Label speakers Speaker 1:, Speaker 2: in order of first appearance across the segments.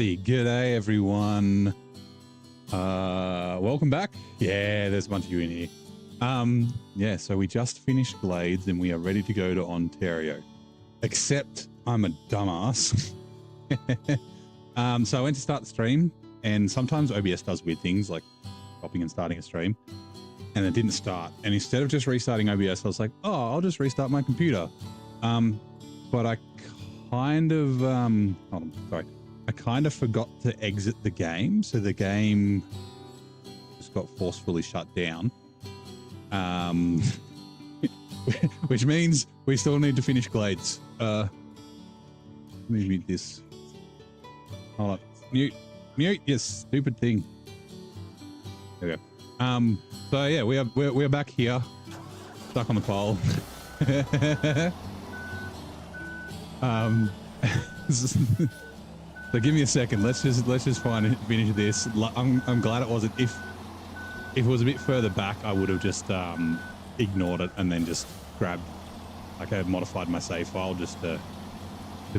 Speaker 1: Alrighty, g'day everyone. Welcome back. Yeah, there's a bunch of you in here. Yeah, so we just finished Glades and we are ready to go to Ontario. Except I'm a dumbass. So I went to start the stream, and sometimes OBS does weird things like stopping and starting a stream, and it didn't start. And instead of just restarting OBS, I was like, oh, I'll just restart my computer. But I kind of, hold on, sorry. I kind of forgot to exit the game, so the game just got forcefully shut down. Which means we still need to finish Glades. Let me mute this. Hold on. Mute, yes, stupid thing. There we go. So yeah, we're back here, stuck on the pole. So give me a second. Let's just finish this. I'm glad it wasn't. If it was a bit further back, I would have just ignored it and then just grabbed, like, I modified my save file just to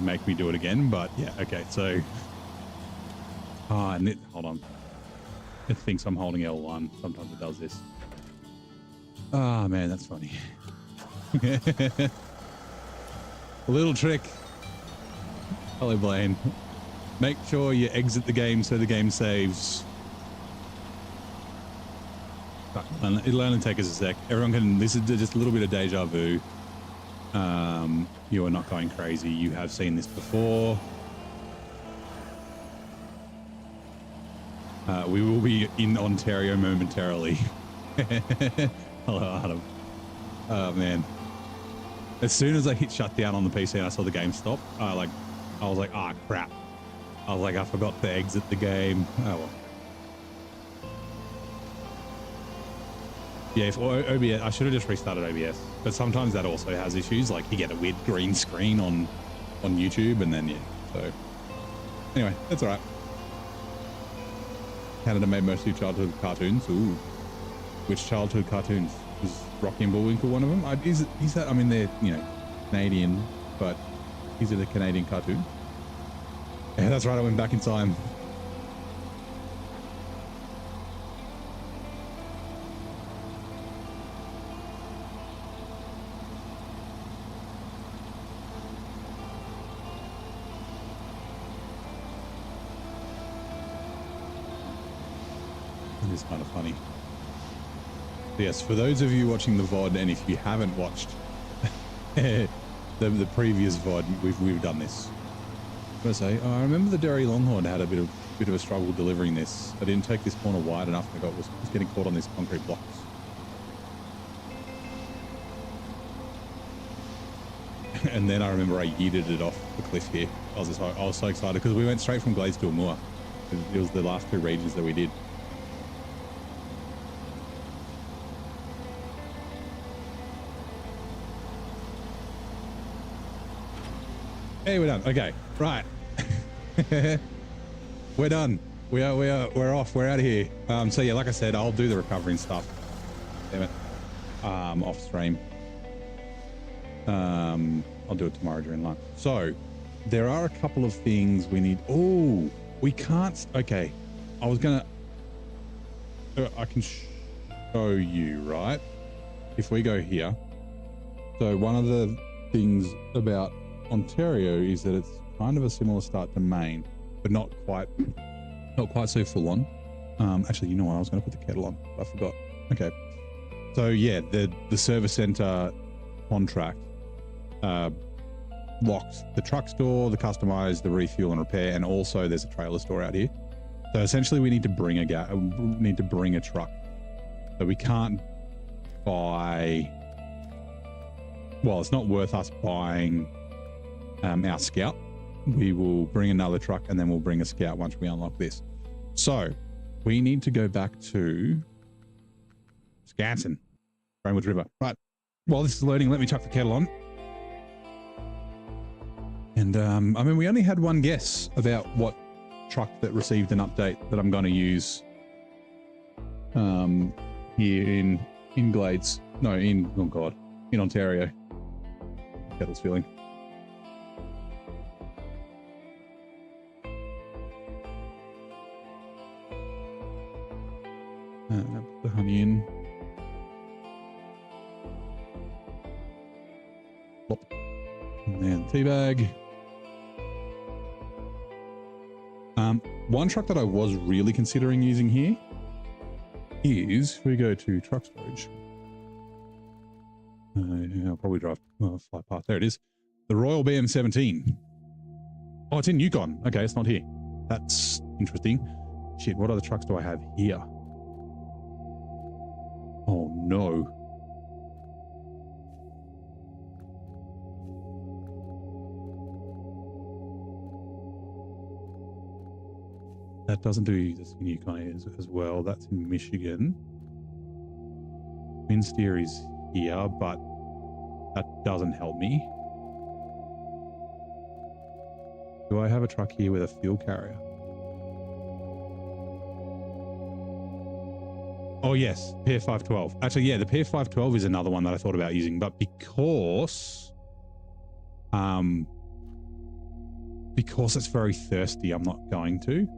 Speaker 1: make me do it again. But yeah, okay. So, and hold on. It thinks I'm holding L1. Sometimes it does this. Oh man, that's funny. A little trick. Hello, Blaine. Make sure you exit the game so the game saves. It'll only take us a sec. Everyone can, this is just a little bit of deja vu. You are not going crazy. You have seen this before. We will be in Ontario momentarily. Hello, Adam. Oh man. As soon as I hit shutdown on the PC and I saw the game stop, I was like, ah, crap. I was like, I forgot to exit the game. Oh well. Yeah, if OBS, I should have just restarted OBS. But sometimes that also has issues, like you get a weird green screen on YouTube, and then yeah. So anyway, that's all right. Canada made most of childhood cartoons. Ooh, which childhood cartoons? Was Rocky and Bullwinkle one of them? Is that? I mean, they're, you know, Canadian, but is it a Canadian cartoon? Yeah, that's right. I went back in time. It is kind of funny. Yes, for those of you watching the VOD, and if you haven't watched the previous VOD, we've done this. I say, oh, I remember the Dairy Longhorn had a bit of a struggle delivering this. I didn't take this corner wide enough. I was getting caught on these concrete blocks. And then I remember I yeeted it off the cliff here. I was so excited because we went straight from Glades to Amur. It was the last two regions that we did. Hey, we're done. Okay, right. We're done. We're off. We're out of here. So yeah, like I said, I'll do the recovery and stuff. Damn it. Off stream. I'll do it tomorrow during lunch. So there are a couple of things we need. Oh, we can't. Okay, I was gonna. I can show you, right? If we go here. So one of the things about Ontario is that it's kind of a similar start to Maine, but not quite so full on. Actually, you know what? I was going to put the kettle on, but I forgot. Okay. So yeah, the service center contract locks the truck store, the customize, the refuel and repair, and also there's a trailer store out here. So essentially, we need to bring a truck. So we can't buy. Well, it's not worth us buying our Scout. We will bring another truck and then we'll bring a Scout once we unlock this. So we need to go back to Scanson, Rainwood River. Right. While this is loading, let me chuck the kettle on. And I mean, we only had one guess about what truck that received an update that I'm going to use here in Glades. No, in Ontario. Kettle's filling. Put the honey in. Plop. And then tea bag. One truck that I was really considering using here is, if we go to truck storage, I'll probably fly past. There it is. The Royal BM17. Oh, it's in Yukon. Okay, it's not here. That's interesting. Shit, what other trucks do I have here? Oh, no. That doesn't do this in Yukon as well. That's in Michigan. Twin steer is here, but that doesn't help me. Do I have a truck here with a fuel carrier? Oh yes, PF512. Actually, yeah, the PF512 is another one that I thought about using, but because it's very thirsty, I'm not going to.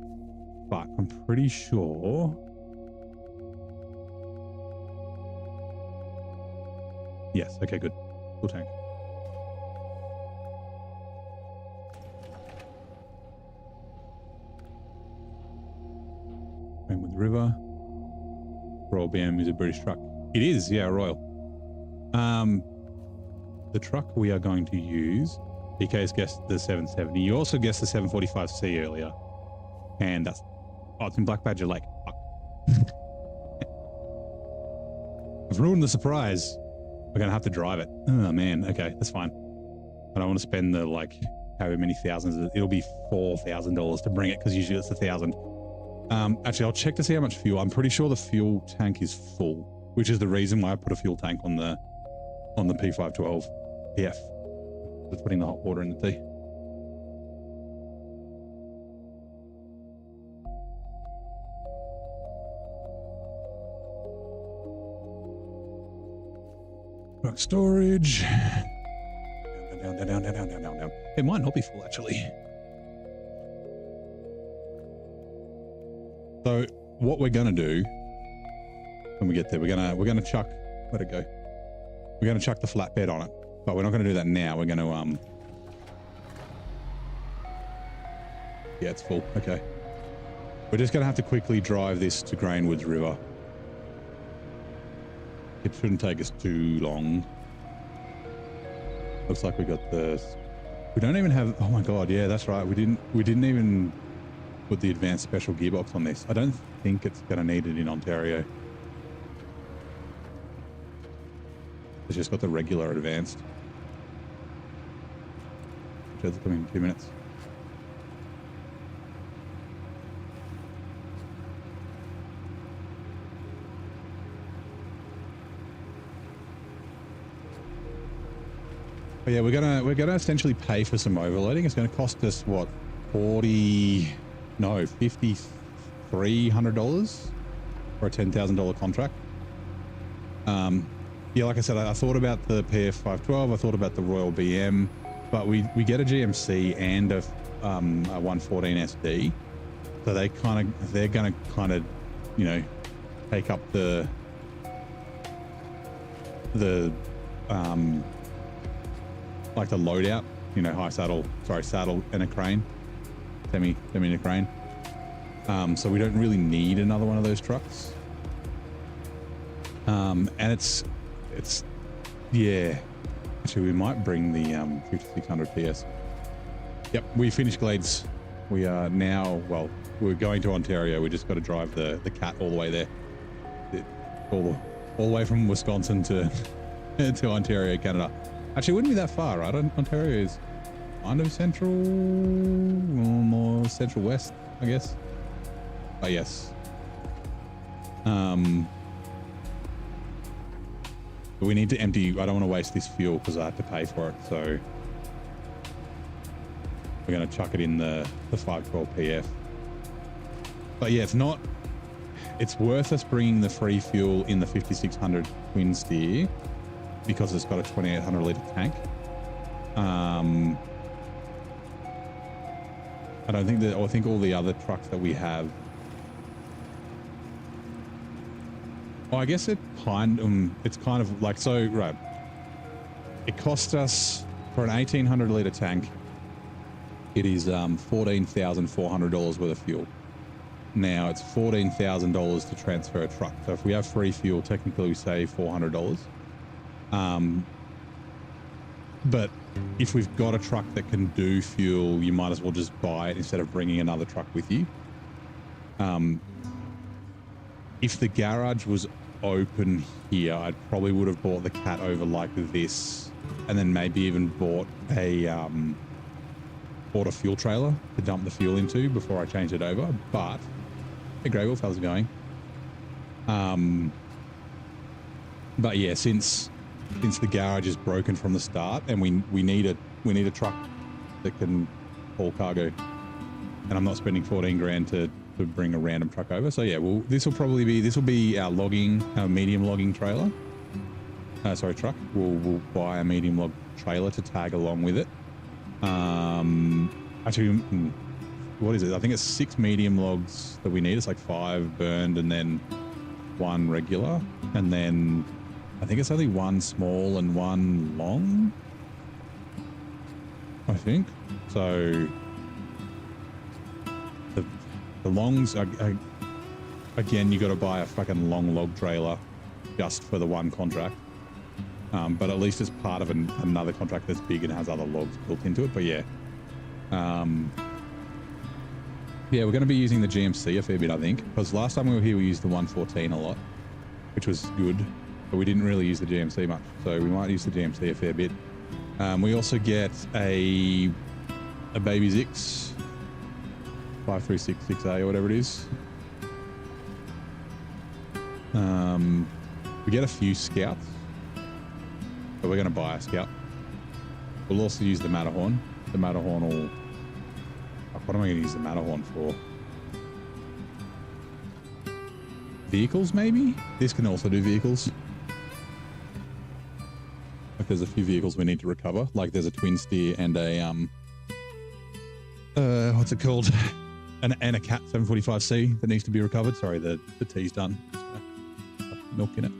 Speaker 1: But I'm pretty sure. Yes, okay, good. Full tank. With the river. Royal BM is a British truck. It is, yeah, Royal. The truck we are going to use, BK's guessed the 770. You also guessed the 745C earlier. And that's, oh, it's in Black Badger Lake. Fuck. I've ruined the surprise. We're going to have to drive it. Oh, man. Okay, that's fine. I don't want to spend the, like, however many thousands. It'll be $4,000 to bring it because usually it's $1,000. Actually, I'll check to see how much fuel. I'm pretty sure the fuel tank is full, which is the reason why I put a fuel tank on the P512 PF. Just putting the hot water in the tea. Truck storage. Down. It might not be full actually. So what we're gonna do when we get there, we're gonna chuck, where'd it go? We're gonna chuck the flatbed on it, but we're not gonna do that now. We're gonna yeah, it's full. Okay. We're just gonna have to quickly drive this to Grainwoods River. It shouldn't take us too long. Looks like we got the. We don't even have. Oh my god! Yeah, that's right. We didn't even put the advanced special gearbox on this. I don't think it's gonna need it in Ontario. It's just got the regular advanced. Which is coming in 2 minutes. But yeah, we're gonna essentially pay for some overloading. It's gonna cost us what, $5,300 for a $10,000 contract. Yeah, like I said, I thought about the PF512, I thought about the Royal BM, but we get a GMC and a 114 SD, so they're gonna kind of, you know, take up the like the loadout, you know, saddle and a crane, semi and a crane. So we don't really need another one of those trucks. And it's yeah. Actually, we might bring the 5600 PS. Yep, we finished Glades. We are now, well, we're going to Ontario. We just got to drive the cat all the way there, all the way from Wisconsin to to Ontario, Canada. Actually, it wouldn't be that far, right? Ontario is kind of central, more central west, I guess. But yes. But we need to empty. I don't want to waste this fuel because I have to pay for it. So we're going to chuck it in the 512 PF. But yeah, it's worth us bringing the free fuel in the 5600 twin steer, because it's got a 2800 litre tank. I don't think that, I think all the other trucks that we have Well, I guess it's kind of like, so, right. It cost us, for an 1,800 litre tank, it is $14,400 worth of fuel. Now it's $14,000 to transfer a truck. So if we have free fuel, technically we save $400. But if we've got a truck that can do fuel, you might as well just buy it instead of bringing another truck with you. If the garage was open here, I probably would have bought the Cat over like this, and then maybe even bought a fuel trailer to dump the fuel into before I changed it over. But hey, Grey Wolf, how's it going? But yeah, since the garage is broken from the start, and we need a truck that can haul cargo, and I'm not spending 14 grand to bring a random truck over. So yeah, well, this will be our medium logging trailer. Sorry, truck. We'll buy a medium log trailer to tag along with it. Actually, what is it? I think it's 6 medium logs that we need. It's like 5 burned and then 1 regular, and then I think it's only 1 small and 1 long, I think. So the longs are, again, you got to buy a fucking long log trailer just for the one contract. But at least it's part of another contract that's big and has other logs built into it. But yeah. Yeah, we're going to be using the GMC a fair bit, I think, because last time we were here, we used the 114 a lot, which was good, but we didn't really use the GMC much. So we might use the GMC a fair bit. We also get a Baby Zix 5366A or whatever it is. We get a few Scouts, but we're going to buy a Scout. We'll also use the Matterhorn. The Matterhorn will... What am I going to use the Matterhorn for? Vehicles, maybe? This can also do vehicles. Like there's a few vehicles we need to recover. Like there's a twin steer and a what's it called? And a Cat 745C that needs to be recovered. Sorry, the tea's done. Just gonna put milk in it.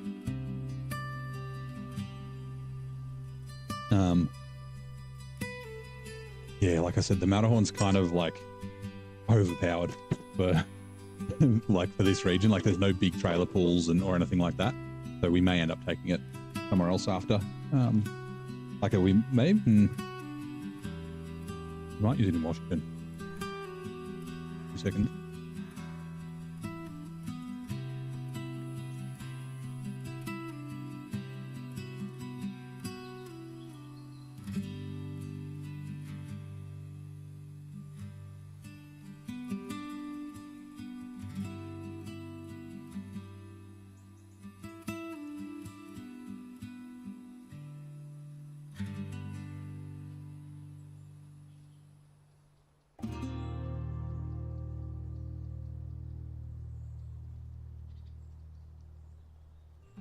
Speaker 1: Yeah, like I said, the Matterhorn's kind of like overpowered for like for this region. Like there's no big trailer pools or anything like that. So we may end up taking it somewhere else after. Like we might use it in Washington. 2 seconds.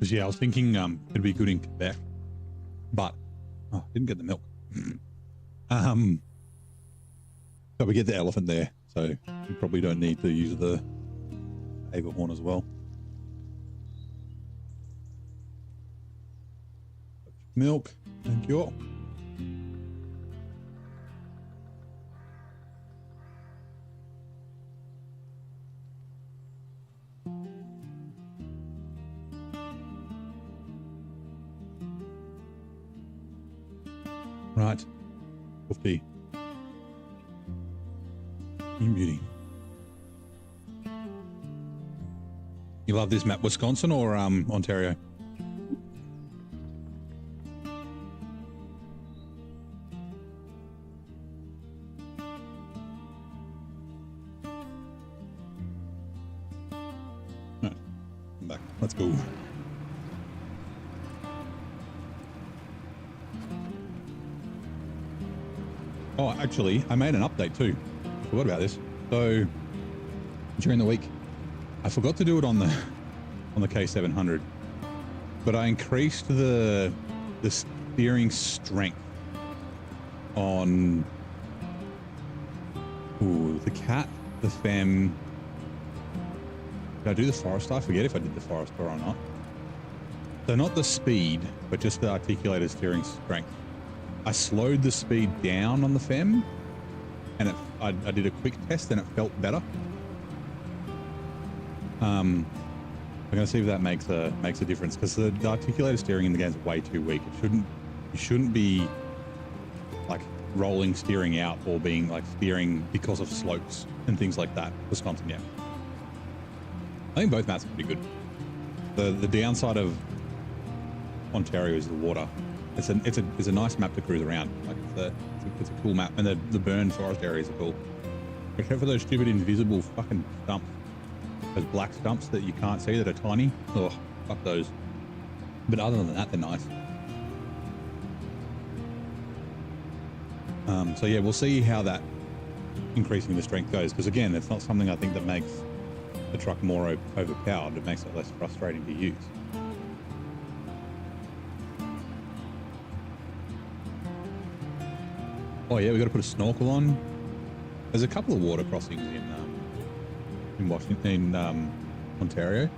Speaker 1: Yeah, I was thinking it'd be good in Quebec, but didn't get the milk. But we get the elephant there, so we probably don't need to use the Averhorn as well. Milk, thank you. Right, 50. Beauty. You love this map, Wisconsin or Ontario? Right, I'm back. Let's go. Oh, actually, I made an update too. I forgot about this. So during the week, I forgot to do it on the K700, but I increased the steering strength on the Cat, the Femme, Did I do the Forester? I forget if I did the Forester or not. So not the speed, but just the articulated steering strength. I slowed the speed down on the FEM, and I did a quick test and it felt better. I'm gonna see if that makes a difference, because the articulated steering in the game is way too weak. You shouldn't be like rolling steering out or being like steering because of slopes and things like that. Wisconsin, yeah. I think both maps are pretty good. The downside of Ontario is the water. It's a nice map to cruise around. Like it's a cool map, and the burned forest areas are cool. Except for those stupid invisible fucking stumps. Those black stumps that you can't see that are tiny. Oh, fuck those. But other than that, they're nice. So yeah, we'll see how that increasing the strength goes, because again, it's not something I think that makes the truck more overpowered. It makes it less frustrating to use. Oh yeah, we got to put a snorkel on. There's a couple of water crossings in Washington, in Ontario.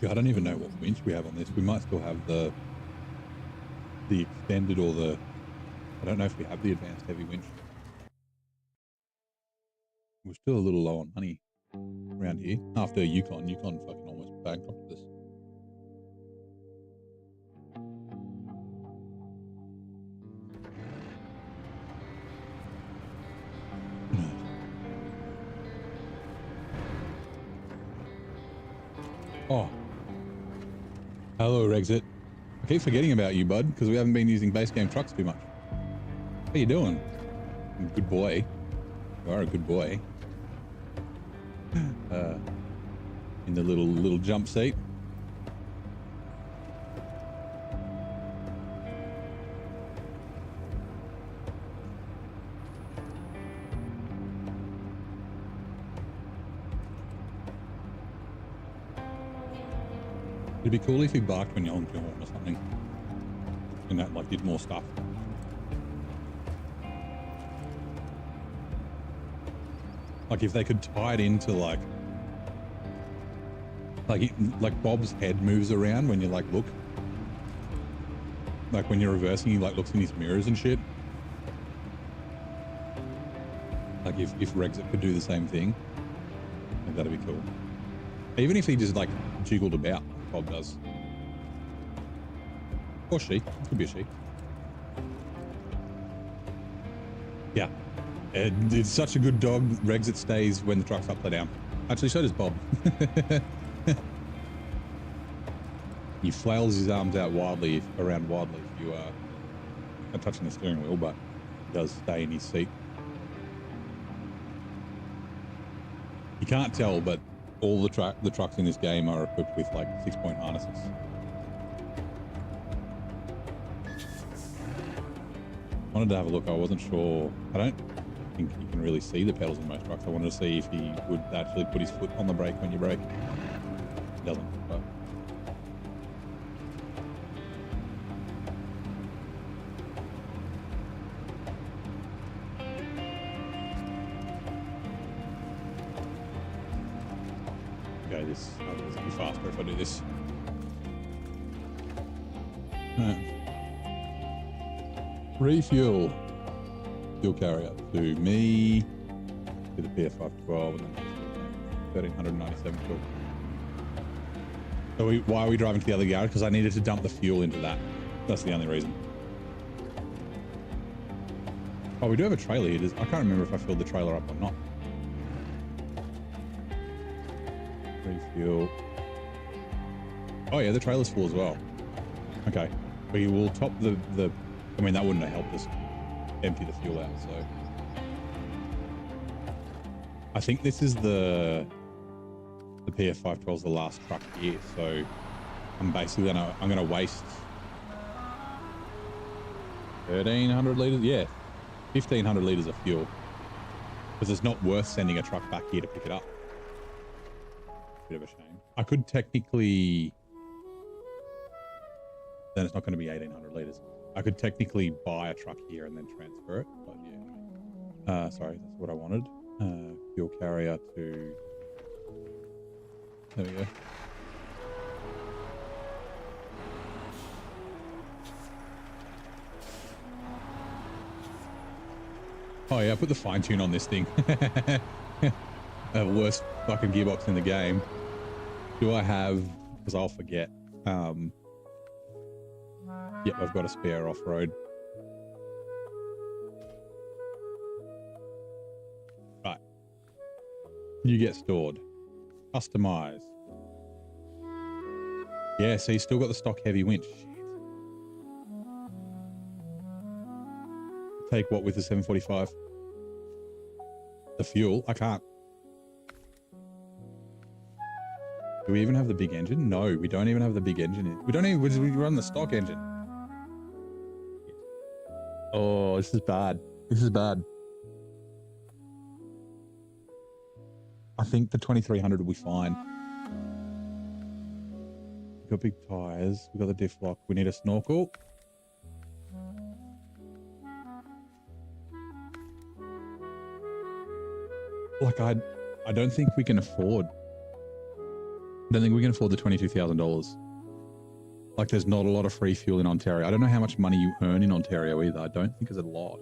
Speaker 1: I don't even know what winch we have on this. We might still have the extended or the... I don't know if we have the advanced heavy winch. We're still a little low on money around here. After Yukon fucking almost bankrupted us. Oh. Hello, Rexit. I keep forgetting about you, bud, because we haven't been using base game trucks too much. How you doing? Good boy. You are a good boy. In the little jump seat. It'd be cool if he barked when you honked your horn or something, and that like did more stuff. Like if they could tie it into like Bob's head moves around when you like look. Like when you're reversing, he like looks in his mirrors and shit. Like if Rexit could do the same thing, I think that'd be cool. Even if he just like jiggled about. Bob does. Or she. It could be a she. Yeah. It's such a good dog. Rexit stays when the truck's upside down. Actually, so does Bob. He flails his arms out around wildly if you are touching the steering wheel, but he does stay in his seat. You can't tell, but all the trucks in this game are equipped with like 6-point harnesses. Wanted to have a look. I wasn't sure. I don't think you can really see the pedals in most trucks. I wanted to see if he would actually put his foot on the brake when you brake. He doesn't. But this will be faster if I do this. Refuel. Fuel carrier to me, to the PS512, and then 1,397 fuel. So why are we driving to the other garage? Because I needed to dump the fuel into that. That's the only reason. Oh, we do have a trailer here. I can't remember if I filled the trailer up or not. Refuel. Oh yeah, the trailer's full as well. Okay. We will top the I mean, that wouldn't have helped us empty the fuel out, so. I think this is the PF512 is the last truck here, so I'm basically I'm gonna waste 1,300 litres, yeah, 1,500 litres of fuel, because it's not worth sending a truck back here to pick it up. Bit of a shame. I could technically, then it's not going to be 1,800 litres. I could technically buy a truck here and then transfer it, but yeah. Sorry, that's what I wanted. Fuel carrier to, there we go. Oh yeah, I put the fine tune on this thing. Worst fucking gearbox in the game. Do I have, because I'll forget. Yep, I've got a spare off-road. Right. You get stored. Customize. Yeah, so you still got the stock heavy winch. Shit. Take what with the 745? The fuel? I can't. Do we even have the big engine? No, we don't even have the big engine. We don't even, we run the stock engine. Oh, this is bad. This is bad. I think the 2300 will be fine. We've got big tires. We've got the diff lock. We need a snorkel. Like, I don't think we can afford. I don't think we can afford the $22,000. Like, there's not a lot of free fuel in Ontario. I don't know how much money you earn in Ontario either. I don't think it's a lot.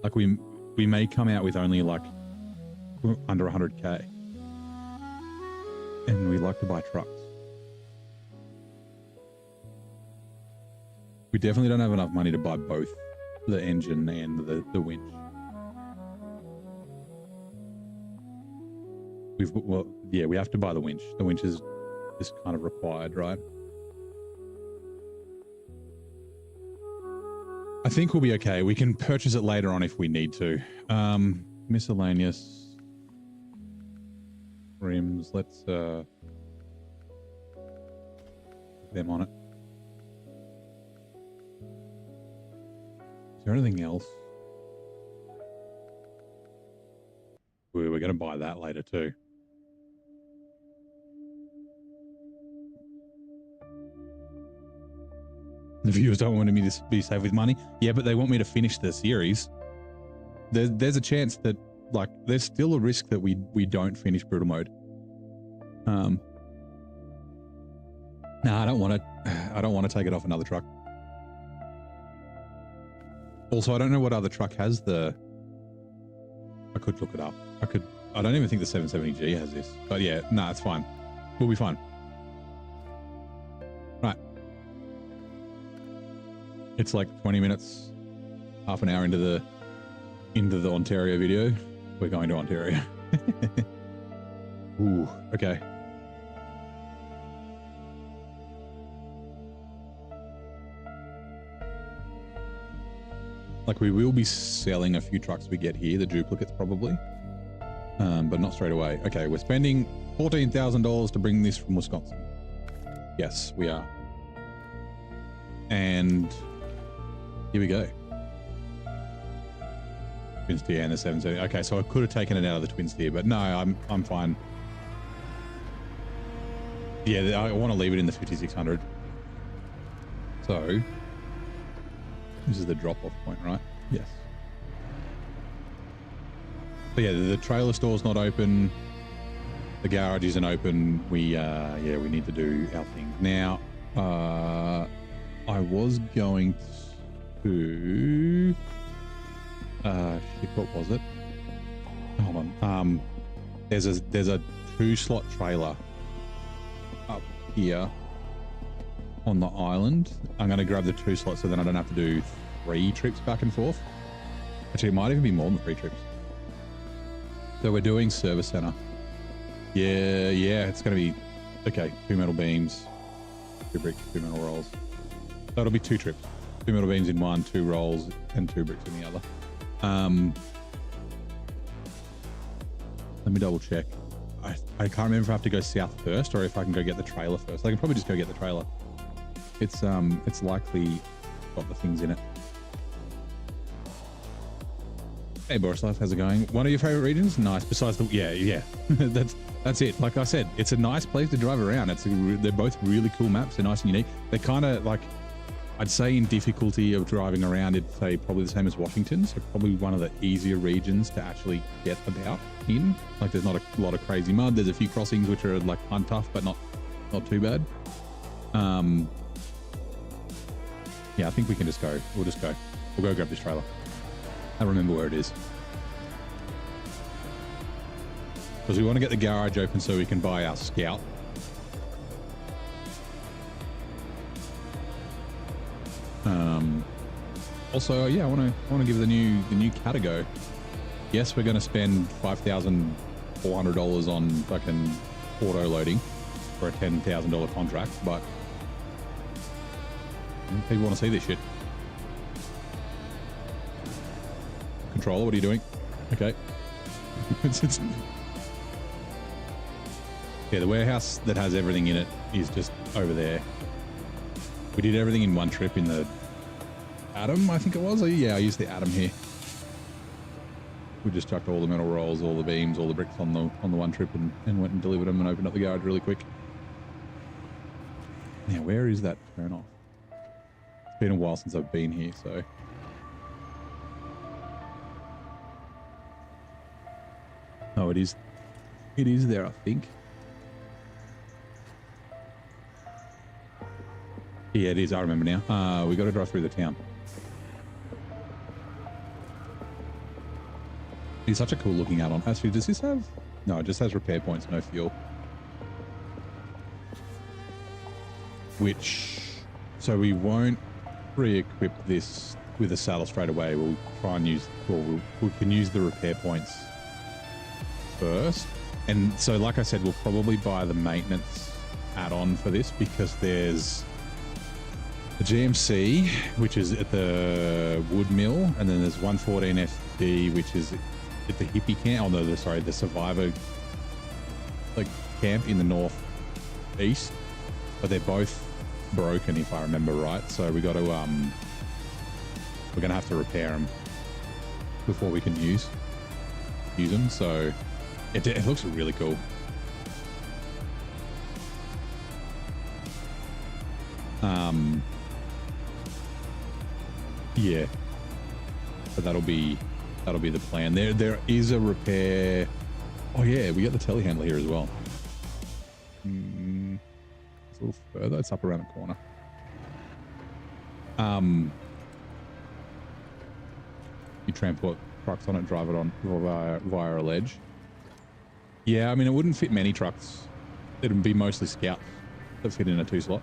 Speaker 1: Like, we may come out with only like under 100K. And we like to buy trucks. We definitely don't have enough money to buy both the engine and the winch. Well, yeah, we have to buy the winch. The winch is kind of required, right? I think we'll be okay. We can purchase it later on if we need to. Miscellaneous rims. Let's put them on it. Is there anything else? We're going to buy that later too. The viewers don't want me to be saved with money. Yeah, but they want me to finish the series. There's a chance that, like, there's still a risk that we don't finish brutal mode. No, I don't want to take it off another truck. Also, I don't know what other truck has the. I could look it up. I don't even think the 770G has this. But yeah, no, it's fine. We'll be fine. Right. It's like 20 minutes, half an hour into the Ontario video. We're going to Ontario. Ooh, okay. Like, we will be selling a few trucks we get here, the duplicates probably, but not straight away. Okay, we're spending $14,000 to bring this from Wisconsin. Yes, we are. And here we go. Twin steer and the 770. Okay, so I could have taken it out of the twin steer, but no, I'm fine. Yeah, I want to leave it in the 5600. So this is the drop-off point, right? Yes. So yeah, the trailer store's not open. The garage isn't open. We need to do our thing now. I was going to shit, what was it? Hold on. There's a 2-slot trailer up here on the island. I'm going to grab the 2 slots so then I don't have to do 3 trips back and forth. Actually, it might even be more than 3 trips. So we're doing service center. Yeah, it's going to be, okay, 2 metal beams, 2 bricks, 2 metal rolls. So it'll be 2 trips. 2 metal beams in one, 2 rolls, and 2 bricks in the other. Let me double check. I can't remember if I have to go south first or if I can go get the trailer first. I can probably just go get the trailer. It's likely got the things in it. Hey Borislav, how's it going? One of your favorite regions? Nice. Besides the yeah. that's it. Like I said, it's a nice place to drive around. They're both really cool maps. They're nice and unique. They're kind of like, I'd say in difficulty of driving around, it'd say probably the same as Washington. So probably one of the easier regions to actually get about in. Like there's not a lot of crazy mud. There's a few crossings which are like kind of tough, but not too bad. Yeah, I think we can just go. We'll just go. We'll go grab this trailer. I don't remember where it is. Because we want to get the garage open so we can buy our Scout. Also, yeah, I want to give the new cat a go. Yes, we're going to spend $5,400 on fucking auto loading for a $10,000 contract, but people want to see this shit. Controller, what are you doing? Okay. Yeah, the warehouse that has everything in it is just over there. We did everything in one trip in the Atom, I think it was. Yeah, I used the Atom here. We just chucked all the metal rolls, all the beams, all the bricks on the one trip and went and delivered them and opened up the garage really quick. Now, where is that turn off? It's been a while since I've been here, so. Oh, it is there, I think. Yeah, it is. I remember now. We got to drive through the town. It's such a cool looking add-on. Actually, does this have? No, it just has repair points, no fuel. So we won't re-equip this with a saddle straight away. We'll try and use, we can use the repair points first. And so, like I said, we'll probably buy the maintenance add-on for this because there's the GMC, which is at the wood mill, and then there's 114 SD, which is at the hippie camp. Oh no, the survivor like camp in the northeast. But they're both broken, if I remember right. So we got to we're gonna have to repair them before we can use them. So it looks really cool. Yeah, but that'll be the plan. There is a repair. Oh yeah, we got the telehandler here as well. It's a little further. It's up around the corner. You transport trucks on it, drive it on via a ledge. Yeah, I mean it wouldn't fit many trucks. It'd be mostly Scouts that fit in a 2-slot.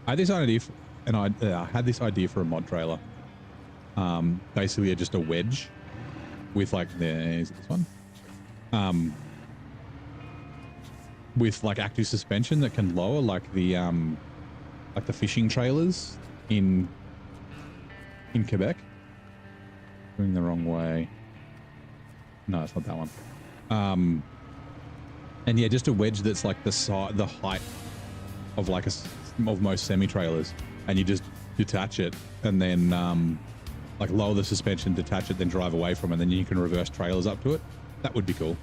Speaker 1: I had this idea, I had this idea for a mod trailer. Basically, just a wedge with like is it this one? With like active suspension that can lower like the fishing trailers in Quebec. Going the wrong way. No, it's not that one. And yeah, just a wedge that's like the height of like of most semi trailers, and you just detach it and then like lower the suspension, detach it, then drive away from it, and then you can reverse trailers up to it. That would be cool.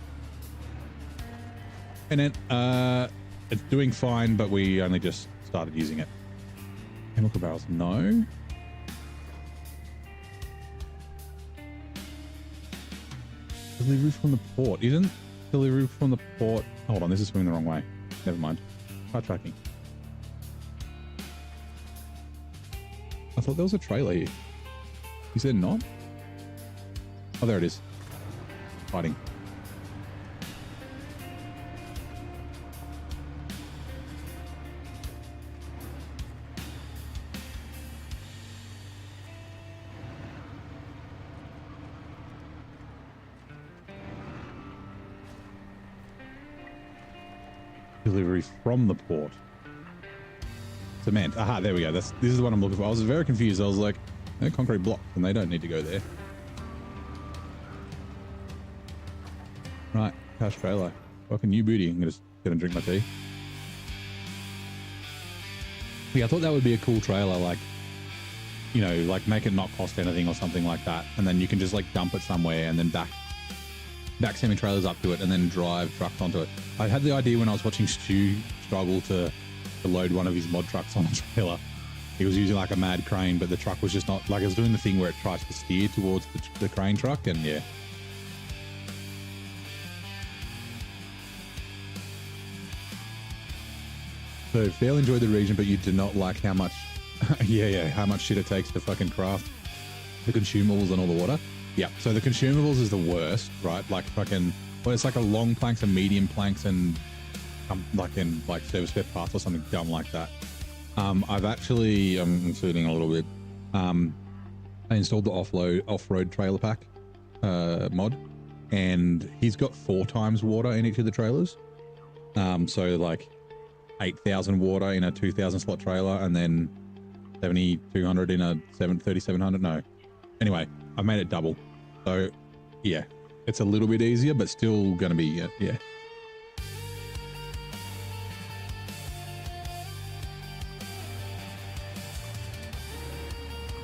Speaker 1: And then it's doing fine, but we only just started using it. Chemical barrels, no. Delivery from the port. Isn't delivery from the port? Hold on, this is going the wrong way. Never mind. Try tracking. I thought there was a trailer here. Is there not? Oh, there it is. Fighting. delivery from the port. Cement. Aha, there we go. This is the one I'm looking for. I was very confused. I was like, no, concrete blocks, and they don't need to go there. Right, cash trailer. Fucking new booty. I'm just gonna drink my tea. Yeah, I thought that would be a cool trailer, like, you know, like make it not cost anything or something like that, and then you can just like dump it somewhere and then back semi-trailers up to it and then drive trucks onto it. I had the idea when I was watching Stu struggle to load one of his mod trucks on a trailer. He was using like a mad crane, but the truck was just not, like, it was doing the thing where it tries to steer towards the crane truck, and yeah. So Fail enjoyed the region, but you did not like how much, how much shit it takes to fucking craft the consumables and all the water. Yeah, so the consumables is the worst, right? Like fucking, well, it's like a long planks and medium planks and like in like service spare parts or something dumb like that. I've actually, I'm inserting a little bit. I installed the off-road trailer pack mod, and he's got 4 times water in each of the trailers. So like 8,000 water in a 2,000 slot trailer, and then 7,200 in a 3,700. No, anyway, I've made it double. So yeah, it's a little bit easier, but still gonna be yeah.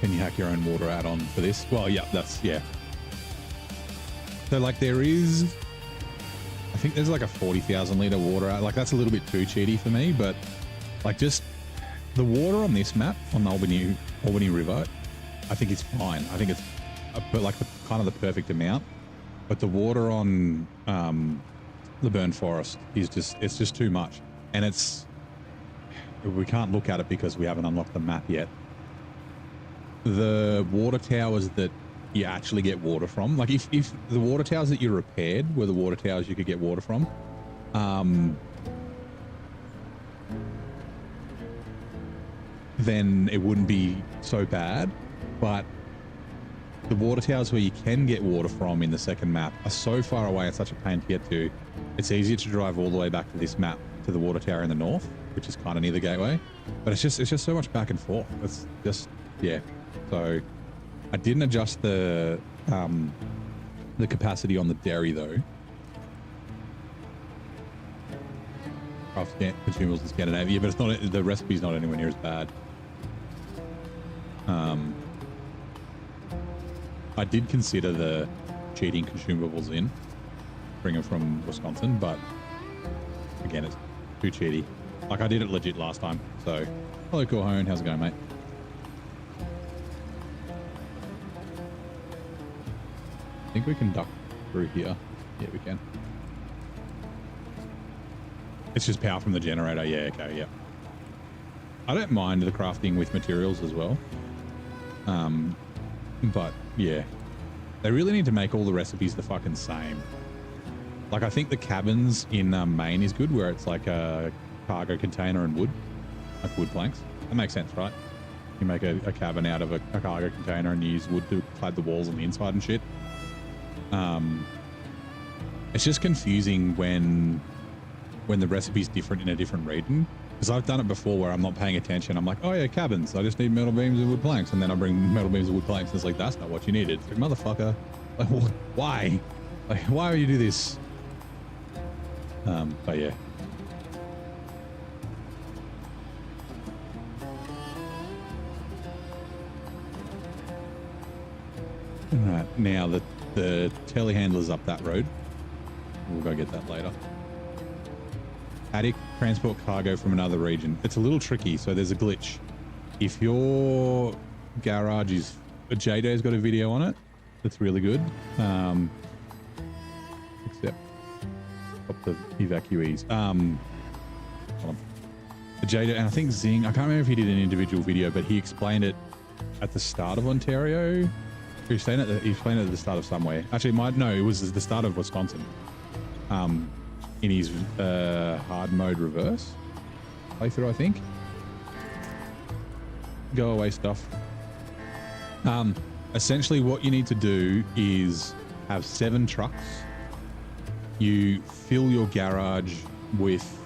Speaker 1: Can you hack your own water add-on for this? Well, yeah, yeah. So like there is, I think there's like a 40,000 litre water out. Like that's a little bit too cheaty for me, but like just the water on this map on the Albany River, I think it's fine. I think it's like kind of the perfect amount. But the water on the Burnt Forest is it's just too much. And we can't look at it because we haven't unlocked the map yet. The water towers that you actually get water from, like if the water towers that you repaired were the water towers you could get water from, then it wouldn't be so bad. But the water towers where you can get water from in the second map are so far away and such a pain to get to. It's easier to drive all the way back to this map to the water tower in the north, which is kind of near the gateway. But it's just so much back and forth. It's just, yeah. So I didn't adjust the capacity on the dairy though. Consumables in Scandinavia, but it's not, the recipe's not anywhere near as bad. I did consider the cheating consumables in, bring them from Wisconsin, but again, it's too cheaty. Like I did it legit last time. So, hello Corhone, how's it going, mate? I think we can duck through here. Yeah, we can. It's just power from the generator. Yeah, okay, yeah. I don't mind the crafting with materials as well. But yeah, they really need to make all the recipes the fucking same. Like I think the cabins in Maine is good, where it's like a cargo container and wood, like wood planks. That makes sense, right? You make a cabin out of a cargo container and you use wood to clad the walls on the inside and shit. It's just confusing when the recipe's different in a different region. Because I've done it before where I'm not paying attention. I'm like, oh yeah, cabins. I just need metal beams and wood planks. And then I bring metal beams and wood planks. And it's like, that's not what you needed. It's like, motherfucker. Like, why? Like, why would you do this? But yeah. All right, now the telehandler's up that road. We'll go get that later. Attic, transport cargo from another region. It's a little tricky, so there's a glitch. If your garage is... JD's got a video on it that's really good. Except... Stop the evacuees. Hold on. JD, and I think Zing, I can't remember if he did an individual video, but he explained it at the start of Ontario. He explained it at the start of somewhere. Actually, it was the start of Wisconsin. In his hard mode reverse playthrough, I think. Go away stuff. Essentially what you need to do is have 7 trucks. You fill your garage with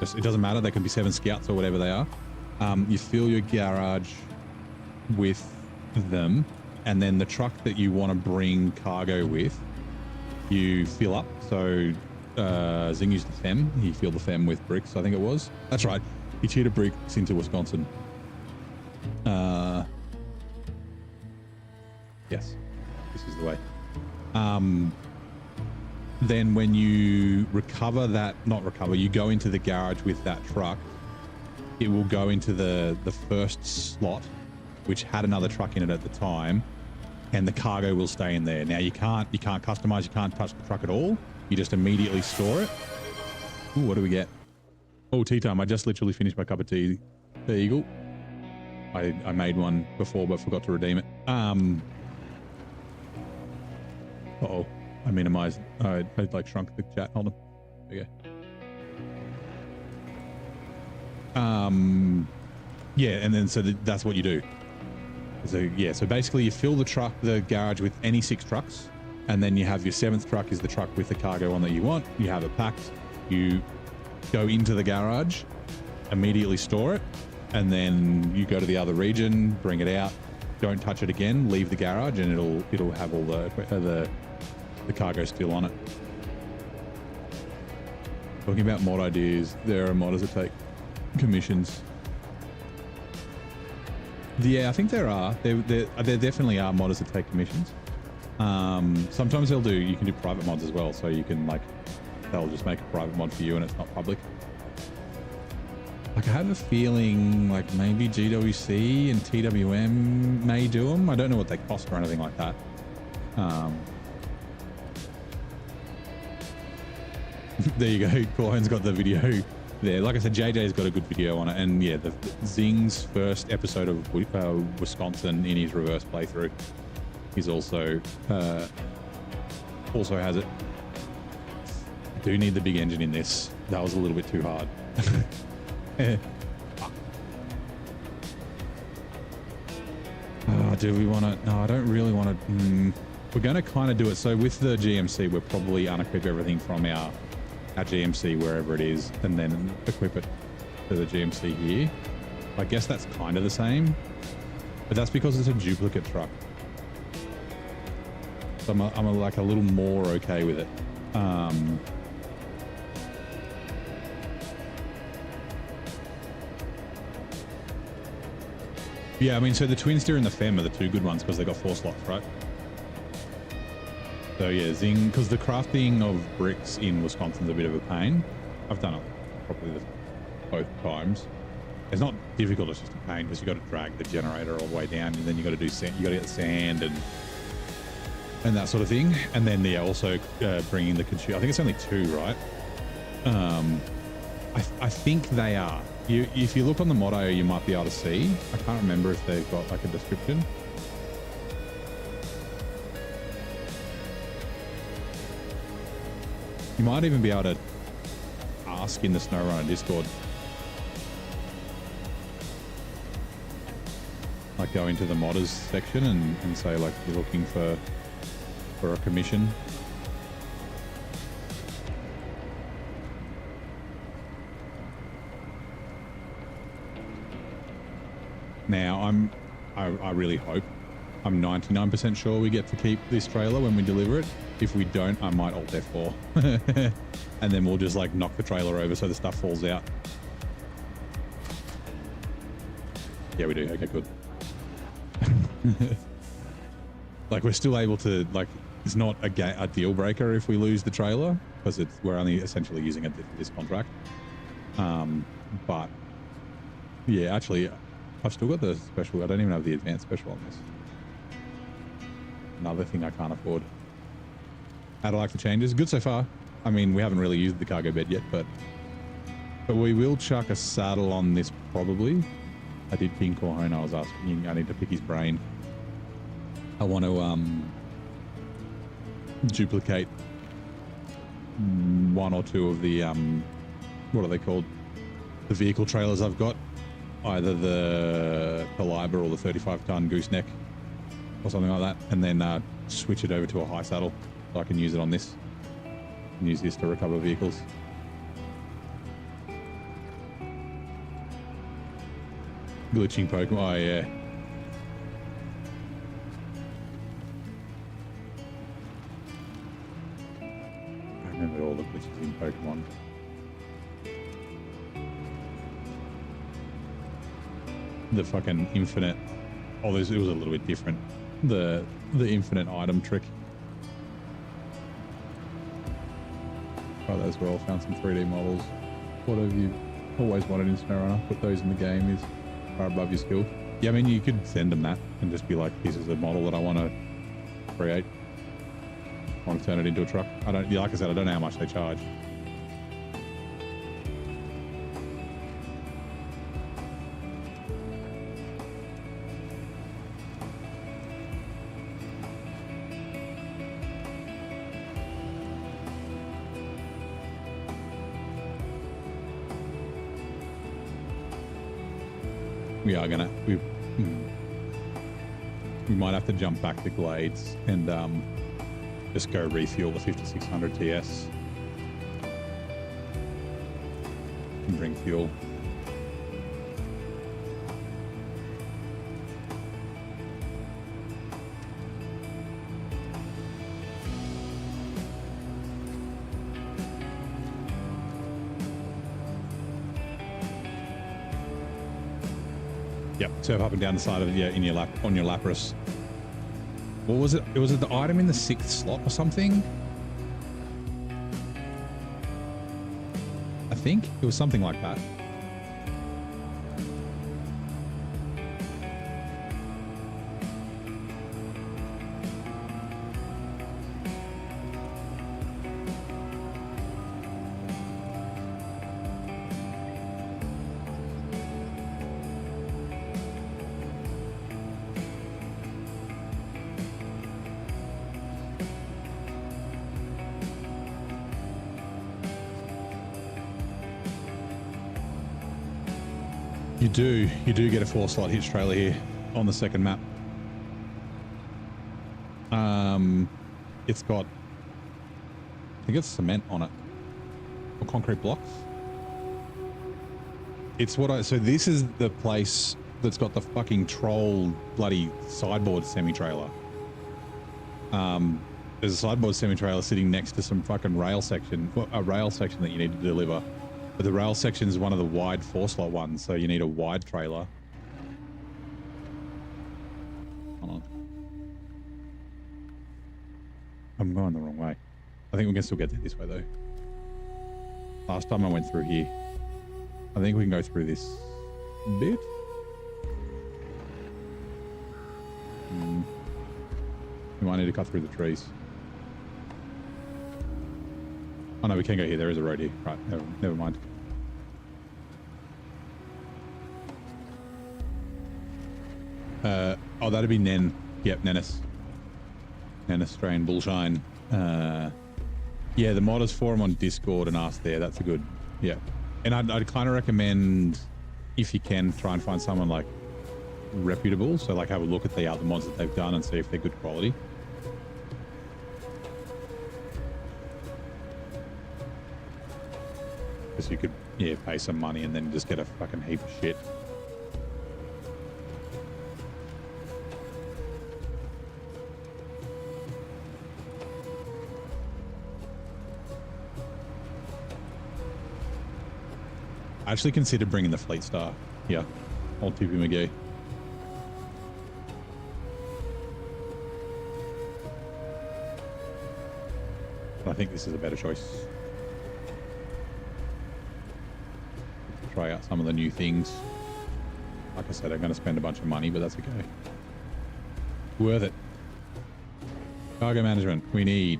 Speaker 1: It doesn't matter. They can be 7 scouts or whatever they are. You fill your garage with them, and then the truck that you want to bring cargo with, you fill up. So Zing used the FEM. He filled the FEM with bricks, I think it was. That's right. He cheated bricks into Wisconsin. Yes, this is the way. Then when you recover that, not recover, you go into the garage with that truck, it will go into the first slot, which had another truck in it at the time, and the cargo will stay in there. Now you can't customize, you can't touch the truck at all. You just immediately store it. Ooh, what do we get? Oh, tea time. I just literally finished my cup of tea. There you go. I made one before but forgot to redeem it. Uh-oh. I minimized. I like shrunk the chat. Hold on. There you go. Yeah, and then so that's what you do. So yeah, so basically you fill the garage with any 6 trucks, and then you have your 7th truck is the truck with the cargo on that you want. You have it packed. You go into the garage, immediately store it, and then you go to the other region, bring it out, don't touch it again, leave the garage, and it'll have all the cargo still on it. Talking about mod ideas, there are modders that take commissions. Yeah, I think there are. There definitely are modders that take commissions. Sometimes you can do private mods as well, so you can they'll just make a private mod for you and it's not public. I have a feeling maybe GWC and TWM may do them. I don't know what they cost or anything like that. There you go. Corwin's got the video there. Like I said, JJ's got a good video on it. And yeah, the Zing's first episode of Wisconsin in his reverse playthrough. He's also has it. I do need the big engine in this. That was a little bit too hard. Do we want to? No, I don't really want to. We're going to kind of do it. So with the GMC, we'll probably unequip everything from our GMC wherever it is, and then equip it to the GMC here. I guess that's kind of the same, but that's because it's a duplicate truck. So I'm like a little more okay with it. Yeah, I mean, so the twin steer and the FEM are the 2 good ones because they got 4 slots, right? So yeah, Zing, because the crafting of bricks in Wisconsin's a bit of a pain. I've done it probably both times. It's not difficult, it's just a pain because you got to drag the generator all the way down, and then you got to do sand, you got to get sand and that sort of thing. And then yeah, also bringing the consumer. I think it's only 2, right? I think they are. If you look on the motto, you might be able to see. I can't remember if they've got like a description. You might even be able to ask in the SnowRunner Discord. Like go into the modders section and say like you're looking for a commission. Now I really hope, I'm 99% sure we get to keep this trailer when we deliver it. If we don't, I might alt F4 and then we'll just like knock the trailer over so the stuff falls out. Yeah, we do. Okay, good. Like we're still able to, like, it's not a deal breaker if we lose the trailer because we're only essentially using it for this contract. But yeah, actually I've still got the special. I don't even have the advanced special on this. Another thing I can't afford. How do I like the changes? Good so far. I mean, we haven't really used the cargo bed yet, but we will chuck a saddle on this probably. I did ping Corhone. I was asking, I need to pick his brain. I want to duplicate 1 or 2 of the what are they called? The vehicle trailers I've got. Either the Caliber or the 35-ton gooseneck or something like that, and then switch it over to a high saddle so I can use it on this and use this to recover vehicles. Glitching Pokemon. Oh, yeah. I remember all the glitches in Pokemon. The fucking infinite. Oh, it was a little bit different. The infinite item trick. Try that as well. Found some 3D models. What have you always wanted in SnowRunner? Put those in the game is far above your skill. Yeah, I mean, you could send them that and just be like, this is a model that I want to create. I want to turn it into a truck. I don't, like I said, I don't know how much they charge. We are gonna, we might have to jump back to Glades and just go refuel the 5600 TS and bring fuel. Yep, surf up and down the side of in your lap on your Lapras. What was it? Was it the item in the 6th slot or something? I think it was something like that. You do get a 4-slot hitch trailer here on the second map. It's got, I think it's cement on it, or concrete blocks. It's what so this is the place that's got the fucking troll bloody sideboard semi-trailer. There's a sideboard semi-trailer sitting next to some fucking rail section, a rail section that you need to deliver. But the rail section is one of the wide 4-slot ones, so you need a wide trailer. Hold on. I'm going the wrong way. I think we can still get there this way, though. Last time I went through here. I think we can go through this bit. We might need to cut through the trees. Oh, no, we can go here. There is a road here. Right, never mind. Oh, that'd be Nen. Yep, Nennis. Nennis Strain Bullshine. Yeah, the modders forum on Discord and ask there. That's a good, yeah. And I'd kind of recommend, if you can, try and find someone like reputable. So like have a look at the other mods that they've done and see if they're good quality. Because you could, yeah, pay some money and then just get a fucking heap of shit. I actually considered bringing the Fleet Star. Yeah, old TP McGee. But I think this is a better choice. Try out some of the new things. Like I said, I'm going to spend a bunch of money, but that's okay. Worth it. Cargo management. We need.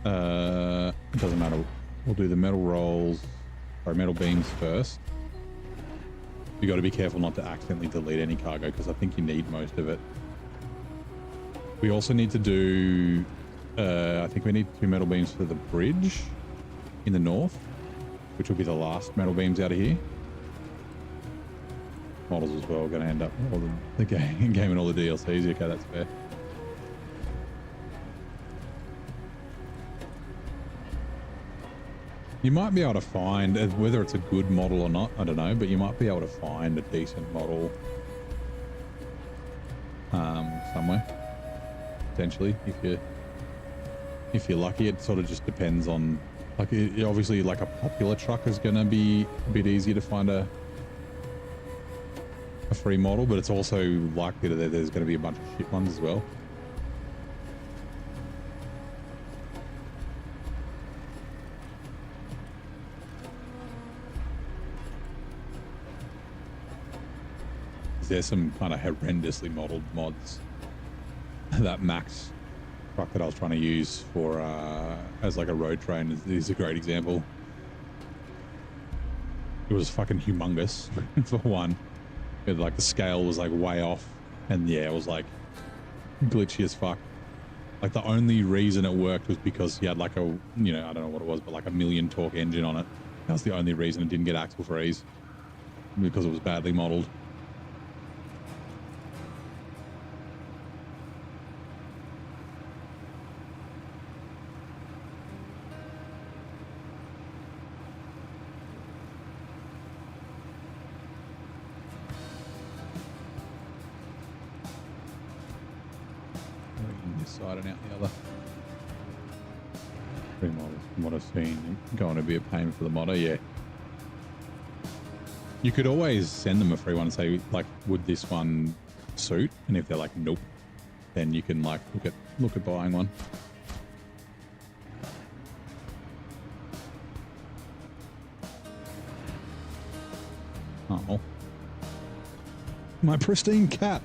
Speaker 1: It doesn't matter. We'll do the metal rolls or metal beams first. You got to be careful not to accidentally delete any cargo because I think you need most of it. We also need to do. I think we need 2 metal beams for the bridge in the north, which will be the last metal beams out of here. Models as well, going to end up all the game and all the DLCs. Okay, that's fair. You might be able to find, whether it's a good model or not, I don't know, but you might be able to find a decent model somewhere, potentially, if you're lucky. It sort of just depends on, like, obviously, like a popular truck is going to be a bit easier to find a free model, but it's also likely that there's going to be a bunch of shit ones as well. There's some kind of horrendously modeled mods. That Max truck that I was trying to use for as like a road train is a great example. It was fucking humongous for one. Like the scale was like way off, and yeah, it was like glitchy as fuck. Like the only reason it worked was because he had like a, you know, I don't know what it was, but like a 1,000,000 torque engine on it. That was the only reason it didn't get axle freeze, because it was badly modeled. Side and out the other. Free models, from what I've seen, going to be a pain for the modder. Yeah, you could always send them a free one and say, like, would this one suit? And if they're like, nope, then you can like look at buying one. Oh, my pristine cat.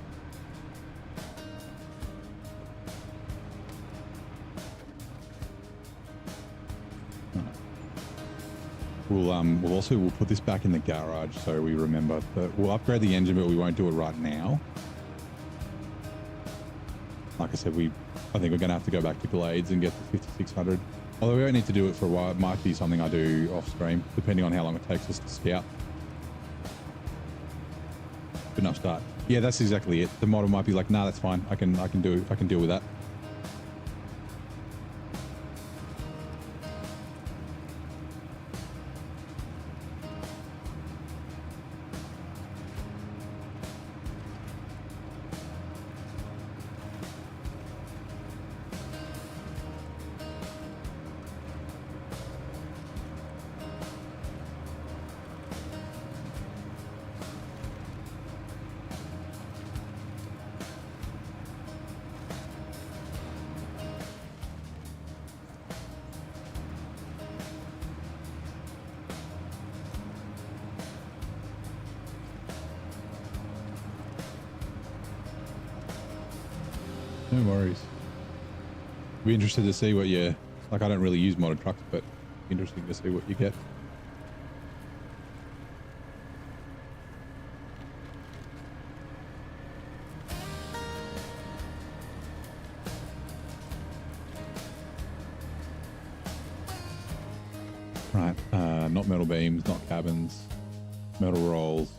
Speaker 1: We'll put this back in the garage so we remember that we'll upgrade the engine, but we won't do it right now. Like I said, I think we're going to have to go back to Glades and get the 5600. Although we won't need to do it for a while. It might be something I do off stream, depending on how long it takes us to scout. Good enough start. Yeah, that's exactly it. The model might be like, nah, that's fine. I can deal with that. No worries. Be interested to see what you like. I don't really use modded trucks, but interesting to see what you get. Right, not metal beams, not cabins, metal rolls.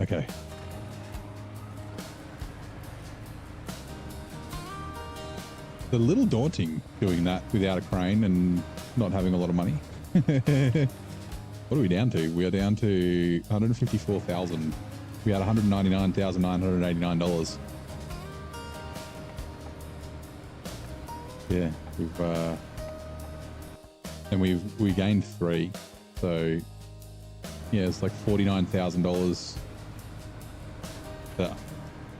Speaker 1: Okay. It's a little daunting doing that without a crane and not having a lot of money. What are we down to? We are down to 154,000. We had $199,989. Yeah, we gained 3. So yeah, it's like $49,000 to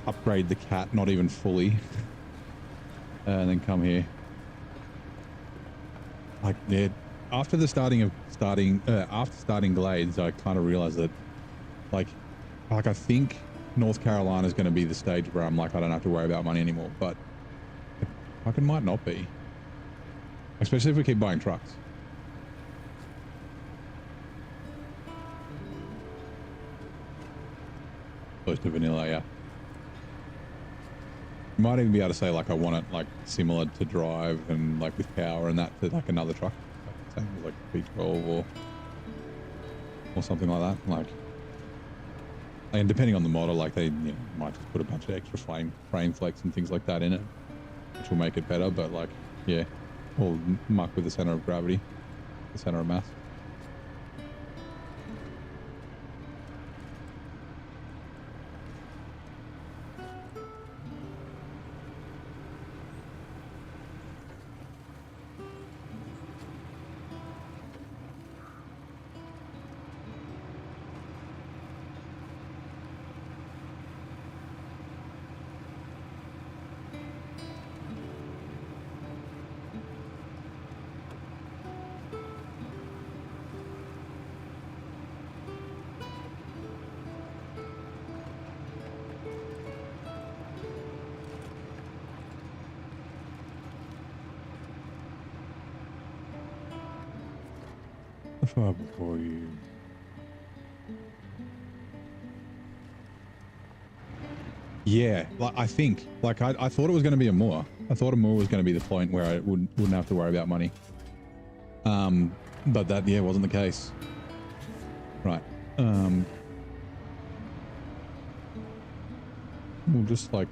Speaker 1: upgrade the cat, not even fully, and then come here. Like, yeah, after starting Glades, I kind of realized that, like I think North Carolina is going to be the stage where I'm like, I don't have to worry about money anymore, but it fucking might not be, especially if we keep buying trucks. Close to vanilla, yeah. You might even be able to say, like, I want it like similar to drive and like with power and that to like another truck, like V12 or something like that. Like, And depending on the model, like they might just put a bunch of extra frame flex and things like that in it, which will make it better. But like, yeah, or muck with the center of gravity, the center of mass. Far before you. Yeah, like I think, like I thought it was going to be a Moor. I thought a Moor was going to be the point where I wouldn't have to worry about money. But that wasn't the case. Right. We'll just like.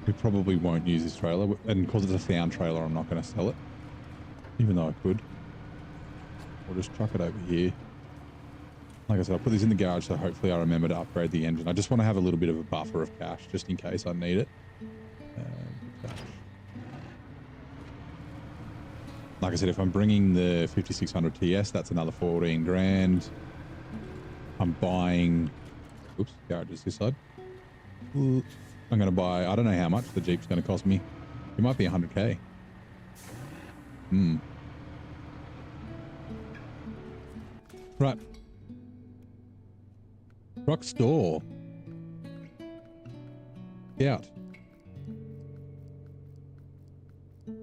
Speaker 1: We probably won't use this trailer, and because it's a found trailer, I'm not going to sell it, even though I could. We'll just chuck it over here. Like I said, I'll put this in the garage, so hopefully I remember to upgrade the engine. I just want to have a little bit of a buffer of cash, just in case I need it. Like I said, if I'm bringing the 5600 TS, that's another 14 grand. I'm buying... Oops, garage is this side. I'm going to buy, I don't know how much the Jeep's going to cost me. It might be 100k. Right. Rock store. Out.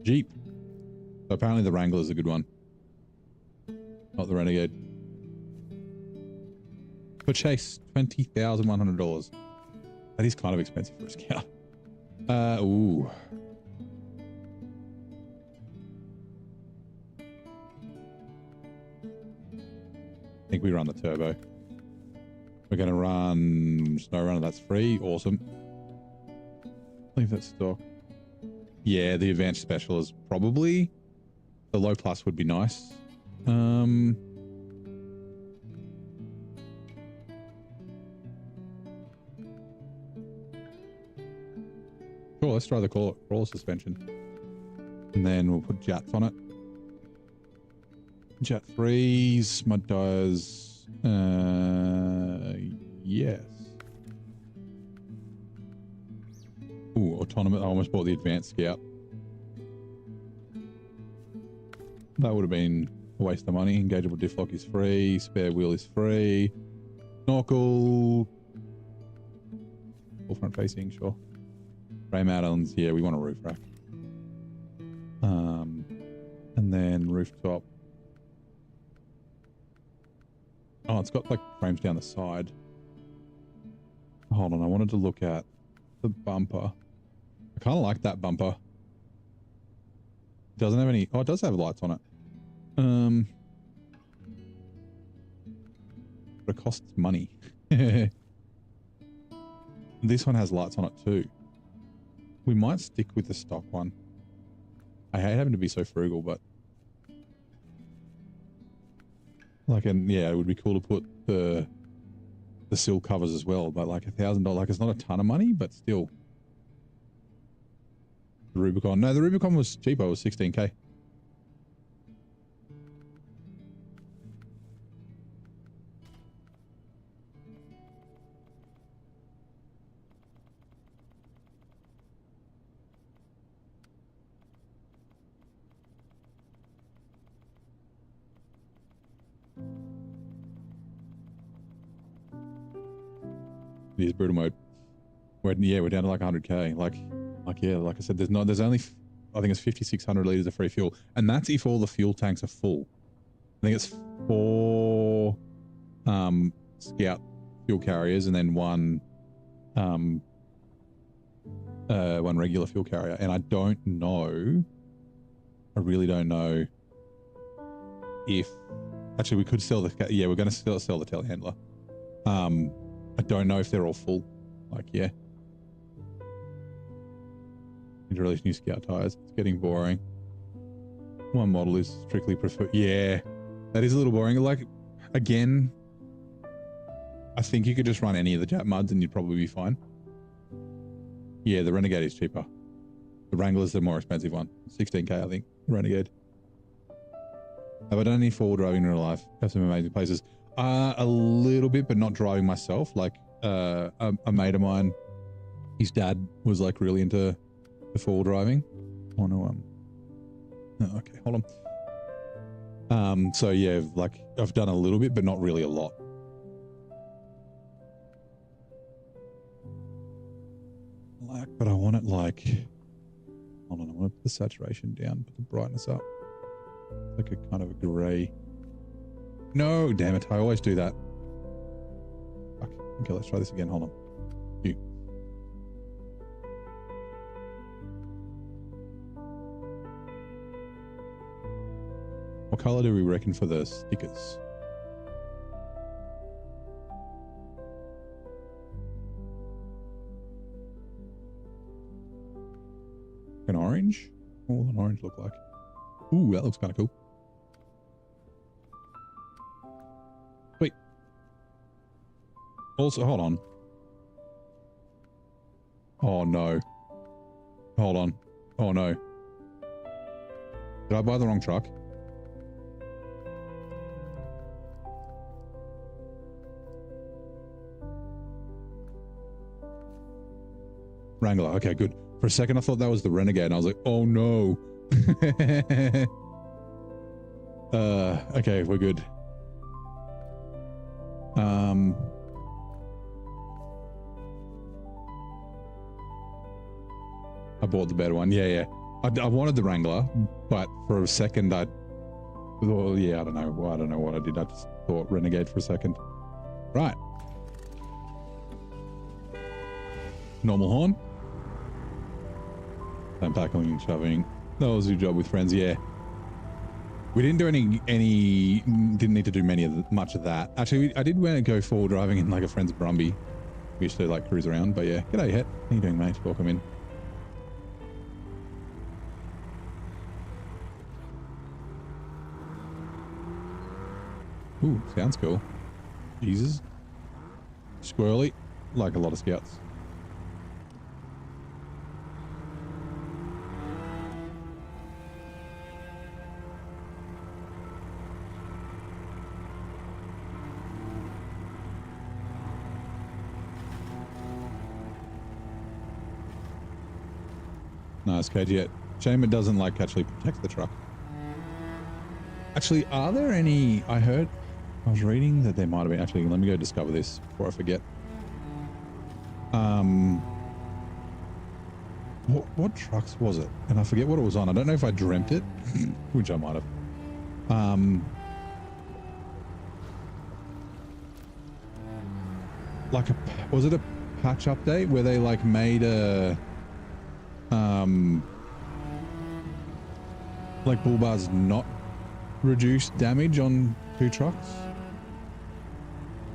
Speaker 1: Jeep. So apparently the Wrangler's a good one. Not the Renegade. For Chase, $20,100. That is kind of expensive for a Scout. Ooh. I think we run the turbo. We're going to run SnowRunner. That's free. Awesome. Leave that stock. Yeah, the advanced special is probably... The low plus would be nice. Sure, let's try the crawler suspension. And then we'll put jets on it. Jet 3s, mud tires. Yes. Ooh, autonomous. I almost bought the advanced Scout. That would have been a waste of money. Engageable diff lock is free. Spare wheel is free. Snorkel. Full front facing, sure. Frame add-ons, yeah, we want a roof rack. And then rooftop. Oh, it's got like frames down the side. Hold on, I wanted to look at the bumper. I kind of like that bumper. It doesn't have any... Oh, it does have lights on it. But it costs money. This one has lights on it too. We might stick with the stock one. I hate having to be so frugal, but like, and yeah, it would be cool to put the sill covers as well. But like $1,000, like it's not a ton of money, but still. The Rubicon, no, the Rubicon was cheaper. It was 16k. It is brutal mode. We're down to like 100k. Like yeah, like I said, there's only, I think it's 5,600 liters of free fuel, and that's if all the fuel tanks are full. I think it's 4 Scout fuel carriers and then one regular fuel carrier. And I don't know, I really don't know if Actually, we could sell the, yeah, we're going to sell the telehandler. I don't know if they're all full. Like, yeah. Need to release new scout tires. It's getting boring. One model is strictly preferred. Yeah, that is a little boring. Like, again, I think you could just run any of the Jap muds and you'd probably be fine. Yeah, the Renegade is cheaper. The Wrangler's the more expensive one. 16k, I think. Renegade. Have I done any forward driving in real life? Have some amazing places. A little bit, but not driving myself. Like, a mate of mine, his dad was like really into the forward driving. Oh no, oh, okay, hold on. So yeah, like I've done a little bit, but not really a lot. Black, but I want it like, hold on, I want to put the saturation down, put the brightness up. Like a kind of a gray. No, damn it, I always do that. Fuck. Okay, let's try this again, hold on. You. What color do we reckon for the stickers? An orange? What will an orange look like? Ooh, that looks kind of cool. Wait. Also, hold on. Oh no. Hold on. Oh no. Did I buy the wrong truck? Wrangler. Okay, good. For a second, I thought that was the Renegade, and I was like, oh no. Okay, we're good. I bought the better one. Yeah, yeah. I wanted the Wrangler, but for a second, well, yeah, I don't know. Well, I don't know what I did. I just thought Renegade for a second. Right. Normal horn. And tackling and shoving. That was your job with friends, yeah. We didn't do didn't need to do much of that. Actually, I did want to go forward driving in like a friend's Brumby. We used to like cruise around, but yeah. G'day, Het. How you doing, mate? Welcome in. Ooh, sounds cool. Jesus. Squirrely, like a lot of scouts. Nice, KG. Shame it doesn't like actually protect the truck. Actually, are there any, I was reading that there might have been, actually, let me go discover this before I forget. What trucks was it? And I forget what it was on. I don't know if I dreamt it, which I might have. Like was it a patch update where they like made a, like bull bars not reduce damage on two trucks?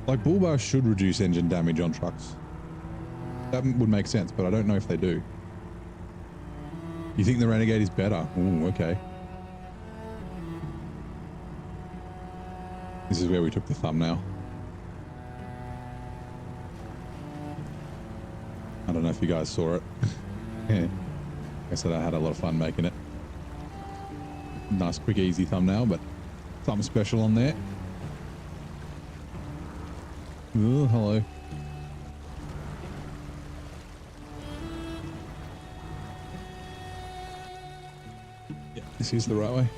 Speaker 1: Like bull bars should reduce engine damage on trucks. That would make sense, but I don't know if they do. You think the Renegade is better? Ooh, okay. This is where we took the thumbnail. I don't know if you guys saw it. Yeah. Like I said, I had a lot of fun making it. Nice, quick, easy thumbnail, but something special on there. Oh, hello. Yeah, this is the right way.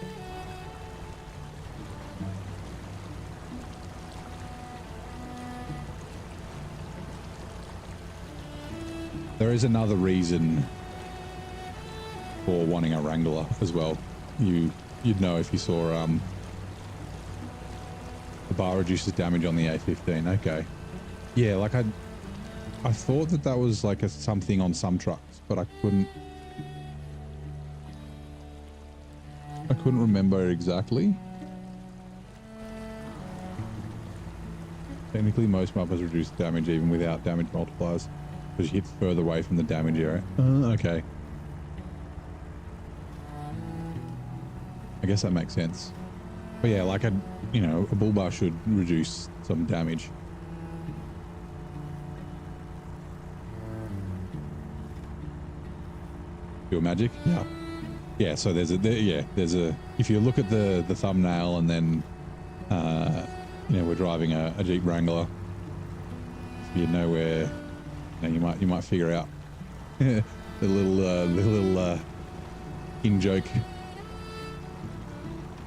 Speaker 1: There is another reason for wanting a Wrangler as well. You'd know if you saw the bar reduces damage on the A15. Okay, yeah, like I thought that was like a something on some trucks, but I couldn't remember exactly. Technically, most bumpers reduce damage even without damage multipliers because you hit further away from the damage area. Okay. I guess that makes sense. But yeah, like a bull bar should reduce some damage. Pure magic? Yeah. Yeah, so there's a if you look at the thumbnail and then we're driving a Jeep Wrangler, so you know where you might figure out the little in joke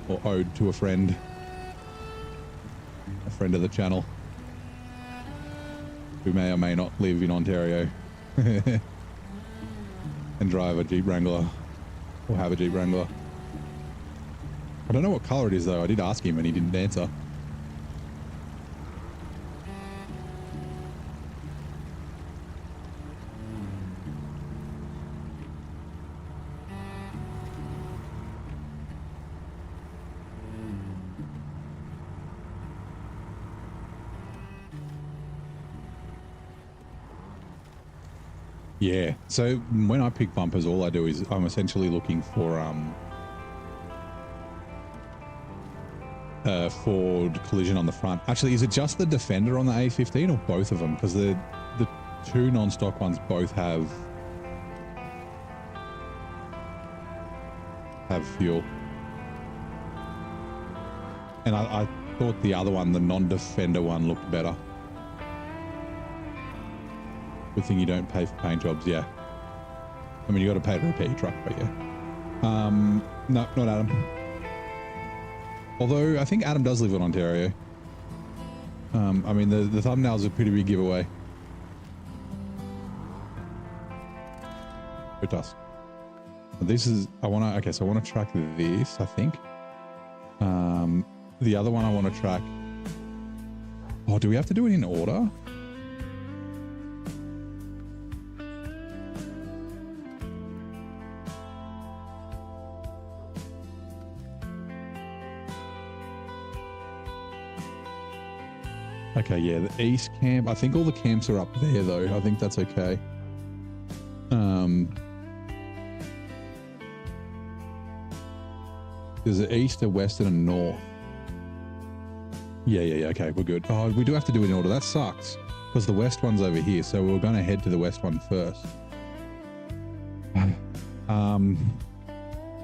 Speaker 1: or ode to a friend of the channel who may or may not live in Ontario and drive a Jeep Wrangler or have a Jeep Wrangler. I don't know what color it is though. I did ask him and he didn't answer. Yeah, so when I pick bumpers, all I do is I'm essentially looking for collision on the front. Actually, is it just the Defender on the A15 or both of them? Because the two non-stock ones both have fuel. And I thought the other one, the non-Defender one, looked better. Good thing you don't pay for paint jobs, yeah. I mean, you got to pay to repair your truck, but yeah. No, not Adam. Although I think Adam does live in Ontario. I mean, the thumbnail's a pretty big giveaway. It does. This is so I want to track this, I think. The other one I want to track. Oh, do we have to do it in order? Okay, yeah, the east camp. I think all the camps are up there, though. I think that's okay. There's an east, a west, and a north. Yeah. Okay, we're good. Oh, we do have to do it in order. That sucks because the west one's over here, so we're going to head to the west one first. I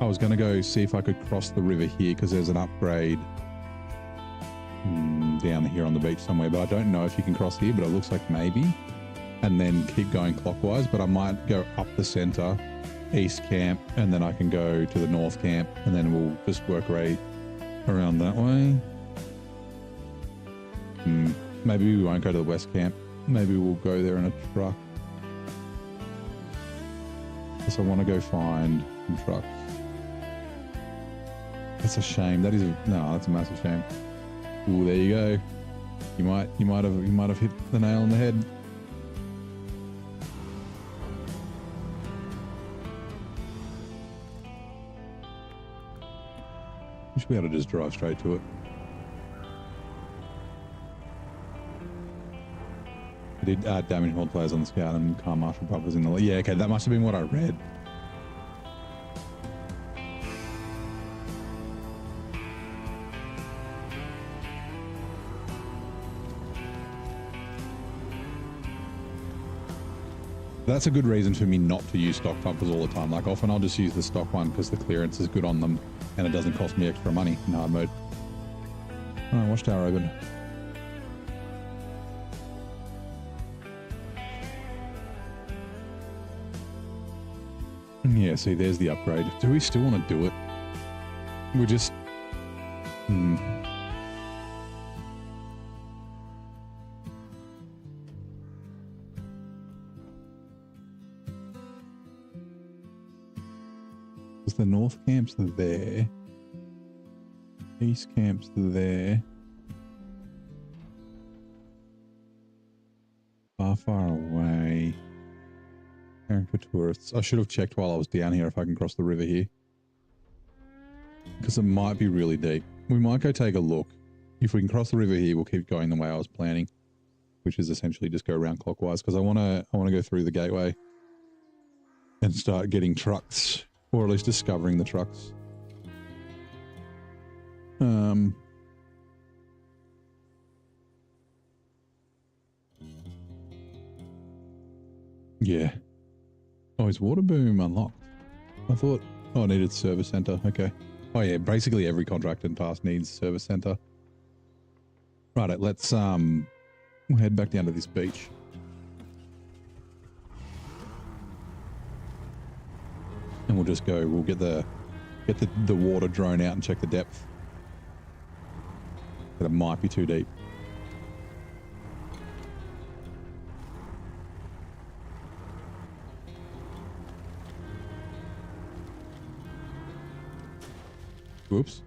Speaker 1: was going to go see if I could cross the river here because there's an upgrade down here on the beach somewhere, but I don't know if you can cross here, but it looks like maybe, and then keep going clockwise. But I might go up the center, east camp, and then I can go to the north camp, and then we'll just work right around that way. Maybe we won't go to the west camp. Maybe we'll go there in a truck. Guess I want to go find some trucks. That's a shame. That's a massive shame. Ooh, there you go. You might have hit the nail on the head. We should be able to just drive straight to it. I did add damage multipliers on the Scout and car marshal buffers in the... Yeah, okay, that must have been what I read. That's a good reason for me not to use stock bumpers all the time. Like often I'll just use the stock one because the clearance is good on them and it doesn't cost me extra money in hard mode. Oh, watchtower open. Yeah, see, there's the upgrade. Do we still want to do it? We're just... The north camp's there. East camp's there. Far away. Character tourists. I should have checked while I was down here if I can cross the river here. Because it might be really deep. We might go take a look. If we can cross the river here, we'll keep going the way I was planning. which is essentially just go around clockwise because I want to go through the gateway and start getting trucks, or at least discovering the trucks. Yeah. Oh, is Water Boom unlocked? I thought, oh, I needed service center. Okay. Oh yeah, basically every contract and task needs service center. Right, let's we'll head back down to this beach. And we'll just go, we'll get the water drone out and check the depth. But it might be too deep. Whoops.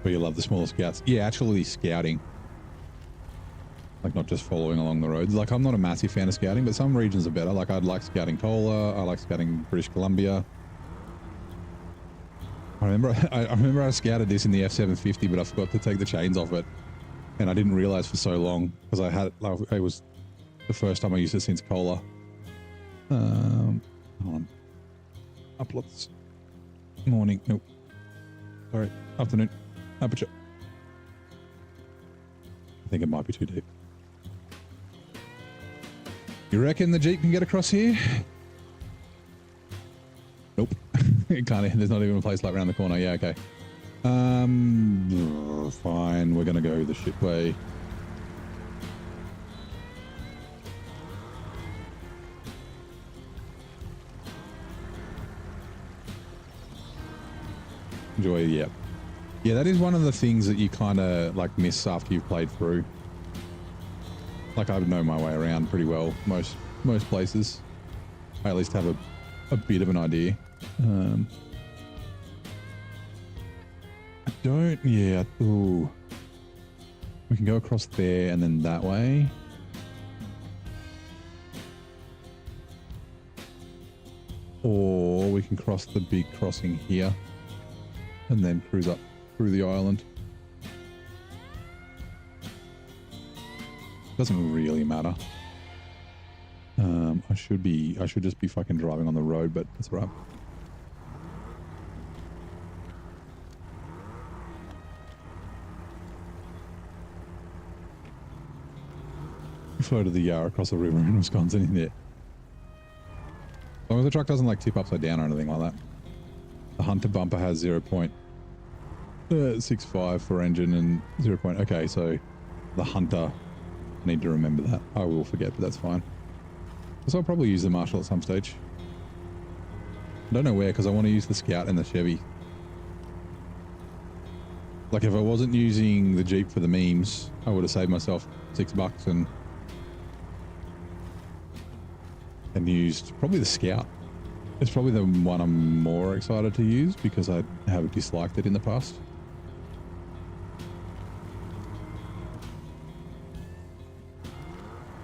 Speaker 1: But you love the smaller scouts. Yeah, actually scouting. Like not just following along the roads. Like I'm not a massive fan of scouting, but some regions are better. Like I'd like scouting Kola. I like scouting British Columbia. I remember I scouted this in the F750, but I forgot to take the chains off it. And I didn't realize for so long because it was the first time I used it since Kola. Hold on. Uploads. Morning. Nope. Sorry. Afternoon. Aperture. I think it might be too deep. You reckon the Jeep can get across here? Nope. It can't. There's not even a place like around the corner. Yeah, okay. Fine. We're going to go the ship way. Enjoy, yeah. Yeah, that is one of the things that you kind of like miss after you've played through. Like I know my way around pretty well most places. I at least have a bit of an idea. I don't, yeah, ooh. We can go across there and then that way. Or we can cross the big crossing here and then cruise up through the island. Doesn't really matter. I should just be fucking driving on the road, but that's all right. We floated the Yarra across the river in Wisconsin in there. As long as the truck doesn't like tip upside down or anything like that. The Hunter bumper has 0.65 for engine and 0. Okay, so the Hunter, I need to remember that. I will forget, but that's fine. So I'll probably use the Marshall at some stage. I don't know where, because I want to use the Scout and the Chevy. Like if I wasn't using the Jeep for the memes, I would have saved myself $6 and used probably the Scout. It's probably the one I'm more excited to use because I have disliked it in the past.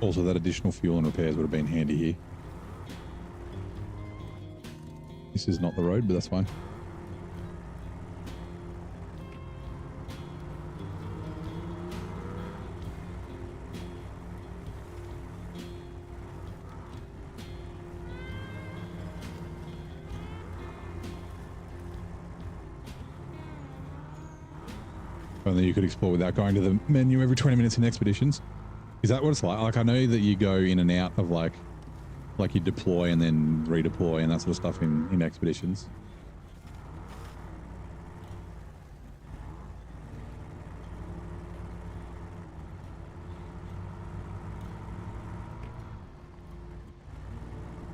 Speaker 1: Also, that additional fuel and repairs would have been handy here. This is not the road, but that's fine. Only you could explore without going to the menu every 20 minutes in expeditions. Is that what it's like? Like I know that you go in and out of like you deploy and then redeploy and that sort of stuff in expeditions.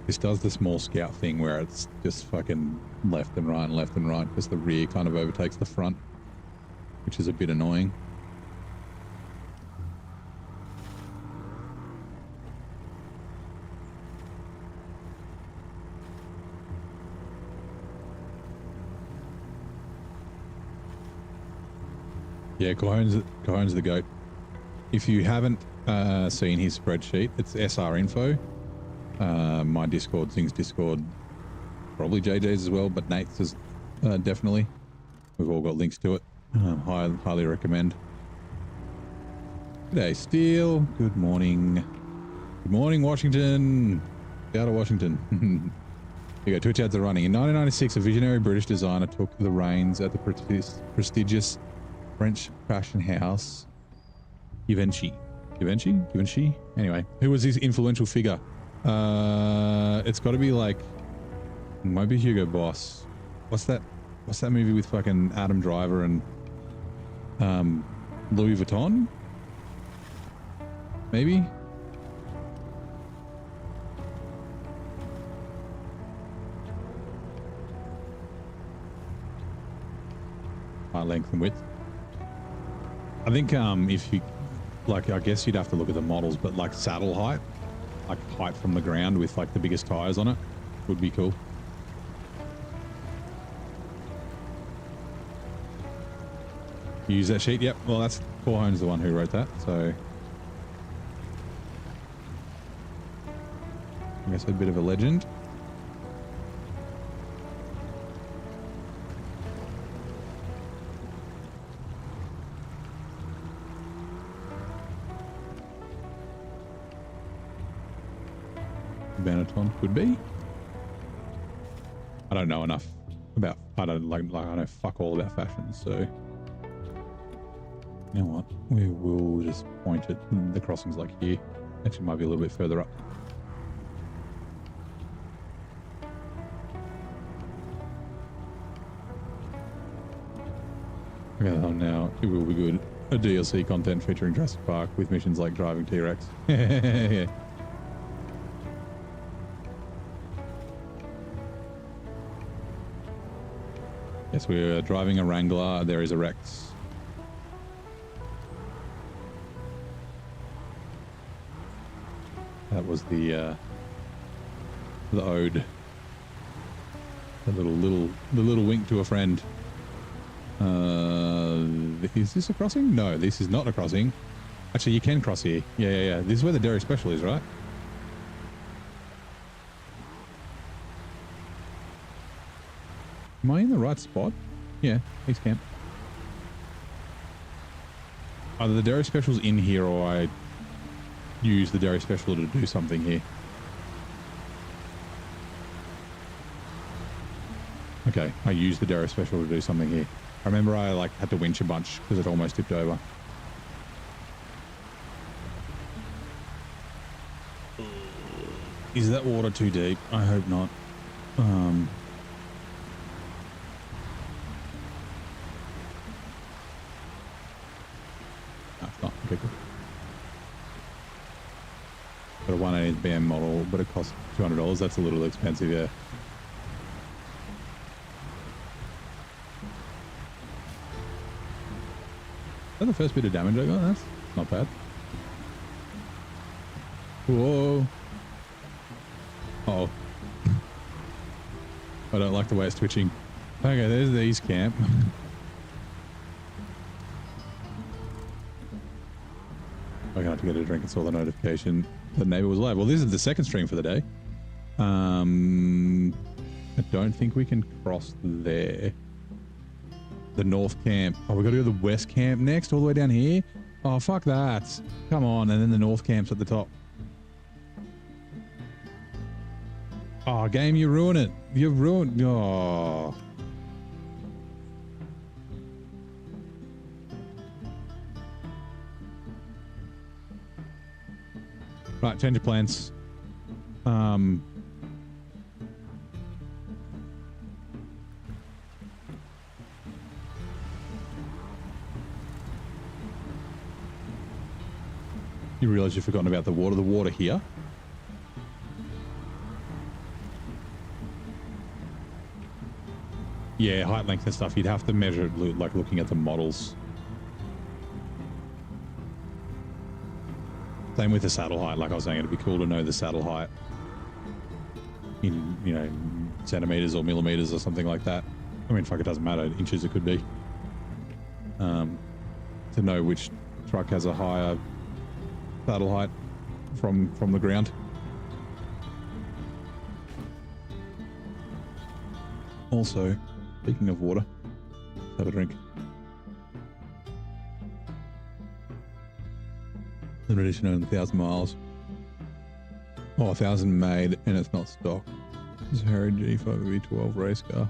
Speaker 1: This does the small Scout thing where it's just fucking left and right because the rear kind of overtakes the front, which is a bit annoying. Yeah, Cohen's the GOAT. If you haven't seen his spreadsheet, it's SR info. My Discord, Zing's Discord, probably JJ's as well, but Nate's is definitely. We've all got links to it. Highly recommend. G'day, Steele. Good morning. Good morning, Washington. Out of Washington. Here you go. Twitch ads are running. In 1996, a visionary British designer took the reins at the prestigious French fashion house Givenchy. Givenchy? Anyway, who was his influential figure? It's got to be like, maybe Hugo Boss. What's that movie with fucking Adam Driver and Louis Vuitton? Maybe? Length and width. I think if you like, I guess you'd have to look at the models, but like saddle height, like height from the ground with like the biggest tires on it would be cool. You use that sheet? Yep. Well, that's Corhone's the one who wrote that, so I guess a bit of a legend. Benetton could be. I don't know enough about. I don't like. I know fuck all about fashion. So you know what? We will just point at the crossings like here. Actually, might be a little bit further up. Okay, now it will be good. A DLC content featuring Jurassic Park with missions like driving T-Rex. Yeah. Yes, we're driving a Wrangler. There is a Rex. That was the ode. The little wink to a friend. Is this a crossing? No, this is not a crossing. Actually, you can cross here. Yeah. This is where the dairy special is, right? Am I in the right spot? Yeah, East Camp. Either the dairy special's in here or I use the dairy special to do something here. Okay, I used the dairy special to do something here. I remember I like had to winch a bunch because it almost tipped over. Is that water too deep? I hope not. Okay, good. Got a 180 BM model, but it costs $200. That's a little expensive, yeah. Is that the first bit of damage I got? That's not bad. Whoa. Uh-oh. I don't like the way it's twitching. Okay, there's the East Camp. I'm gonna have to get a drink and saw the notification the neighbor was alive. Well, this is the second stream for the day. I don't think we can cross there. The North Camp. Oh, we got to go to the West Camp next, all the way down here. Oh, fuck that. Come on, and then the North Camp's at the top. Oh, game, you ruin it. You've ruined. Oh. Right, change of plans. You realize you've forgotten about the water. The water here. Yeah, height, length and stuff. You'd have to measure it like looking at the models. Same with the saddle height. Like I was saying, it'd be cool to know the saddle height in, you know, centimeters or millimeters or something like that. I mean, fuck, it doesn't matter. Inches it could be. To know which truck has a higher saddle height from the ground. Also, speaking of water, let's have a drink. Limited edition owned 1,000 miles. Oh, 1,000 made and it's not stock. This is Harry G5 V12 race car.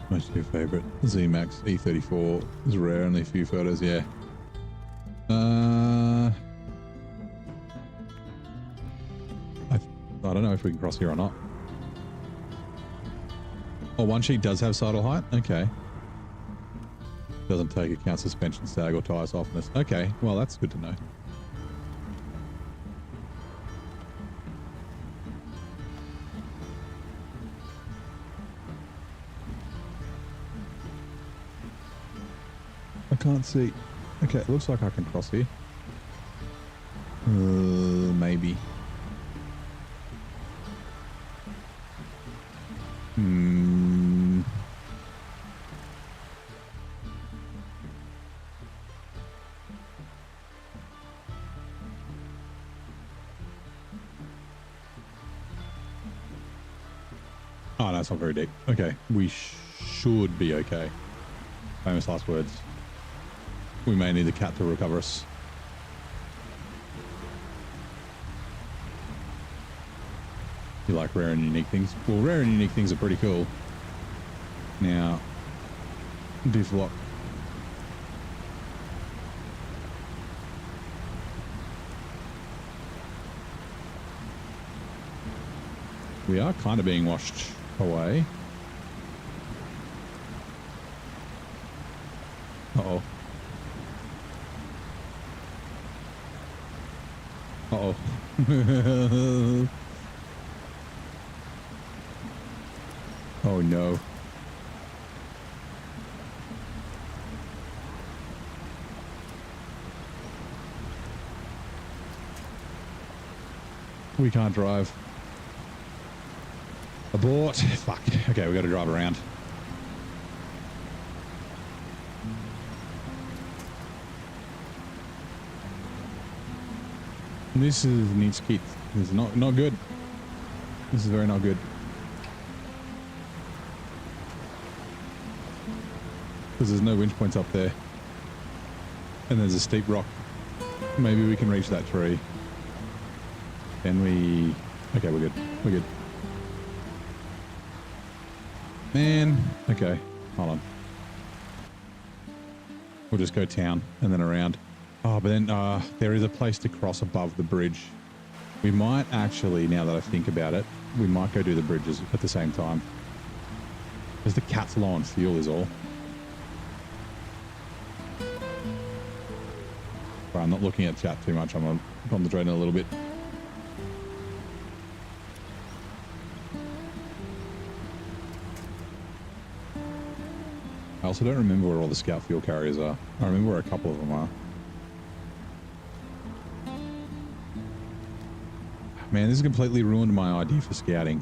Speaker 1: Most of your favorite Z-Max E34 is rare, only a few photos, yeah. I don't know if we can cross here or not. Oh, one sheet does have sidle height? Okay. Doesn't take account suspension sag or tyre softness. Okay, well that's good to know. I can't see. Okay, it looks like I can cross here. Maybe. Oh, no, it's not very deep. Okay, we should be okay. Famous last words. We may need the cat to recover us. You like rare and unique things? Well, rare and unique things are pretty cool. Now, diff lock. We are kind of being washed away. Uh-oh. Uh-oh. Oh no. We can't drive. Abort. Fuck. Okay, we got to drive around. This is needs kit. This is not good. This is very not good. Because there's no winch points up there. And there's a steep rock. Maybe we can reach that tree. Can we... Okay, we're good. We're good. Man. Okay, hold on. We'll just go town and then around. Oh, but then there is a place to cross above the bridge. We might actually, now that I think about it, we might go do the bridges at the same time. Because the cat's low on fuel is all. Right, I'm not looking at chat too much. I'm concentrating a little bit. I also don't remember where all the scout fuel carriers are. I remember where a couple of them are. Man, this has completely ruined my idea for scouting.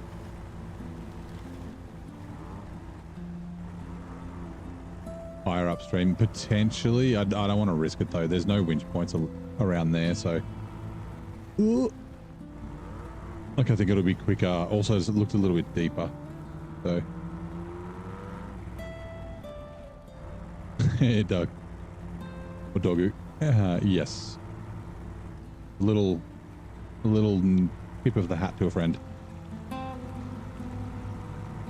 Speaker 1: Higher upstream, potentially. I don't want to risk it though. There's no winch points around there, so. Ooh. Like, I think it'll be quicker. Also, it looked a little bit deeper. So. Hey, Doug. Or Doggo. Yes. A little tip of the hat to a friend.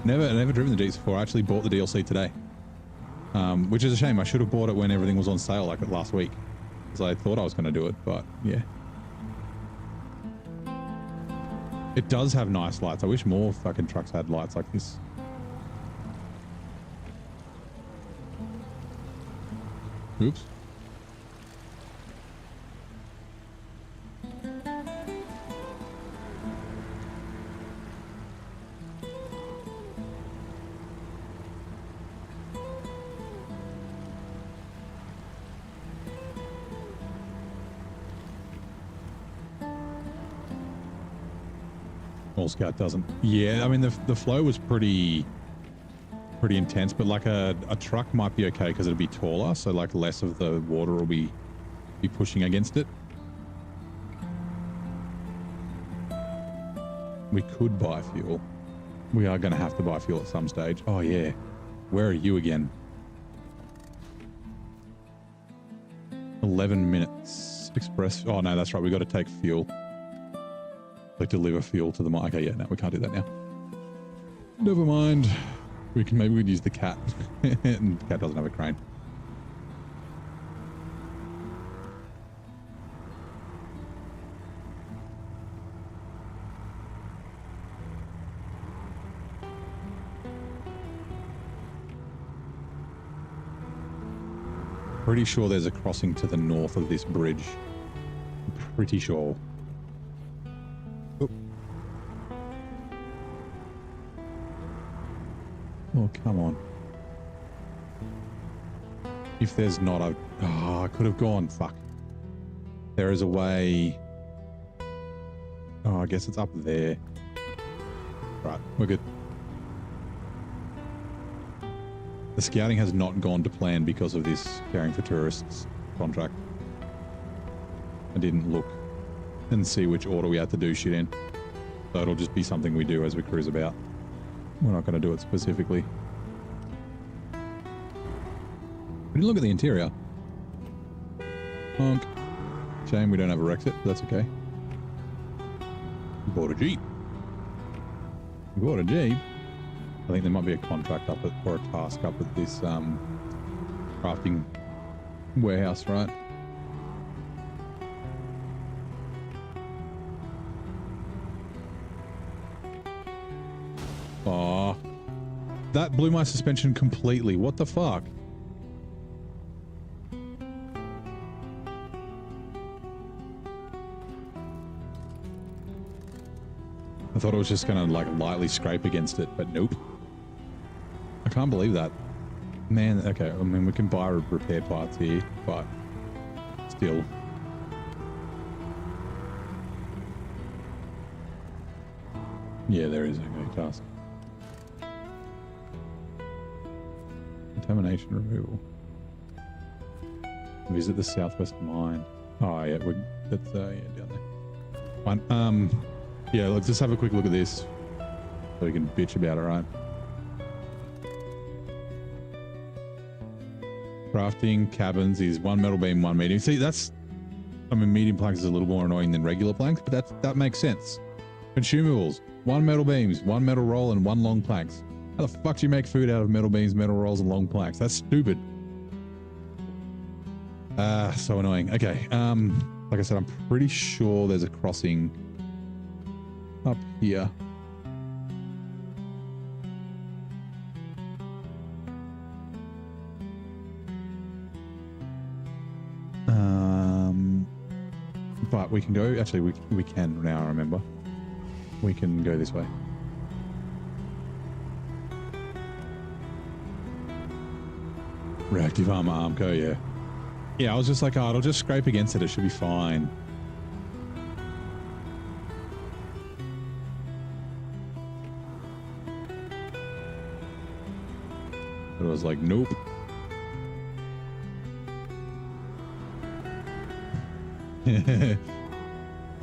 Speaker 1: Never driven the Jeeps before. I actually bought the DLC today. Which is a shame. I should have bought it when everything was on sale, like last week. Because I thought I was going to do it, but yeah. It does have nice lights. I wish more fucking trucks had lights like this. Oops. All Scout doesn't. Yeah, I mean the flow was pretty intense, but like a truck might be okay because it'll be taller, so like less of the water will be pushing against it. We could buy fuel. We are going to have to buy fuel at some stage. Oh yeah, where are you again? 11 minutes. express. Oh no, that's right. We got to take fuel. Like deliver fuel to the mine. Okay, yeah, no, we can't do that now. Never mind. We can maybe we'd use the cat. And the cat doesn't have a crane. Pretty sure there's a crossing to the north of this bridge. I'm pretty sure. Oop. Oh, come on. If there's not, I could have gone. Fuck. There is a way. Oh, I guess it's up there. Right, we're good. The scouting has not gone to plan because of this caring for tourists contract. I didn't look and see which order we had to do shit in. So it'll just be something we do as we cruise about. We're not going to do it specifically. We didn't look at the interior. Honk. Shame we don't have a Rexit, but that's okay. We bought a Jeep. We bought a Jeep. I think there might be a contract up at, or a task up at this crafting warehouse, right? Oh, that blew my suspension completely. What the fuck? I thought it was just gonna like lightly scrape against it, but nope. I can't believe that. Man, okay, I mean, we can buy repair parts here, but still. Yeah, there is. Okay, task. Contamination removal. Visit the southwest mine. Oh, yeah, that's, yeah, down there. Fine. Yeah, let's just have a quick look at this so we can bitch about it, right? Crafting cabins is 1 metal beam, 1 medium. See, that's, I mean, medium planks is a little more annoying than regular planks, but that makes sense. Consumables, 1 metal beams, 1 metal roll, and 1 long planks. How the fuck do you make food out of metal beams, metal rolls, and long planks? That's stupid. So annoying. Okay, like I said, I'm pretty sure there's a crossing up here. But we can go, actually we can now, I remember. We can go this way. Reactive armor Armco, yeah. Yeah, I was just like, oh, it'll just scrape against it, it should be fine. But it was like, nope.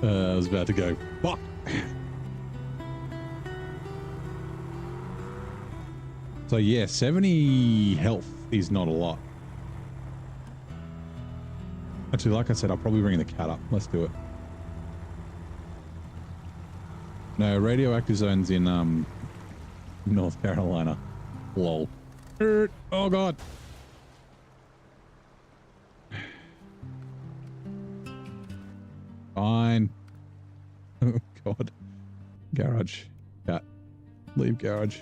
Speaker 1: I was about to go, fuck. So yeah, 70 health is not a lot. Actually, like I said, I'll probably bring the cat up. Let's do it. No, radioactive zones in North Carolina. Lol. Oh god. Fine. Oh god. Garage. Cat. Leave garage.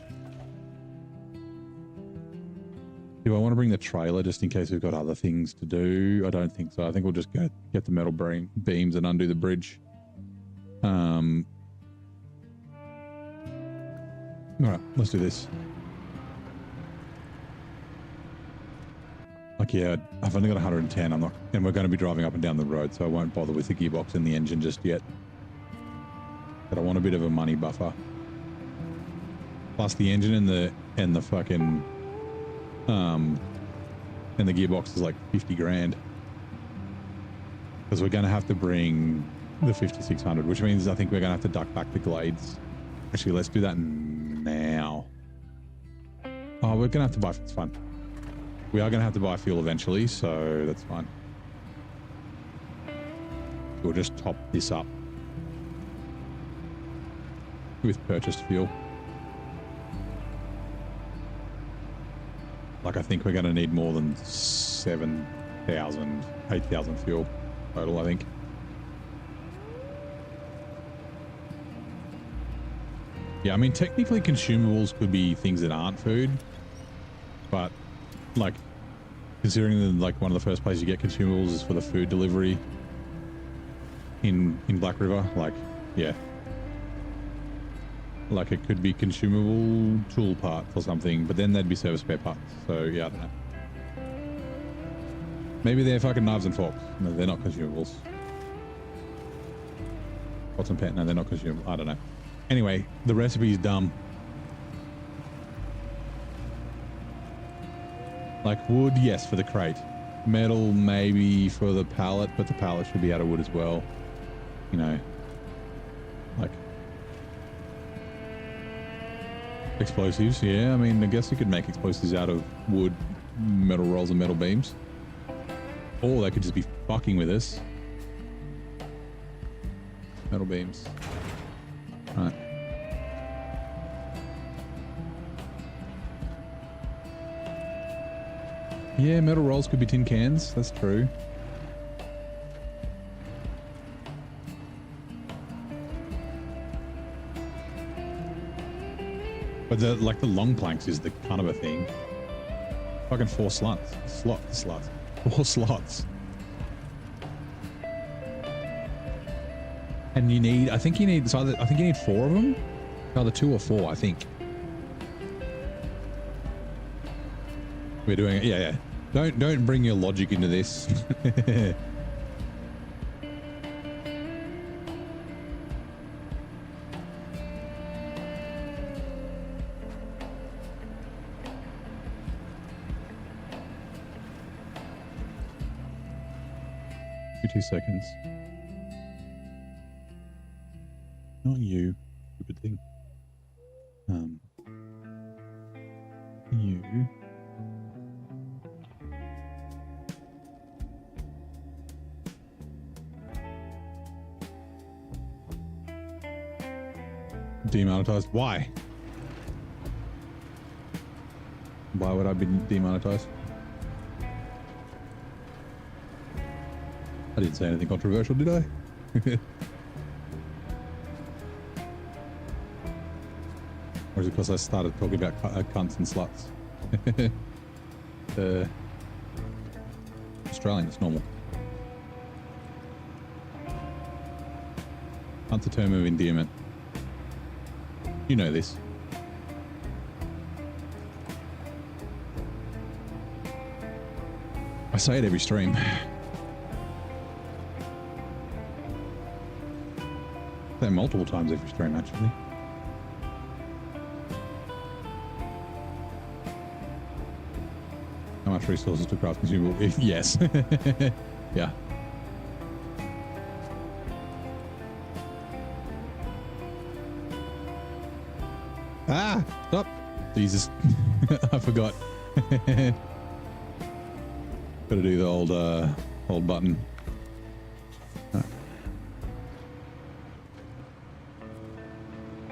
Speaker 1: Do I want to bring the trailer just in case we've got other things to do? I don't think so. I think we'll just go get the metal beams and undo the bridge. Alright, let's do this. Like, yeah, I've only got 110. I'm not, and we're going to be driving up and down the road, so I won't bother with the gearbox and the engine just yet. But I want a bit of a money buffer. Plus the engine and the fucking and the gearbox is like 50 grand. Because we're going to have to bring the 5600, which means I think we're going to have to duck back the Glades. Actually, let's do that now. Oh, we're going to have to buy, it's fine. We are going to have to buy fuel eventually, so that's fine. we'll just top this up with purchased fuel. Like, I think we're going to need more than 7,000, 8,000 fuel total, I think. Yeah, I mean, technically consumables could be things that aren't food, but like, considering that like one of the first places you get consumables is for the food delivery in Black River, like, yeah. Like, it could be consumable tool parts or something, but then they'd be service spare parts. So yeah, I don't know. Maybe they're fucking knives and forks. No, they're not consumables. Pots and pan, no, they're not consumable. I don't know. Anyway, the recipe is dumb. Like, wood, yes, for the crate. Metal, maybe for the pallet, but the pallet should be out of wood as well. You know, like, explosives, yeah. I mean, I guess you could make explosives out of wood, metal rolls and metal beams. Or they could just be fucking with us. Metal beams. Right. Yeah, metal rolls could be tin cans. That's true. But the long planks is the kind of a thing. Fucking 4 slots. Slots. 4 slots. And you need, I think you need 4 of them. Either 2 or 4, I think. We're doing it. Yeah. Don't bring your logic into this. Give me 2 seconds. Not you, stupid thing. You. Demonetized? Why? Why would I be demonetized? I didn't say anything controversial, did I? Or is it because I started talking about cunts and sluts? Australian, it's normal. Cunt's a term of endearment. You know this. I say it every stream. I say it multiple times every stream, actually. How much resources to craft consumable? Yes. Yeah. Ah! Stop! Jesus. I forgot. Gotta do the old button.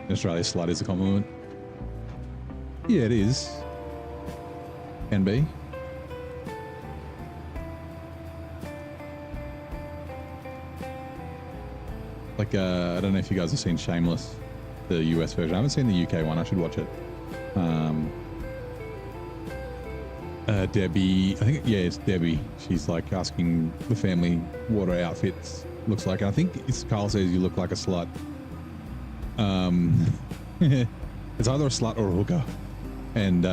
Speaker 1: In Australia, slut is a compliment. Yeah, it is. Can be. Like, I don't know if you guys have seen Shameless, the US version. I haven't seen the UK one. I should watch it. Debbie, I think, yeah, it's Debbie. She's like asking the family what her outfits looks like. And I think it's Carl says you look like a slut. It's either a slut or a hooker. And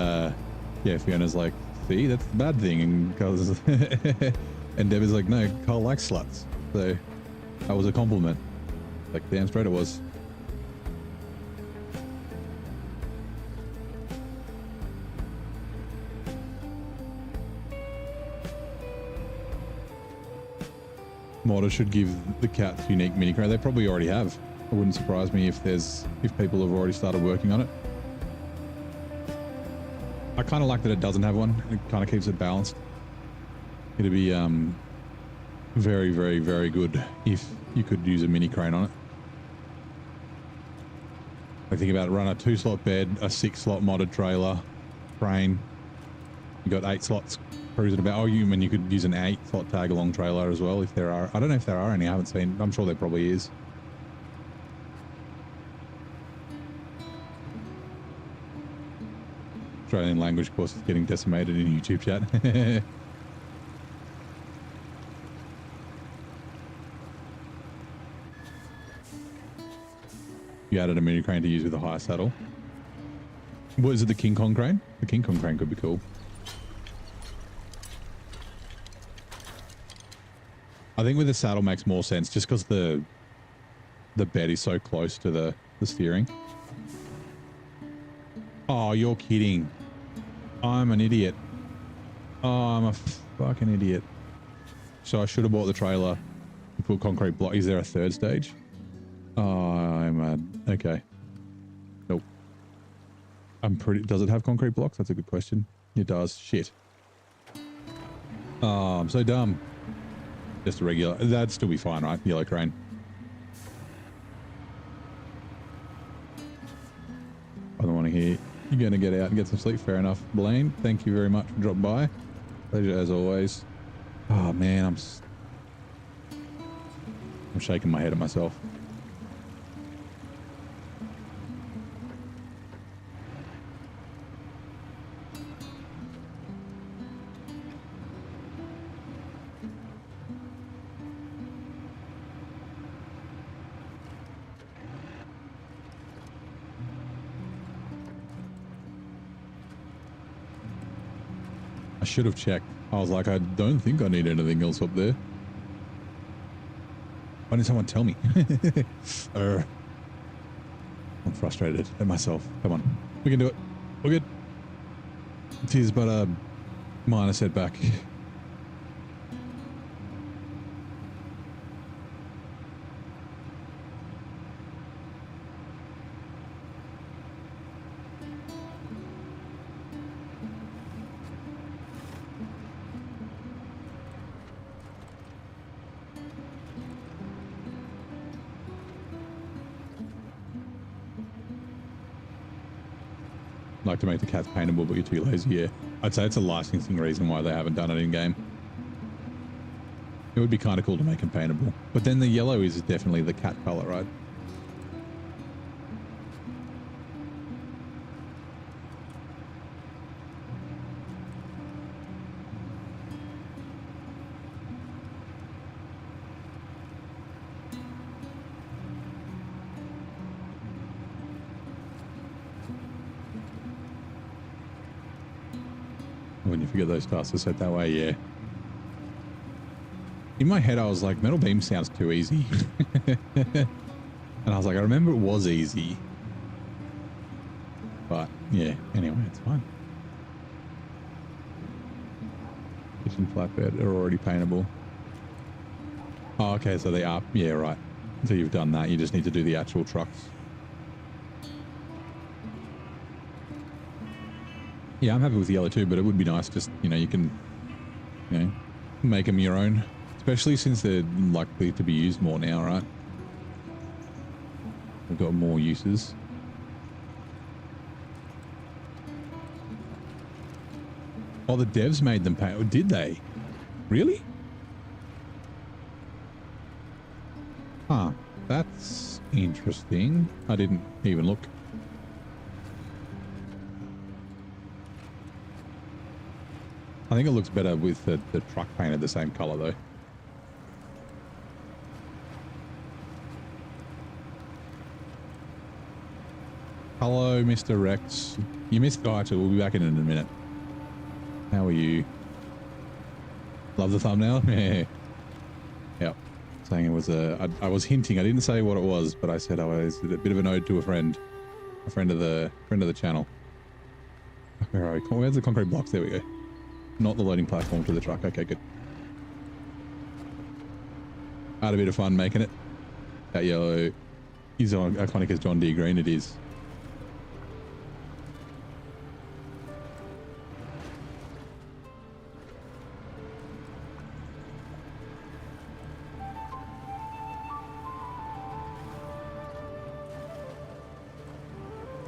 Speaker 1: yeah, Fiona's like, see, that's the bad thing. And Carl's and Debbie's like, no, Carl likes sluts. So that was a compliment. Like, damn straight it was. Modders should give the cats unique mini crate. They probably already have. It wouldn't surprise me if people have already started working on it. I kind of like that it doesn't have one. It kind of keeps it balanced. It'd be Very, very, very good if you could use a mini crane on it. I think about it, run a 2-slot bed, a 6-slot modded trailer, crane. You got 8 slots cruising about. Oh, you could use an 8-slot tag along trailer as well if there are. I don't know if there are any. I haven't seen. I'm sure there probably is. Australian language course is getting decimated in YouTube chat. You added a mini crane to use with a higher saddle. What is it, the King Kong crane? The King Kong crane could be cool. I think with the saddle makes more sense just because the bed is so close to the steering. Oh, you're kidding. I'm an idiot. Oh, I'm a fucking idiot. So I should have bought the trailer and put concrete block. Is there a third stage? Oh, I'm mad. Okay. Nope. Does it have concrete blocks? That's a good question. It does. Shit. Oh, I'm so dumb. Just a regular. That'd still be fine, right? Yellow crane. I don't want to hear. You're going to get out and get some sleep. Fair enough. Blaine, thank you very much for dropping by. Pleasure as always. Oh, man. I'm shaking my head at myself. I should have checked. I was like, I don't think I need anything else up there. Why didn't someone tell me? I'm frustrated at myself. Come on. We can do it. We're good. It is but a minor setback. Like to make the cats paintable, but you're too lazy. Yeah, I'd say it's a licensing reason why they haven't done it in game. It would be kind of cool to make them paintable, but then the yellow is definitely the cat color, right? When you forget those tasks are set that way, yeah. In my head, I was like, metal beam sounds too easy. And I was like, I remember it was easy. But, yeah, anyway, it's fine. Kitchen flatbed are already paintable. Oh, okay, so they are, yeah, right. So you've done that, you just need to do the actual trucks. Yeah, I'm happy with yellow too, but it would be nice just, you know, you can, you know, make them your own. Especially since they're likely to be used more now, right? They've got more uses. Oh, the devs made them paint. Did they? Really? Huh. That's interesting. I didn't even look. I think it looks better with the truck painted the same color though. Hello, Mr. Rex. You missed Gaita. We'll be back in a minute. How are you? Love the thumbnail? Yeah. Yep. Saying it was I was hinting. I didn't say what it was, but I said I was a bit of an ode to a friend of the channel. Where are we? Where's the concrete blocks? There we go. Not the loading platform to the truck. Okay, good. I had a bit of fun making it. That yellow is iconic as John D. Green. It is.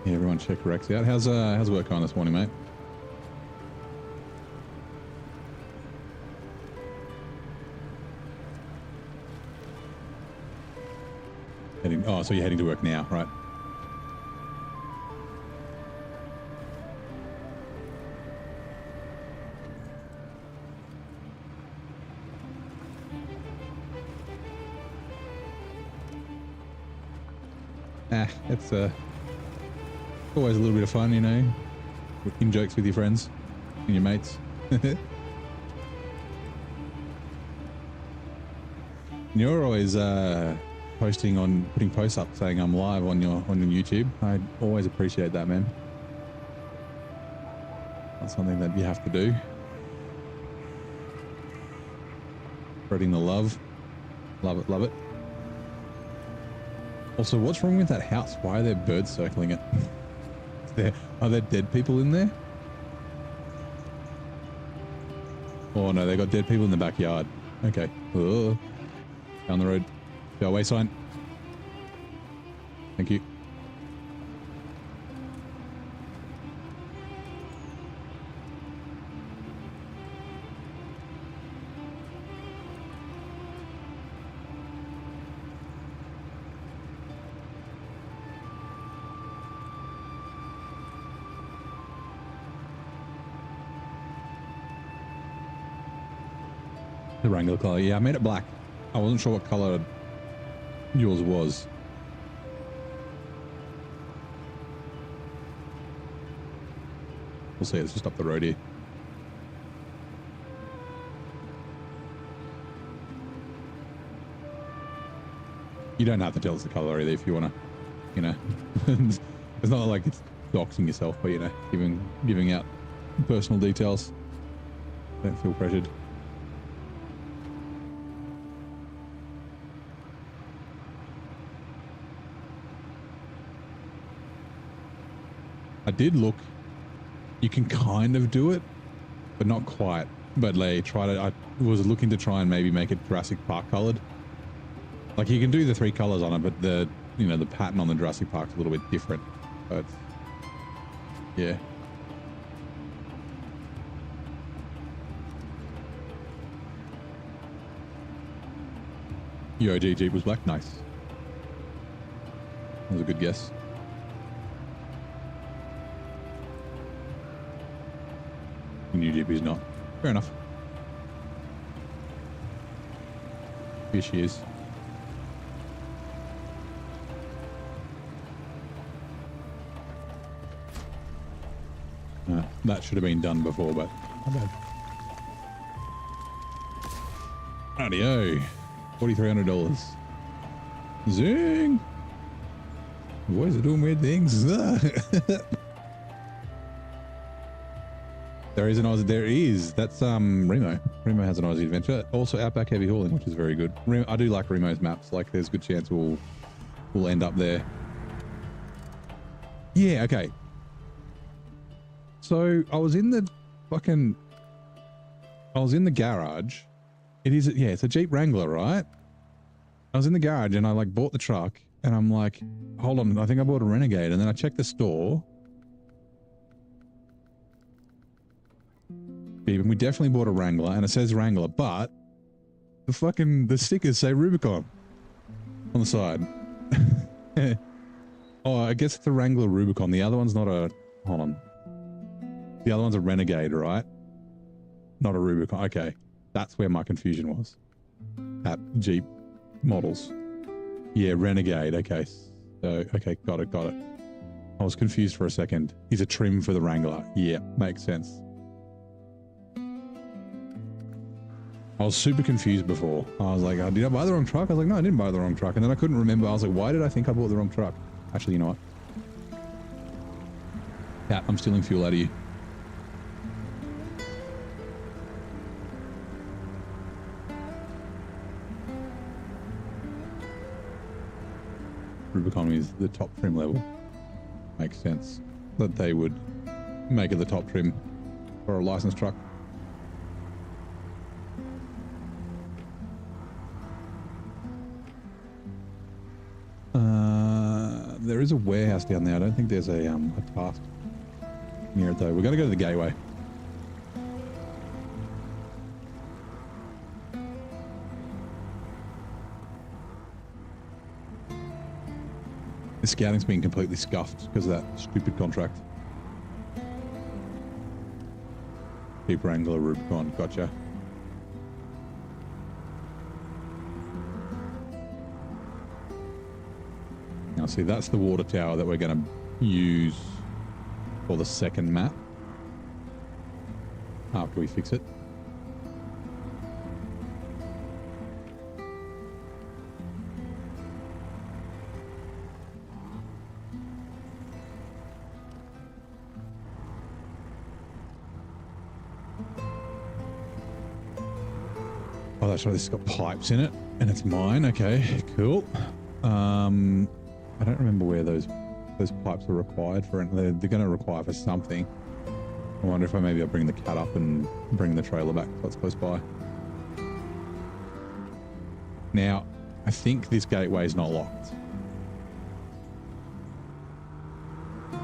Speaker 1: Yeah, everyone check Rex out. How's work going this morning, mate? Oh, so you're heading to work now, right? It's always a little bit of fun, you know, in jokes with your friends and your mates. You're always putting posts up saying I'm live on your YouTube. I always appreciate that, man. That's something that you have to do. Spreading the love. Love it, love it. Also, what's wrong with that house? Why are there birds circling it? Are there dead people in there? Oh no, they got dead people in the backyard. Okay. Oh. Down the road. Go away sign. Thank you. The Wrangler color. Yeah, I made it black. I wasn't sure what color yours was. We'll see. It's just up the road here. You don't have to tell us the color either if you want to, you know. It's not like it's doxing yourself, but, you know, giving out personal details. Don't feel pressured. I did look. You can kind of do it, but not quite. But like, I was looking to try and maybe make it Jurassic Park colored. Like you can do the 3 colors on it, but the pattern on the Jurassic Park's a little bit different. But yeah. Your OG Jeep was black. Nice. That was a good guess. New Jeep is not. Fair enough. Here she is. That should have been done before, but my bad. Rightio. $4,300. Zing! Boys are doing weird things. There is. That's Remo. Remo has an Aussie adventure. Also Outback Heavy Hauling, which is very good. I do like Remo's maps. Like there's a good chance we'll end up there. Yeah, okay. So I was in the garage. It's a Jeep Wrangler, right? I was in the garage and I like bought the truck and I'm like, hold on, I think I bought a Renegade. And then I checked the store. And we definitely bought a Wrangler and it says Wrangler, but the stickers say Rubicon on the side. Oh, I guess it's a Wrangler Rubicon. The other one's not a, hold on. The other one's a Renegade, right? Not a Rubicon. Okay. That's where my confusion was. At Jeep models. Yeah, Renegade. Okay. So, okay. Got it. I was confused for a second. He's a trim for the Wrangler. Yeah, makes sense. I was super confused before. I was like, oh, did I buy the wrong truck? I was like, no, I didn't buy the wrong truck. And then I couldn't remember. I was like, why did I think I bought the wrong truck? Actually, you know what? Yeah, I'm stealing fuel out of you. Rubicon is the top trim level. Makes sense that they would make it the top trim for a licensed truck. There is a warehouse down there. I don't think there's a task near it though. We're gonna go to the gateway. The scouting's been completely scuffed because of that stupid contract. Deep Wrangler Rubicon, gotcha. Now see, that's the water tower that we're going to use for the second map after we fix it. Oh, that's right. This has got pipes in it, and it's mine. Okay, cool. I don't remember where those pipes are required for. They're going to require for something. I wonder if I'll bring the cat up and bring the trailer back so it's close by. Now, I think this gateway is not locked.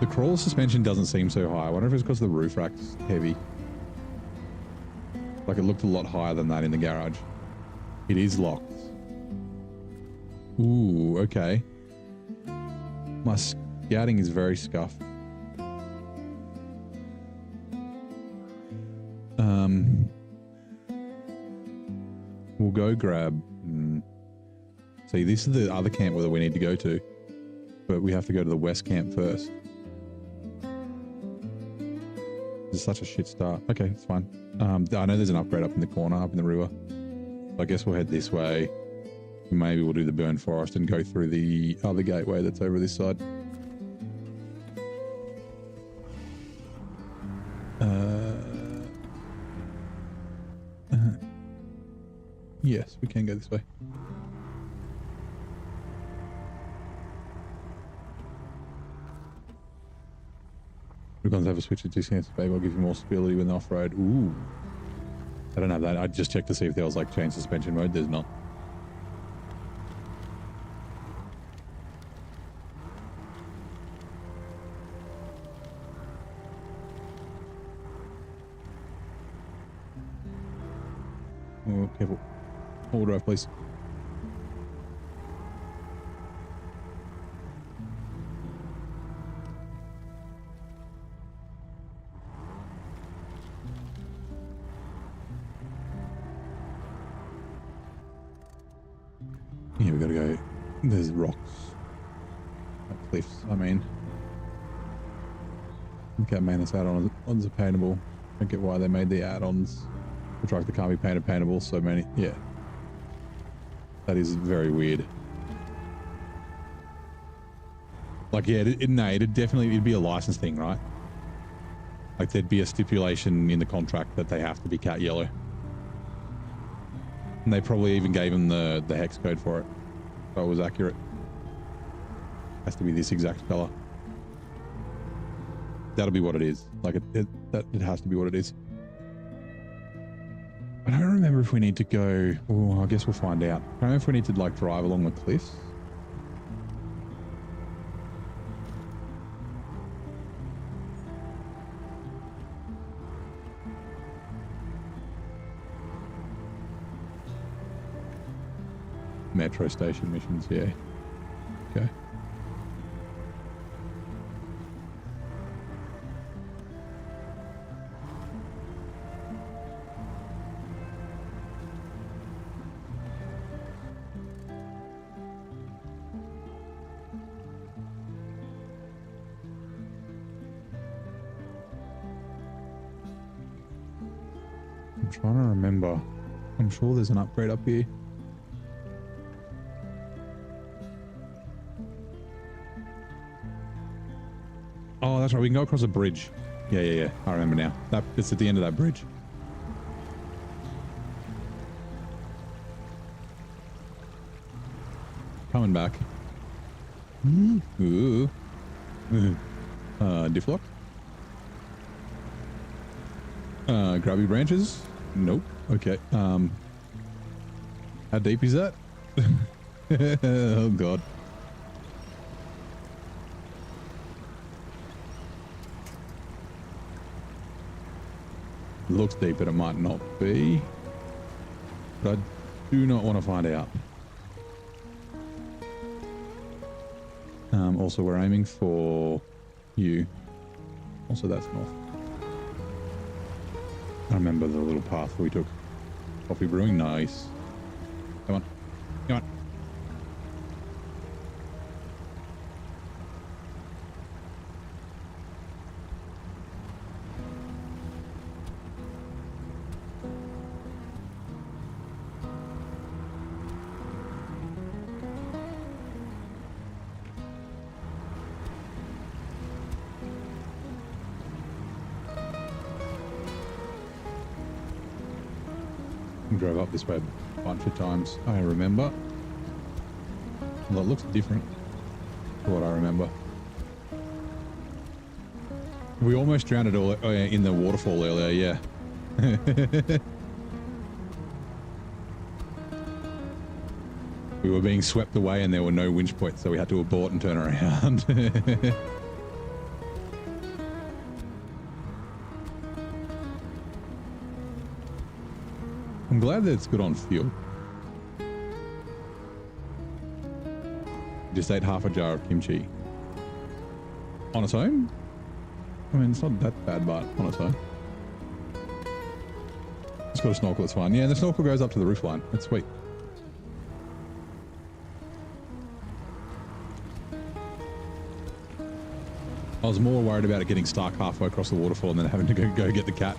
Speaker 1: The crawler suspension doesn't seem so high. I wonder if it's because the roof rack's heavy. Like it looked a lot higher than that in the garage. It is locked. Ooh, okay. My scouting is very scuffed. We'll go grab... See, this is the other camp where we need to go to. But we have to go to the west camp first. This is such a shit start. Okay, it's fine. I know there's an upgrade up in the corner, up in the river. I guess we'll head this way. Maybe we'll do the burn forest and go through the other gateway that's over this side. Yes, we can go this way. We're going to have a switch to distance, babe. I'll give you more stability when off-road. Ooh. I don't have that. I just checked to see if there was like chain suspension mode. There's not. Oh, careful. All drive, please. Yeah, we gotta go. There's rocks. Cliffs, I mean. Okay, man, this add-ons are paintable. I don't get why they made the add-ons. The tractor can't be painted paintable, so many. Yeah. That is very weird. Like, yeah, it'd be a license thing, right? Like, there'd be a stipulation in the contract that they have to be cat yellow. And they probably even gave him the hex code for it. So it was accurate. Has to be this exact color. That'll be what it is. Like, it has to be what it is. I don't remember if we need to go... Oh, I guess we'll find out. I don't know if we need to, like, drive along the cliffs. Metro station missions, yeah. Okay. I'm trying to remember. I'm sure there's an upgrade up here. Oh, that's right. We can go across a bridge. Yeah. I remember now. It's at the end of that bridge. Coming back. Ooh. Difflock. Grabby branches. Nope. Okay. How deep is that? Oh god. It looks deep, but it might not be. But I do not want to find out. Also, we're aiming for you. Also, that's north. I remember the little path we took. Coffee brewing, nice. Come on, come on. Drove up this way a bunch of times, I remember. Well, it looks different to what I remember. We almost drowned it all in the waterfall earlier, yeah. We were being swept away and there were no winch points, so we had to abort and turn around. I'm glad that it's good on fuel. Just ate half a jar of kimchi. On its own? I mean, it's not that bad, but on its own. It's got a snorkel, it's fine. Yeah, and the snorkel goes up to the roof line. That's sweet. I was more worried about it getting stuck halfway across the waterfall and then having to go get the cat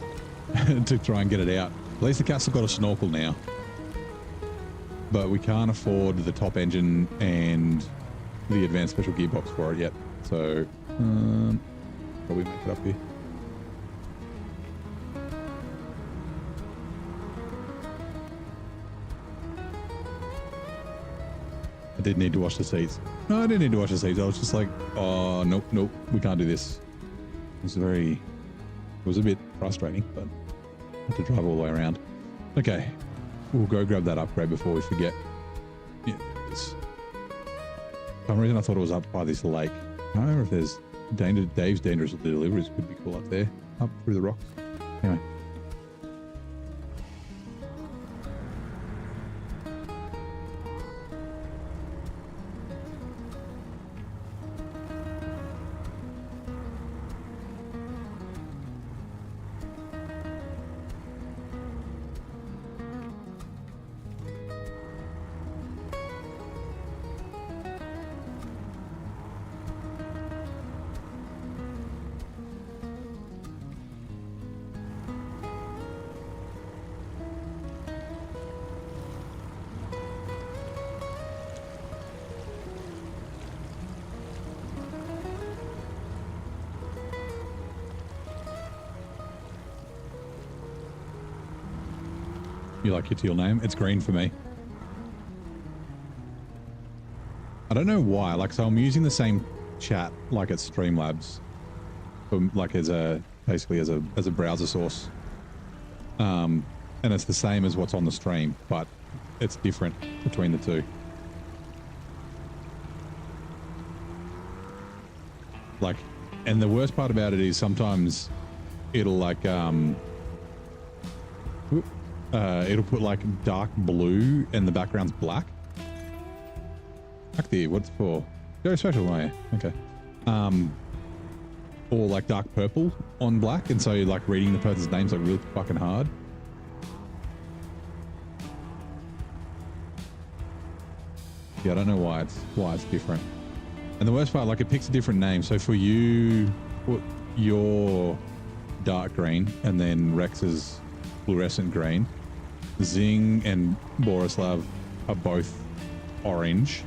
Speaker 1: to try and get it out. At least the cat's got a snorkel now. But we can't afford the top engine and the advanced special gearbox for it yet. So, probably make it up here. I did need to wash the seats. No, I didn't need to wash the seats. I was just like, oh, nope, we can't do this. It was a bit frustrating, but I had to drive all the way around. Okay, we'll go grab that upgrade before we forget. Yeah, there it is. For some reason I thought it was up by this lake. I don't know if there's Dave's Dangerous Deliveries could be cool up there, up through the rocks. Anyway. You like your teal name? It's green for me. I don't know why. Like, so I'm using the same chat like at Streamlabs, like basically as a browser source. And it's the same as what's on the stream, but it's different between the two. Like, and the worst part about it is sometimes it'll like it'll put like dark blue and the background's black. Fuck the, what's it for? Very special, oh yeah, okay. Or like dark purple on black, and so like reading the person's name's like really fucking hard. Yeah, I don't know why it's different. And the worst part, like it picks a different name. So for you, put your dark green, and then Rex's fluorescent green. Zing and Borislav are both orange.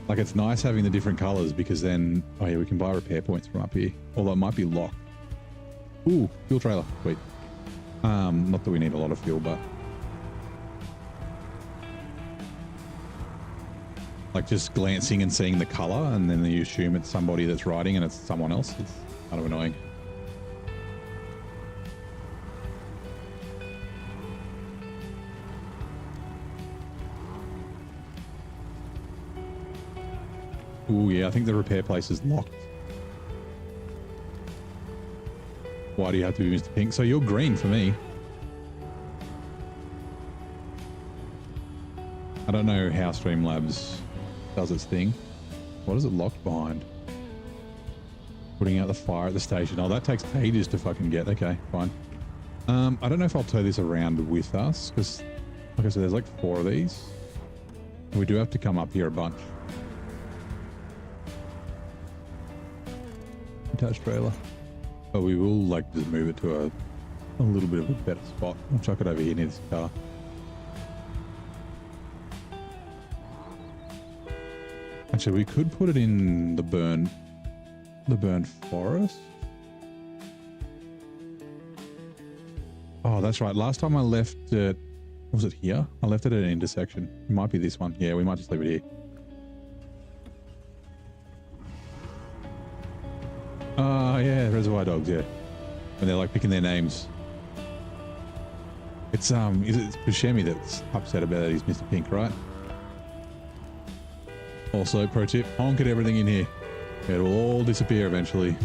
Speaker 1: Like, it's nice having the different colors because then, oh yeah, we can buy repair points from up here. Although it might be locked. Ooh, fuel trailer. Wait. Not that we need a lot of fuel, but like just glancing and seeing the color, and then you assume it's somebody that's riding and it's someone else. It's kind of annoying. Ooh, yeah, I think the repair place is locked. Why do you have to be Mr. Pink? So you're green for me. I don't know how Streamlabs does its thing. What is it locked behind? Putting out the fire at the station. Oh, that takes ages to fucking get. Okay, fine. I don't know if I'll tow this around with us because, like I said, there's like 4 of these. We do have to come up here a bunch. Attached trailer. But we will like just move it to a little bit of a better spot. I'll chuck it over here near this car. Actually, we could put it in the burned forest. Oh, that's right. Last time I left it, was it here? I left it at an intersection. It might be this one. Yeah, we might just leave it here. Yeah, reservoir dogs, yeah. When they're like picking their names. It's Buscemi that's upset about it. He's Mr. Pink, right? Also, pro tip, honk at everything in here. It will all disappear eventually.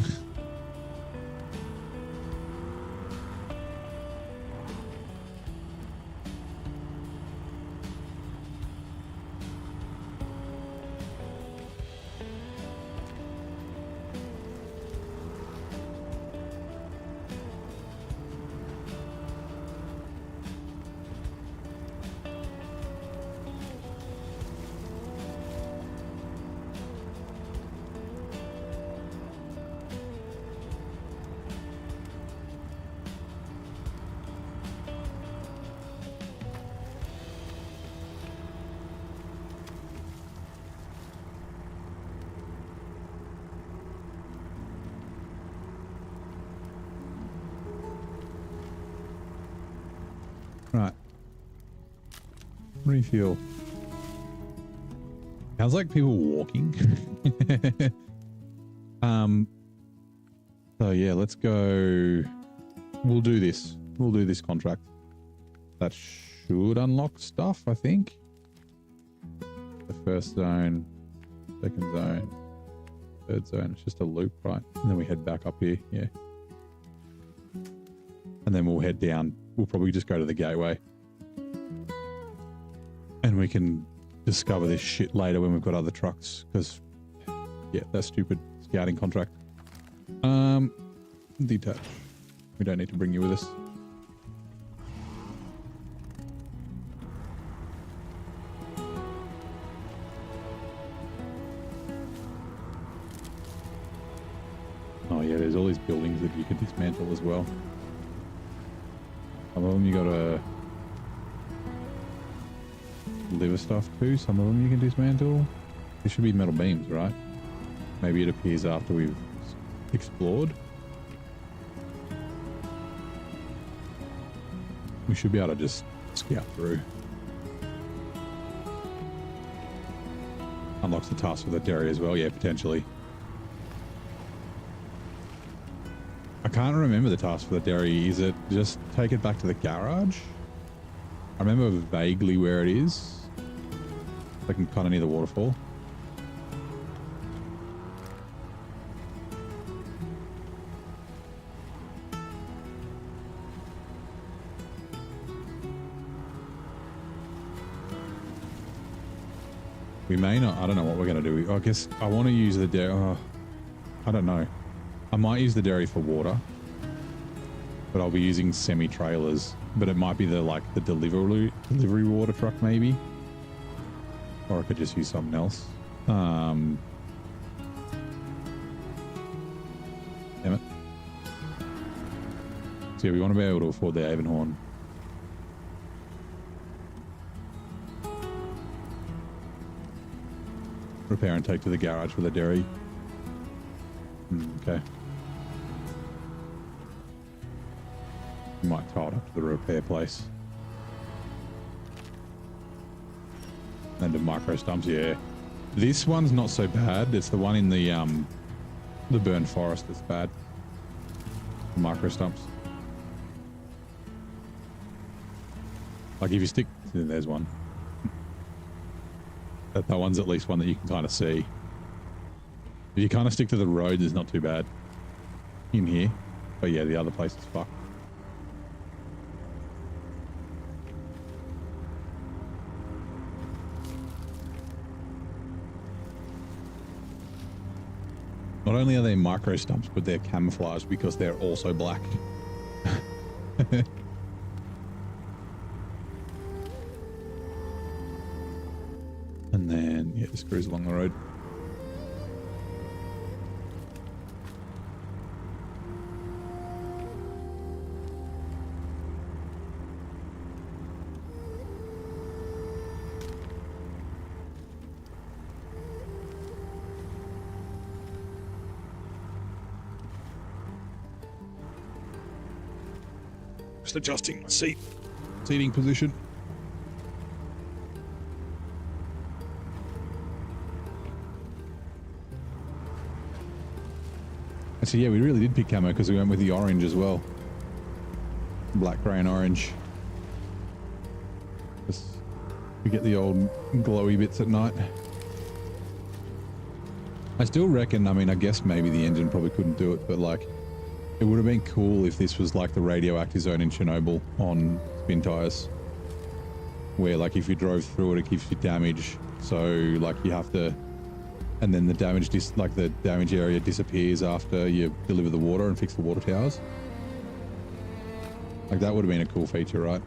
Speaker 1: Right. Refuel. Sounds like people walking. So yeah, let's go. We'll do this. We'll do this contract. That should unlock stuff, I think. The first zone, second zone, third zone. It's just a loop, right? And then we head back up here. Yeah. And then we'll head down. We'll probably just go to the gateway. And we can discover this shit later when we've got other trucks. Because, yeah, that stupid scouting contract. Detach. We don't need to bring you with us. Oh yeah, there's all these buildings that you can dismantle as well. Some of them you gotta deliver stuff to. Some of them you can dismantle. There should be metal beams, right? Maybe it appears after we've explored. We should be able to just scout through. Unlocks the task for the dairy as well. Yeah, potentially. I can't remember the task for the dairy. Is it just take it back to the garage? I remember vaguely where it is. Like kind of near the waterfall. We may not. I don't know what we're going to do. I guess I want to use the dairy. Oh, I don't know. I might use the dairy for water, but I'll be using semi-trailers. But it might be the delivery water truck maybe, or I could just use something else. Damn it! So yeah, we want to be able to afford the Avonhorn. Repair and take to the garage for the dairy. Okay. We might tow it up to the repair place. And the micro stumps, yeah. This one's not so bad. It's the one in the burned forest that's bad. The micro stumps. Like if you stick, there's one. That one's at least one that you can kind of see. If you kind of stick to the road, it's not too bad. In here. But yeah, the other place is fucked. Not only are they micro stumps, but they're camouflaged because they're also black. And then, yeah, just cruise along the road. Just adjusting my seating position. So yeah, we really did pick camo because we went with the orange as well. Black, grey and orange. Just, we get the old glowy bits at night. I still reckon, I mean, I guess maybe the engine probably couldn't do it, but like, it would have been cool if this was like the radioactive zone in Chernobyl on spin tires. Where like if you drove through it, it gives you damage. So like you have to... And then the damage, the damage area disappears after you deliver the water and fix the water towers. Like that would have been a cool feature, right?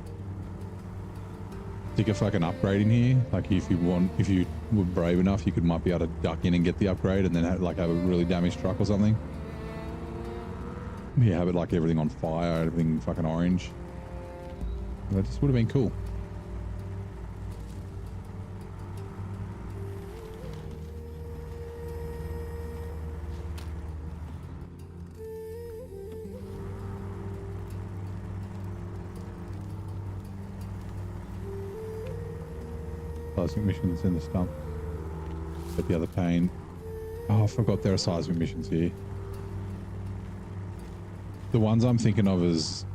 Speaker 1: Stick a fucking upgrade in here. Like if you were brave enough, you might be able to duck in and get the upgrade and then have a really damaged truck or something. Yeah, have it like everything on fire, everything fucking orange. That just would have been cool. Seismic missions in the stump. Get the other pane. Oh, I forgot there are seismic missions here. The ones I'm thinking of is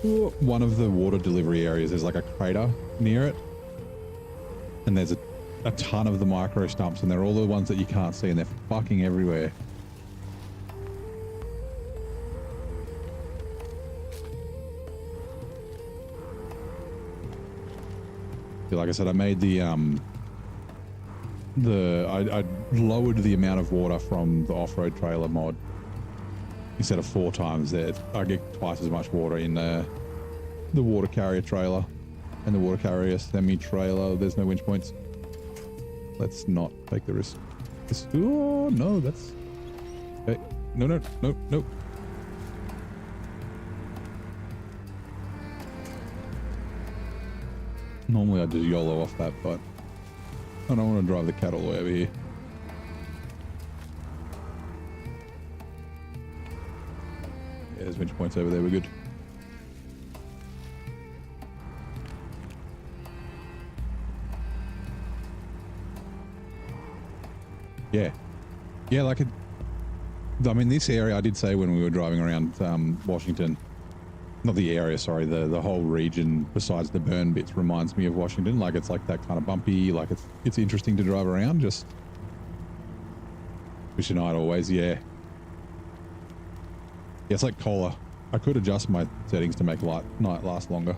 Speaker 1: one of the water delivery areas. There's like a crater near it. And there's a ton of the micro stumps and they're all the ones that you can't see and they're fucking everywhere. Like I said, I made I lowered the amount of water from the off-road trailer mod. Instead of 4 times there, I get twice as much water in the water carrier trailer and the water carrier semi-trailer. There's no winch points. Let's not take the risk. Oh no, that's okay. No. Normally I'd just YOLO off that, but I don't want to drive the cat all the way over here. Yeah, there's winch points over there, we're good. Yeah. Yeah, like I mean, this area, I did say when we were driving around Washington, not the area, sorry, the whole region besides the burn bits reminds me of Washington. Like it's like that kind of bumpy, like it's interesting to drive around, just wish a night always, yeah. Yeah, it's like Cola. I could adjust my settings to make night last longer.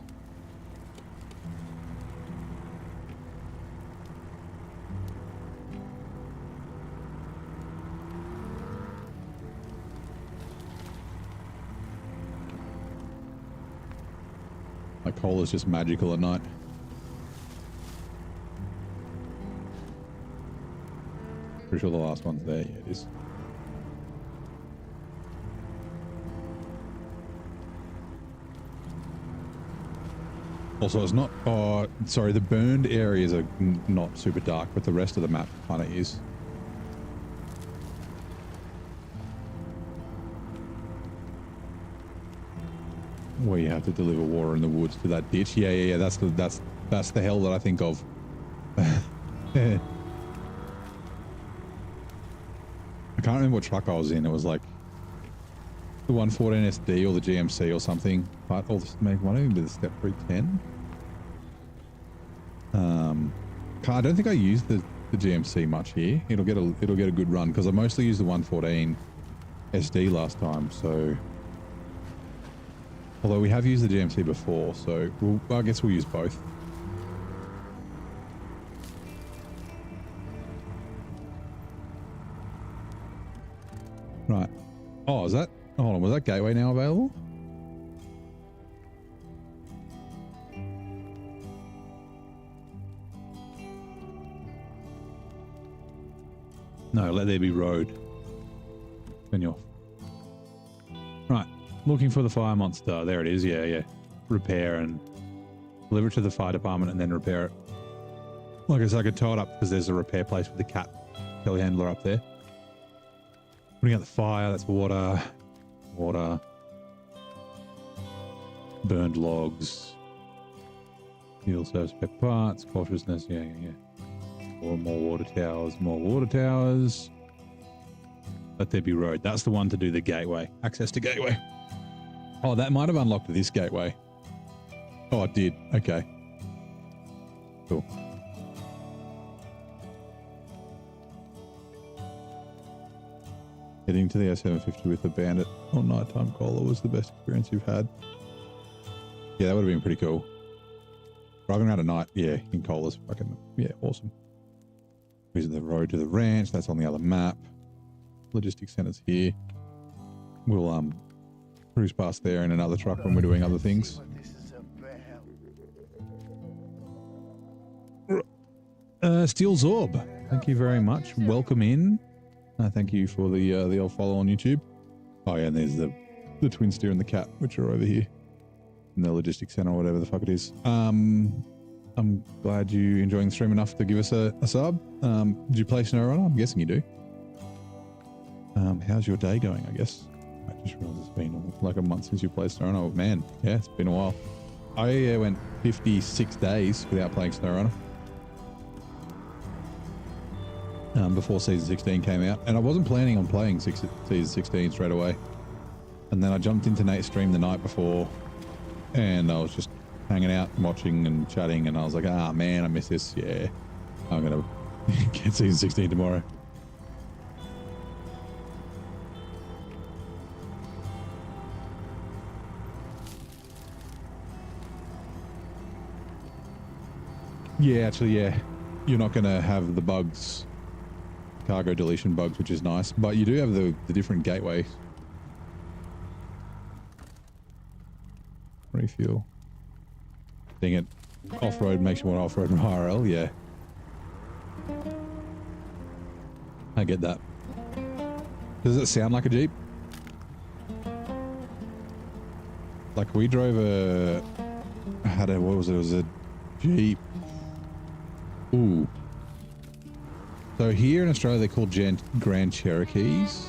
Speaker 1: Like Cola's just magical at night. Pretty sure the last one's there. Yeah, it is. Also, it's not... Oh, sorry, the burned areas are not super dark, but the rest of the map kind of is. Where you have to deliver water in the woods to that ditch. Yeah. That's the hell that I think of. I can't remember what truck I was in. It was like the 114 SD or the GMC or something. But maybe one even be the Step 310. I don't think I used the GMC much here. It'll get a good run because I mostly used the 114 SD last time. So Although we have used the GMC before, so I guess we'll use both. Right. Oh, is that... Hold on, was that gateway now available? No, let there be road. Turn you off. Right. Looking for the fire monster. There it is. Yeah, yeah. Repair and deliver it to the fire department and then repair it. Like I said, I could tow it up because there's a repair place with the cat telehandler up there. Putting out the fire. That's water. Water. Burned logs. Fuel service spare parts. Cautiousness. Yeah, yeah, yeah. Or more water towers, more water towers. Let there be road. That's the one to do the gateway. Access to gateway. Oh, that might have unlocked this gateway. Oh, it did. Okay. Cool. Heading to the S750 with the bandit on nighttime cola was the best experience you've had. Yeah, that would have been pretty cool. Driving around at night, yeah, in cola's fucking, yeah, awesome. Here's the road to the ranch. That's on the other map. Logistics center's here. We'll cruise past there in another truck when we're doing other things. Steel Zorb, thank you very much. Welcome in. Thank you for the old follow on YouTube. Oh yeah, and there's the twin steer and the cat, which are over here in the logistics center or whatever the fuck it is. I'm glad you enjoying the stream enough to give us a sub. Did you play SnowRunner? I'm guessing you do. How's your day going, I guess? I just realized it's been like a month since you played SnowRunner. Oh, man, yeah, it's been a while. I went 56 days without playing SnowRunner. Before Season 16 came out. And I wasn't planning on playing Season 16 straight away. And then I jumped into Nate's stream the night before. And I was just hanging out, watching and chatting, and I was like, ah, man, I miss this. Yeah, I'm going to get Season 16 tomorrow. Yeah, actually, yeah. You're not going to have the bugs, cargo deletion bugs, which is nice, but you do have the different gateways. Refuel. Dang it. Off-road makes you want off-road in IRL, yeah. I get that. Does it sound like a Jeep? Like we drove what was it? It was a Jeep. Ooh. So here in Australia they're called Grand Cherokees.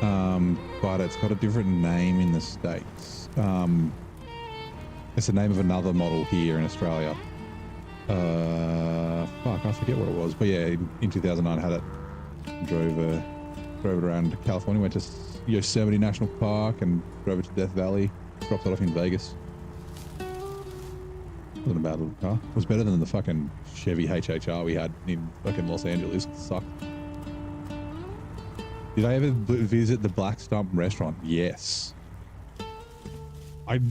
Speaker 1: But it's got a different name in the States. It's the name of another model here in Australia. Fuck, I forget what it was. But yeah, in 2009 I had it. Drove it around California, went to Yosemite National Park and drove it to Death Valley. Dropped it off in Vegas. Wasn't a bad little car. It was better than the fucking Chevy HHR we had in fucking Los Angeles. It sucked. Did I ever visit the Black Stump restaurant? Yes. I'm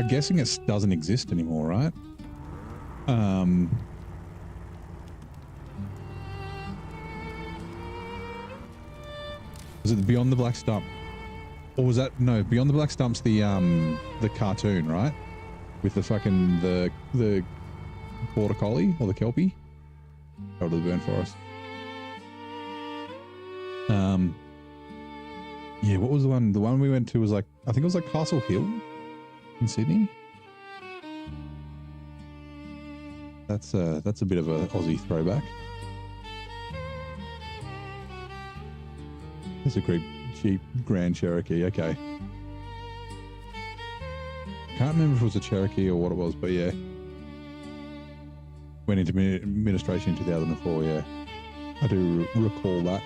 Speaker 1: guessing it doesn't exist anymore, right? Was it Beyond the Black Stump? Or was that, no, Beyond the Black Stump's the cartoon, right? With the fucking, the border collie or the kelpie? Out of the burnt forest. Yeah, what was the one? The one we went to was like, I think it was like Castle Hill in Sydney. That's a bit of a Aussie throwback. That's a great Jeep Grand Cherokee. Okay. Can't remember if it was a Cherokee or what it was, but yeah. Went into administration in 2004, yeah. I do recall that.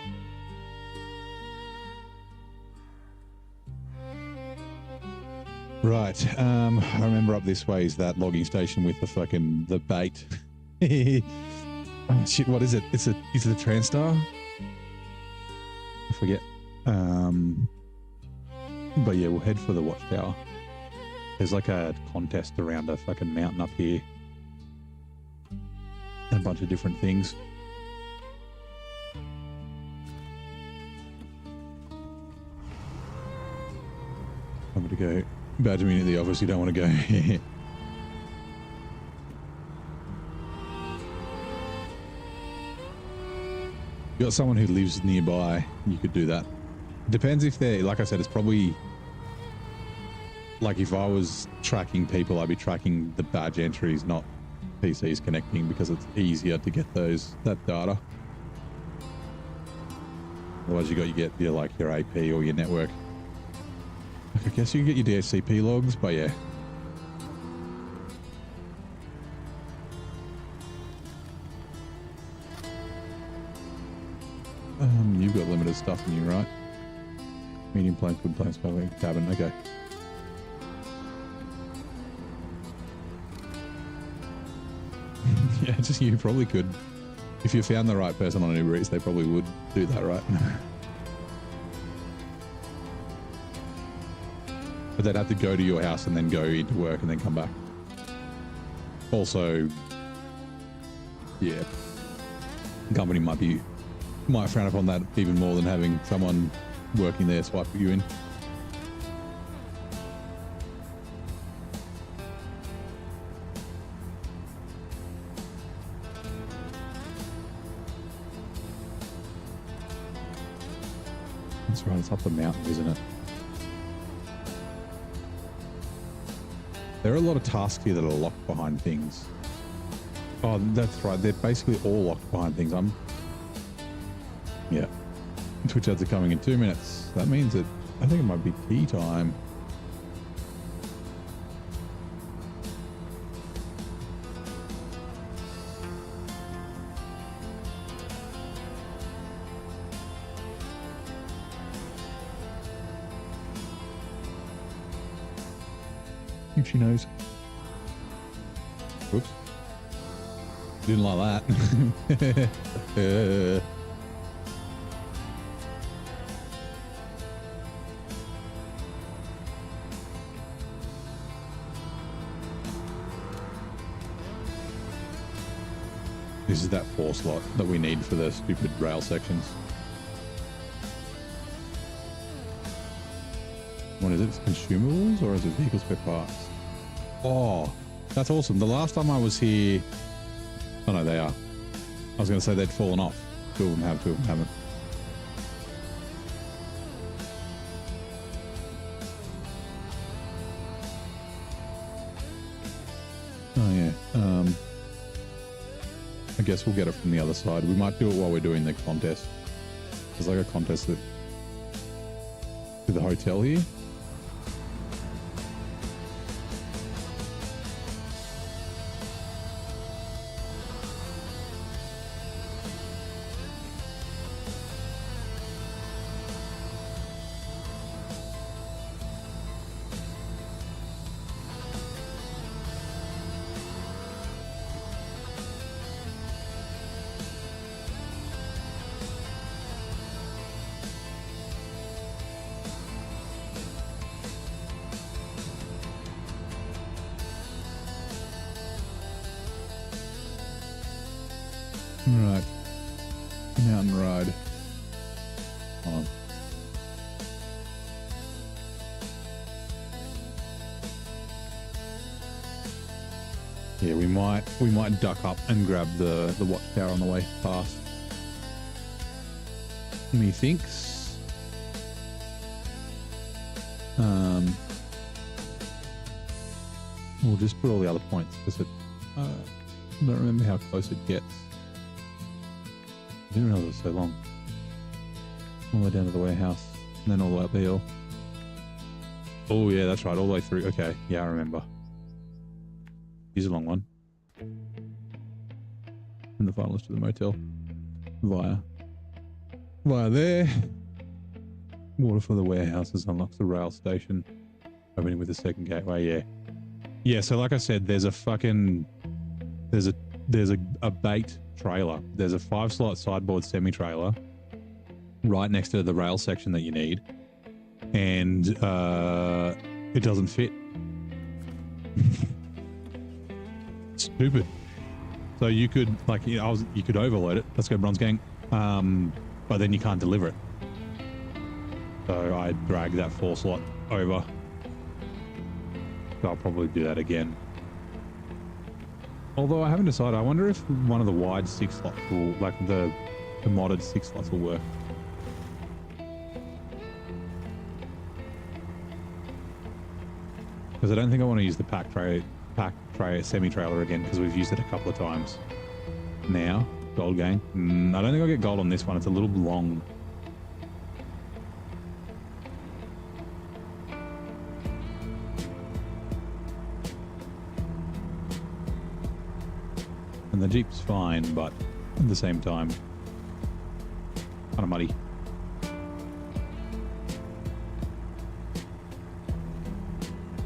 Speaker 1: Right, I remember up this way is that logging station with the fucking, the bait. Oh, shit, what is it? Is it the TransStar? I forget. But yeah, we'll head for the watchtower. There's like a contest around a fucking mountain up here. And a bunch of different things. I'm going to go badge me into the office. You don't want to go. You got someone who lives nearby, you could do that. It depends if they're, like I said, it's probably, like if I was tracking people, I'd be tracking the badge entries, not PCs connecting, because it's easier to get that data. Otherwise you get your AP or your network. I guess you can get your DHCP logs, but yeah. You've got limited stuff in you, right? Medium planks, wood planks, cabin, okay. Yeah, just you probably could. If you found the right person on Uber Eats, they probably would do that, right? But they'd have to go to your house and then go into work and then come back. Also, yeah, company might frown upon that even more than having someone working there swipe you in. That's right, it's up the mountain, isn't it? There are a lot of tasks here that are locked behind things. Oh, that's right. They're basically all locked behind things. Yeah. Twitch ads are coming in 2 minutes. That means that I think it might be tea time. If she knows. Whoops. Didn't like that. This is that 4 slot that we need for the stupid rail sections. What is it? It's consumables or is it vehicle spare parts? Oh, that's awesome. The last time I was here... Oh no, they are. I was going to say they'd fallen off. 2 of them have, 2 of them haven't. Oh yeah. I guess we'll get it from the other side. We might do it while we're doing the contest. There's like a contest that to the hotel here. Right. Mountain ride. On. Yeah, we might duck up and grab the watchtower on the way past. Methinks. We'll just put all the other points because I don't remember how close it gets. I didn't realize it was so long. All the way down to the warehouse and then all the way up the hill. Oh yeah, that's right, all the way through. Okay, yeah, I remember. Here's a long one. And the final is to the motel. Via there. Water for the warehouses unlocks the rail station. Opening with the second gateway, yeah. Yeah, so like I said, there's a bait trailer. There's a 5-slot sideboard semi-trailer right next to the rail section that you need. And it doesn't fit. stupid. So you could like you could overload it. Let's go bronze gang. But then you can't deliver it. So I dragged that 4 slot over. So I'll probably do that again. Although I haven't decided. I wonder if one of the wide 6 slots will, like the modded 6 slots will work. Because I don't think I want to use the pack tray semi-trailer again because we've used it a couple of times. Now, gold gang. I don't think I'll get gold on this one. It's a little long. And the Jeep's fine, but at the same time, kind of muddy.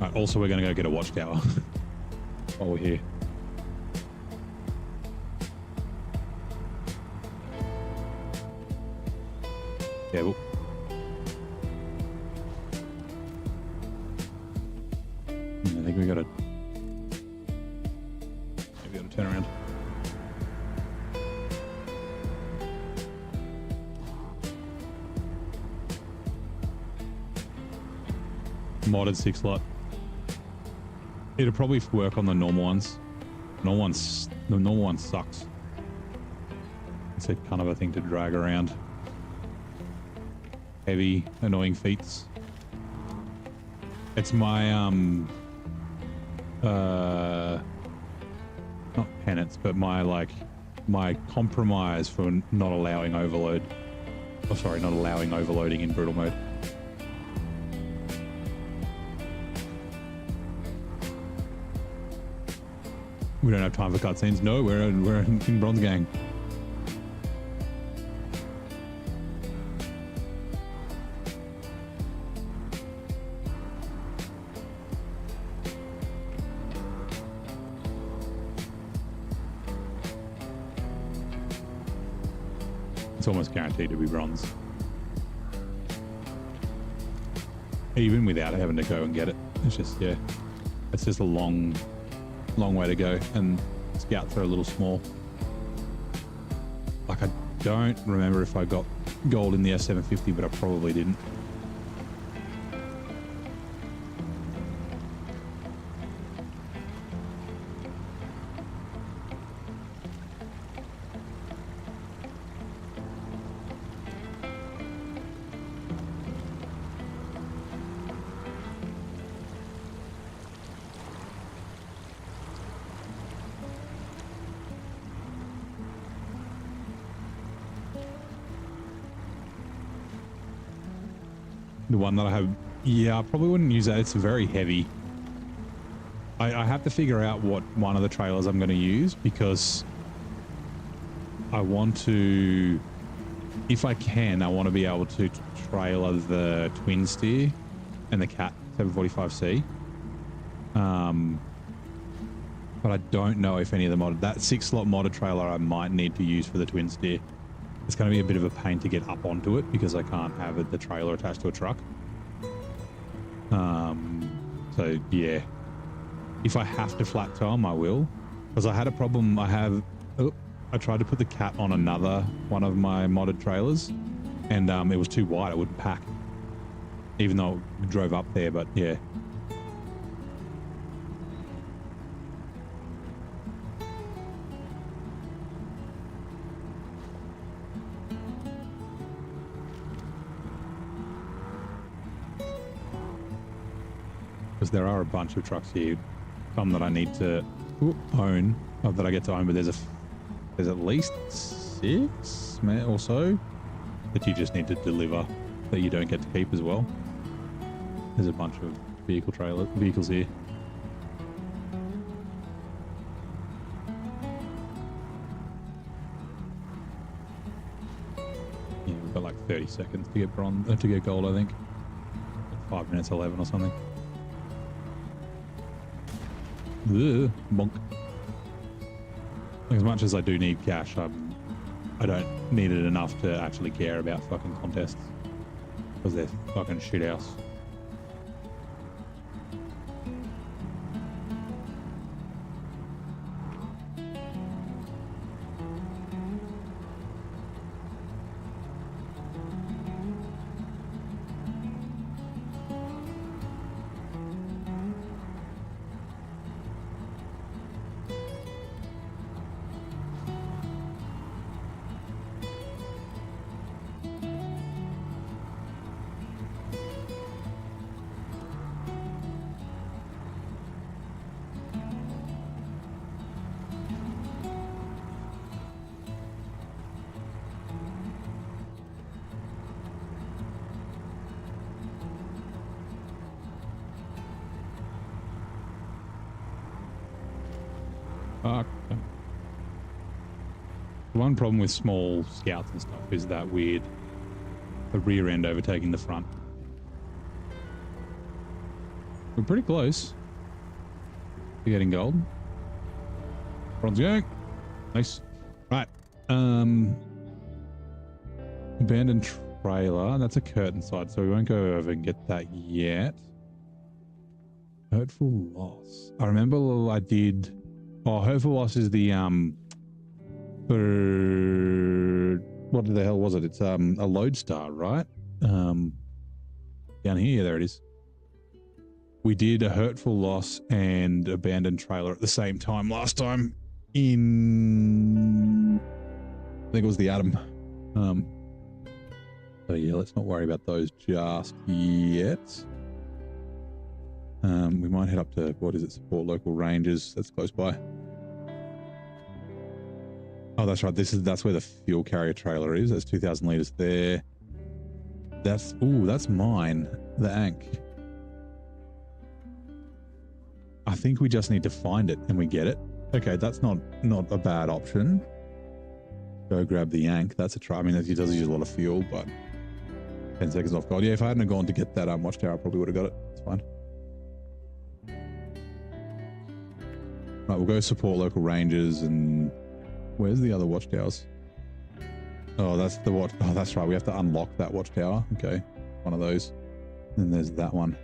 Speaker 1: Right, also, we're going to go get a watchtower while we're here. Yeah, well. I think we got to turn around. Modded 6 slot. It'll probably work on the normal ones. The normal one sucks. It's a kind of a thing to drag around. Heavy, annoying feats. It's my not penance, but my compromise for not allowing overload. Oh, sorry, not allowing overloading in brutal mode. We don't have time for cutscenes. No, we're in bronze gang. It's almost guaranteed to be bronze. Even without having to go and get it. It's just, yeah. It's just a long way to go, and scouts are a little small. Like, I don't remember if I got gold in the S750, but I probably didn't. The one that I have, yeah, I probably wouldn't use that. It's very heavy. I have to figure out what one of the trailers I'm going to use, because I want to, if I can, I want to be able to trailer the twin steer and the Cat 745C. But I don't know if any of the modded, that 6 slot modded trailer I might need to use for the twin steer. It's going to be a bit of a pain to get up onto it because I can't have the trailer attached to a truck. So yeah, if I have to flat tow them, I will. Because I had a problem. I tried to put the Cat on another one of my modded trailers, and it was too wide. It wouldn't pack, even though it drove up there. But yeah. Because there are a bunch of trucks here, some that I need to own, not that I get to own, but there's at least 6 or so that you just need to deliver that you don't get to keep as well. There's a bunch of vehicles here. Yeah, we've got like 30 seconds to get to get gold, I think. 5 minutes 11 or something. Ugh, bonk. As much as I do need cash, I don't need it enough to actually care about fucking contests, because they're fucking shit house. fuck. The one problem with small scouts and stuff is that weird, the rear end overtaking the front. We're pretty close to getting gold. Bronze going. Nice. Right. Abandoned trailer. That's a curtain side, so we won't go over and get that yet. Hurtful loss. I remember I did. Oh, hurtful loss is the what the hell was it? It's a lodestar, right? Down here, yeah, there it is. We did a hurtful loss and abandoned trailer at the same time last time in, I think it was the Atom. So yeah, let's not worry about those just yet. We might head up to, what is it, support local rangers. That's close by. Oh, that's right. That's where the fuel carrier trailer is. That's 2,000 litres there. That's mine. The Ankh. I think we just need to find it and we get it. Okay, that's not a bad option. Go grab the Ankh. That's a try. I mean, it does use a lot of fuel, but 10 seconds off gold. Yeah, if I hadn't gone to get that watchtower, I probably would have got it. It's fine. Right, we'll go support local rangers and where's the other watchtowers? Oh, that's the watch. Oh, that's right. We have to unlock that watchtower. Okay, one of those. And then there's that one.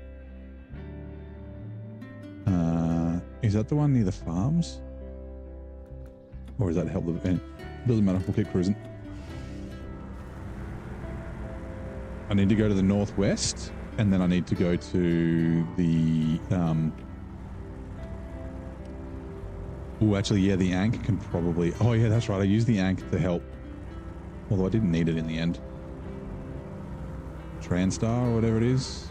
Speaker 1: Is that the one near the farms? Or is that help the event? Doesn't matter. We'll keep cruising. I need to go to the northwest, and then I need to go to the oh, actually, yeah, the Ankh can probably... Oh, yeah, that's right. I used the Ankh to help. Although I didn't need it in the end. Transtar or whatever it is.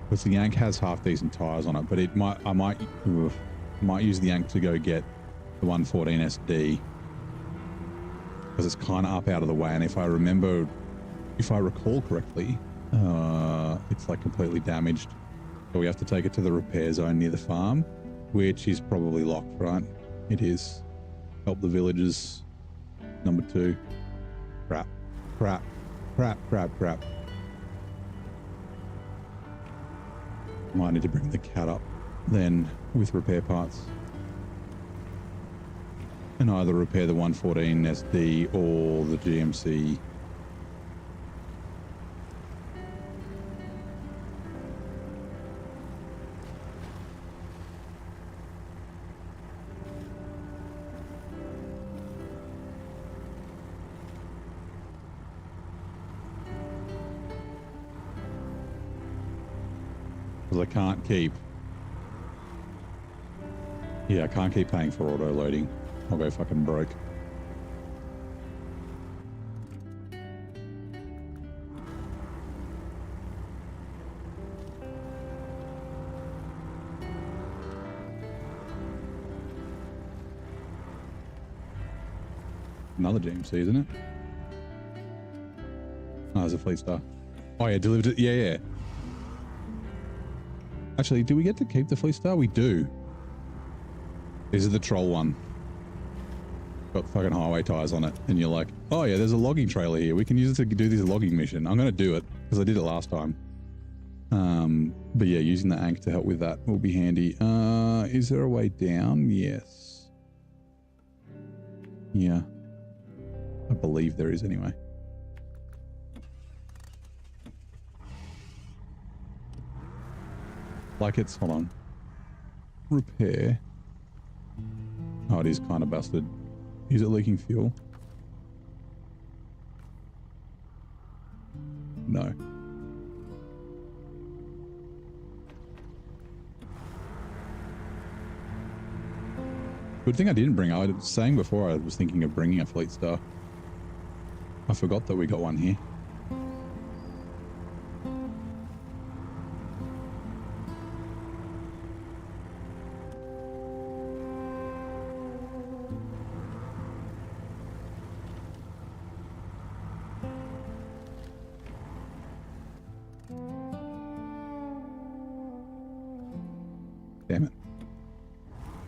Speaker 1: Because the Ankh has half decent tires on it, but I might use the Ankh to go get the 114 SD. Because it's kind of up out of the way, and if I recall correctly, it's like completely damaged. So we have to take it to the repair zone near the farm, which is probably locked, right? It is. Help the villagers. Number 2. Crap. Crap. Crap, crap, crap. Might need to bring the cat up then with repair parts. And either repair the 114 SD or the GMC. Because I can't keep... Yeah, I can't keep paying for auto loading. I'll go fucking broke. Another GMC, isn't it? Oh, there's a Fleet Star. Oh yeah, delivered it. Yeah, yeah. Actually, do we get to keep the Fleet Star? We do. This is the troll one. Got fucking highway tires on it. And you're like, oh yeah, there's a logging trailer here. We can use it to do this logging mission. I'm going to do it because I did it last time. But yeah, using the Ankh to help with that will be handy. Is there a way down? Yes. Yeah. I believe there is anyway. Like it's, hold on. Repair. Oh, it is kind of busted. Is it leaking fuel? No. Good thing I didn't bring it. I was saying before I was thinking of bringing a Fleet Star. I forgot that we got one here.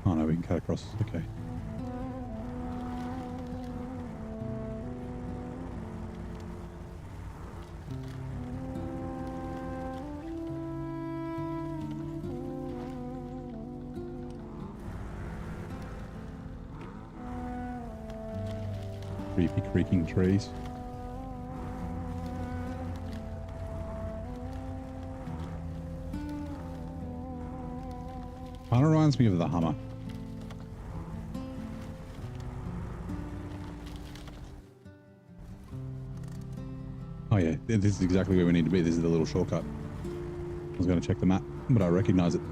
Speaker 1: Oh no, we can cut across. Okay. Creepy creaking trees. Kind of reminds me of the Hummer. Oh yeah, this is exactly where we need to be. This is the little shortcut. I was going to check the map, but I recognize it.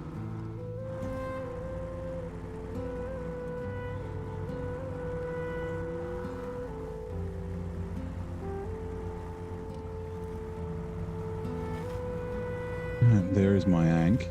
Speaker 1: And there is my Ankh.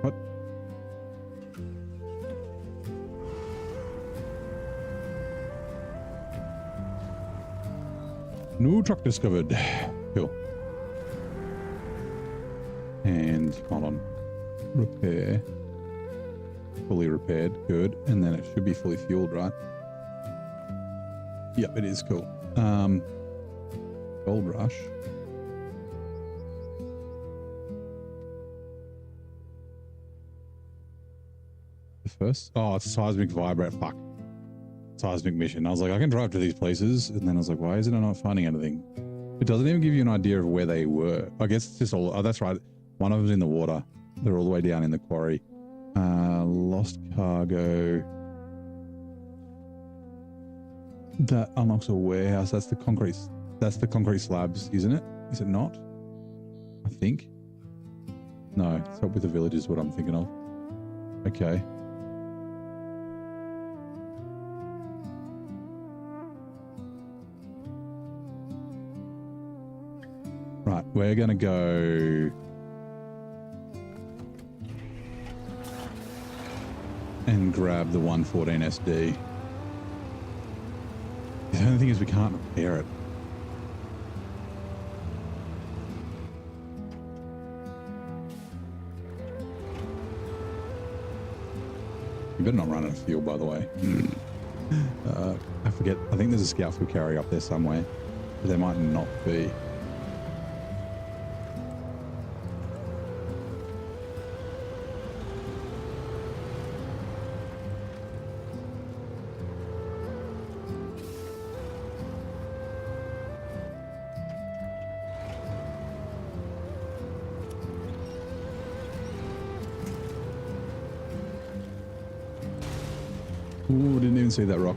Speaker 1: What? New truck discovered. Cool. And hold on. Repair. Fully repaired. Good. And then it should be fully fueled, right? Yep, it is. Cool. Gold rush. First? Oh, it's a seismic vibrate. Fuck. Seismic mission. I was like, I can drive to these places. And then I was like, why is it I'm not finding anything? It doesn't even give you an idea of where they were. I guess it's just all... Oh, that's right. One of them's in the water. They're all the way down in the quarry. Lost cargo. That unlocks a warehouse. That's the concrete... That's the concrete slabs, isn't it? Is it not? I think. No, it's up with the village is what I'm thinking of. Okay. Right, we're going to go and grab the 114 SD. The only thing is we can't repair it. You better not run out of fuel, by the way. I forget. I think there's a scout fuel carrier up there somewhere, but there might not be. Ooh, didn't even see that rock.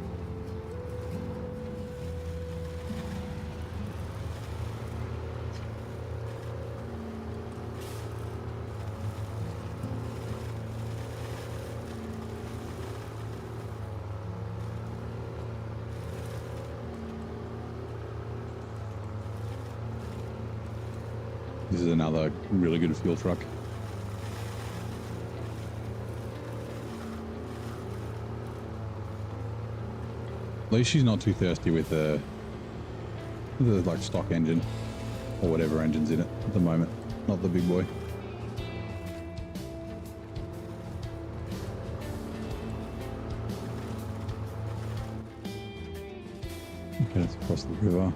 Speaker 1: This is another really good fuel truck. At least she's not too thirsty with the like stock engine or whatever engine's in it at the moment. Not the big boy. Okay, let's cross the river.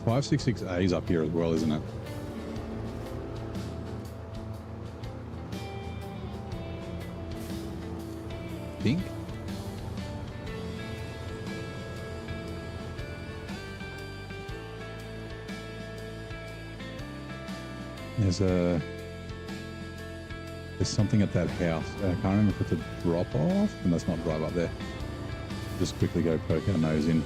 Speaker 1: .566A is up here as well, isn't it? Pink? There's something at that house. I can't remember if it's a drop off, and let's not drive up there. Just quickly go poke our nose in.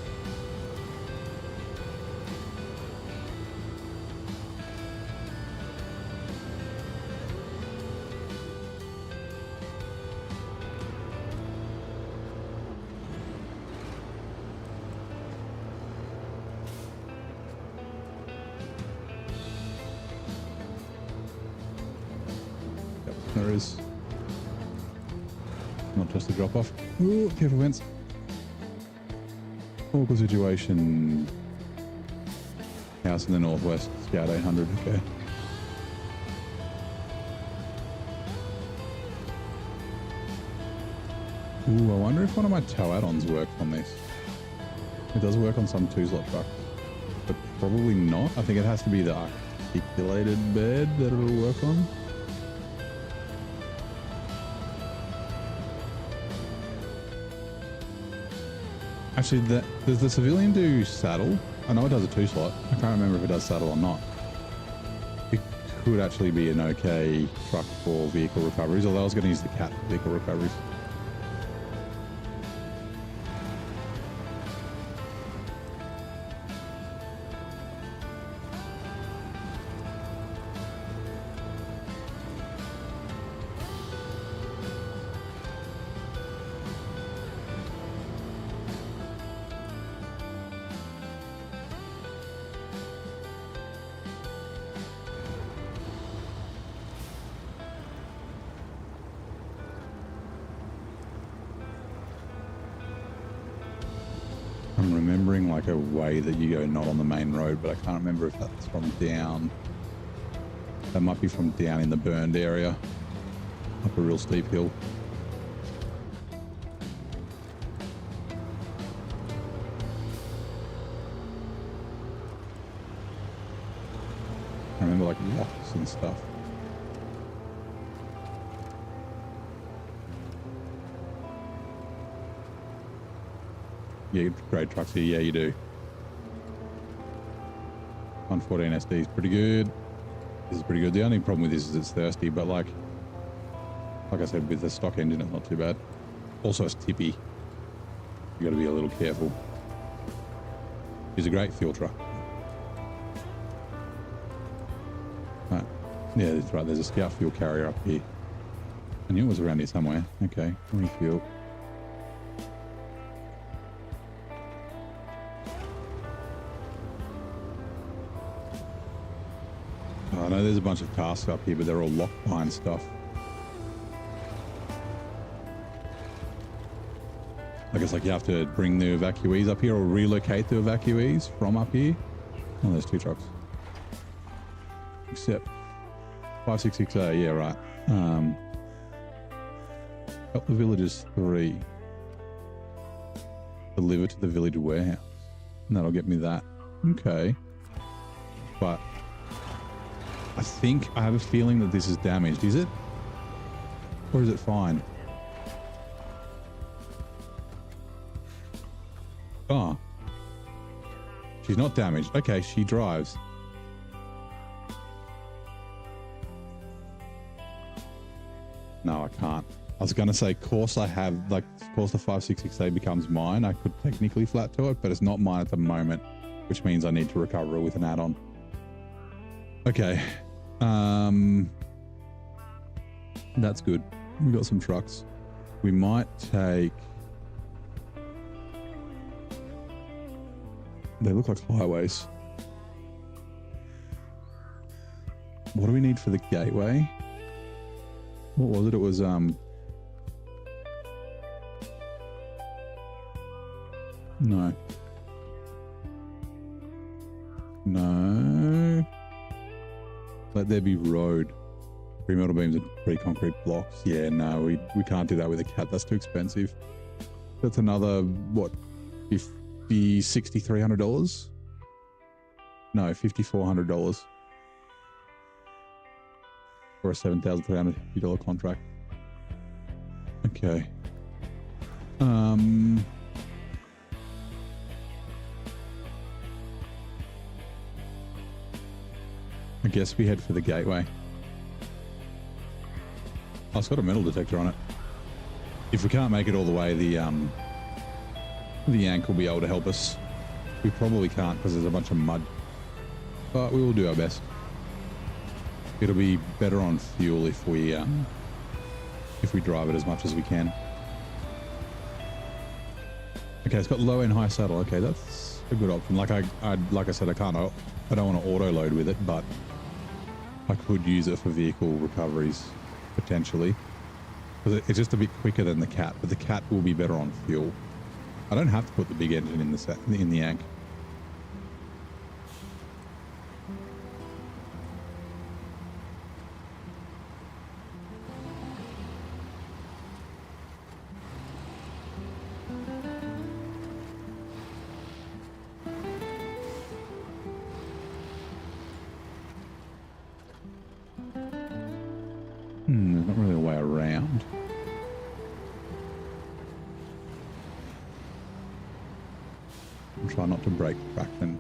Speaker 1: there is. Not just a drop off. Ooh, careful fence. Awkward situation. House in the northwest, Scout 800, okay. Ooh, I wonder if one of my tow add-ons works on this. It does work on some 2-slot trucks, but probably not. I think it has to be the articulated bed that it'll work on. Actually, does the civilian do saddle? I know it does a 2-slot. I can't remember if it does saddle or not. It could actually be an okay truck for vehicle recoveries, although I was going to use the cat for vehicle recoveries. I'm remembering like a way that you go not on the main road, but I can't remember if that's from down. That might be from down in the burned area, up a real steep hill. I remember like locks and stuff. Yeah, great trucks here. Yeah, you do. 114 SD is pretty good. This is pretty good. The only problem with this is it's thirsty, but like I said, with the stock engine, it's not too bad. Also, it's tippy. You got to be a little careful. It's a great fuel truck. Right. Yeah, that's right. There's a Scout fuel carrier up here. I knew it was around here somewhere. Okay, refuel. I know there's a bunch of tasks up here, but they're all locked behind stuff. I guess like you have to bring the evacuees up here or relocate the evacuees from up here. Oh, there's 2 trucks. Except 566A, yeah, right. Help the villagers 3. Deliver to the village warehouse. And that'll get me that. Okay. But I think I have a feeling that this is damaged. Is it? Or is it fine? Oh. She's not damaged. Okay, she drives. No, I can't. I was going to say, course I have, like, course the 566A becomes mine. I could technically flat to it, but it's not mine at the moment, which means I need to recover it with an add-on. Okay. That's good. We got some trucks. We might take... They look like highways. What do we need for the gateway? What was it? It was, no. No. Let there be road. 3 metal beams and 3 concrete blocks. Yeah, no, we can't do that with a cat. That's too expensive. That's another, what, $6,300? No, $5,400 for a $7,350 contract. Okay. I guess we head for the gateway. Oh, it's got a metal detector on it. If we can't make it all the way, the Yank will be able to help us. We probably can't because there's a bunch of mud, but we will do our best. It'll be better on fuel if we drive it as much as we can. Okay, it's got low and high saddle. Okay, that's a good option. Like I said, I don't want to auto load with it, but I could use it for vehicle recoveries. potentially. Because it's just a bit quicker than the cat, but the cat will be better on fuel. I don't have to put the big engine in the Yank. There's not really a way around. I'll try not to break traction.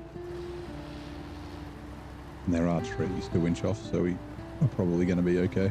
Speaker 1: And there are trees to winch off, so we are probably going to be okay.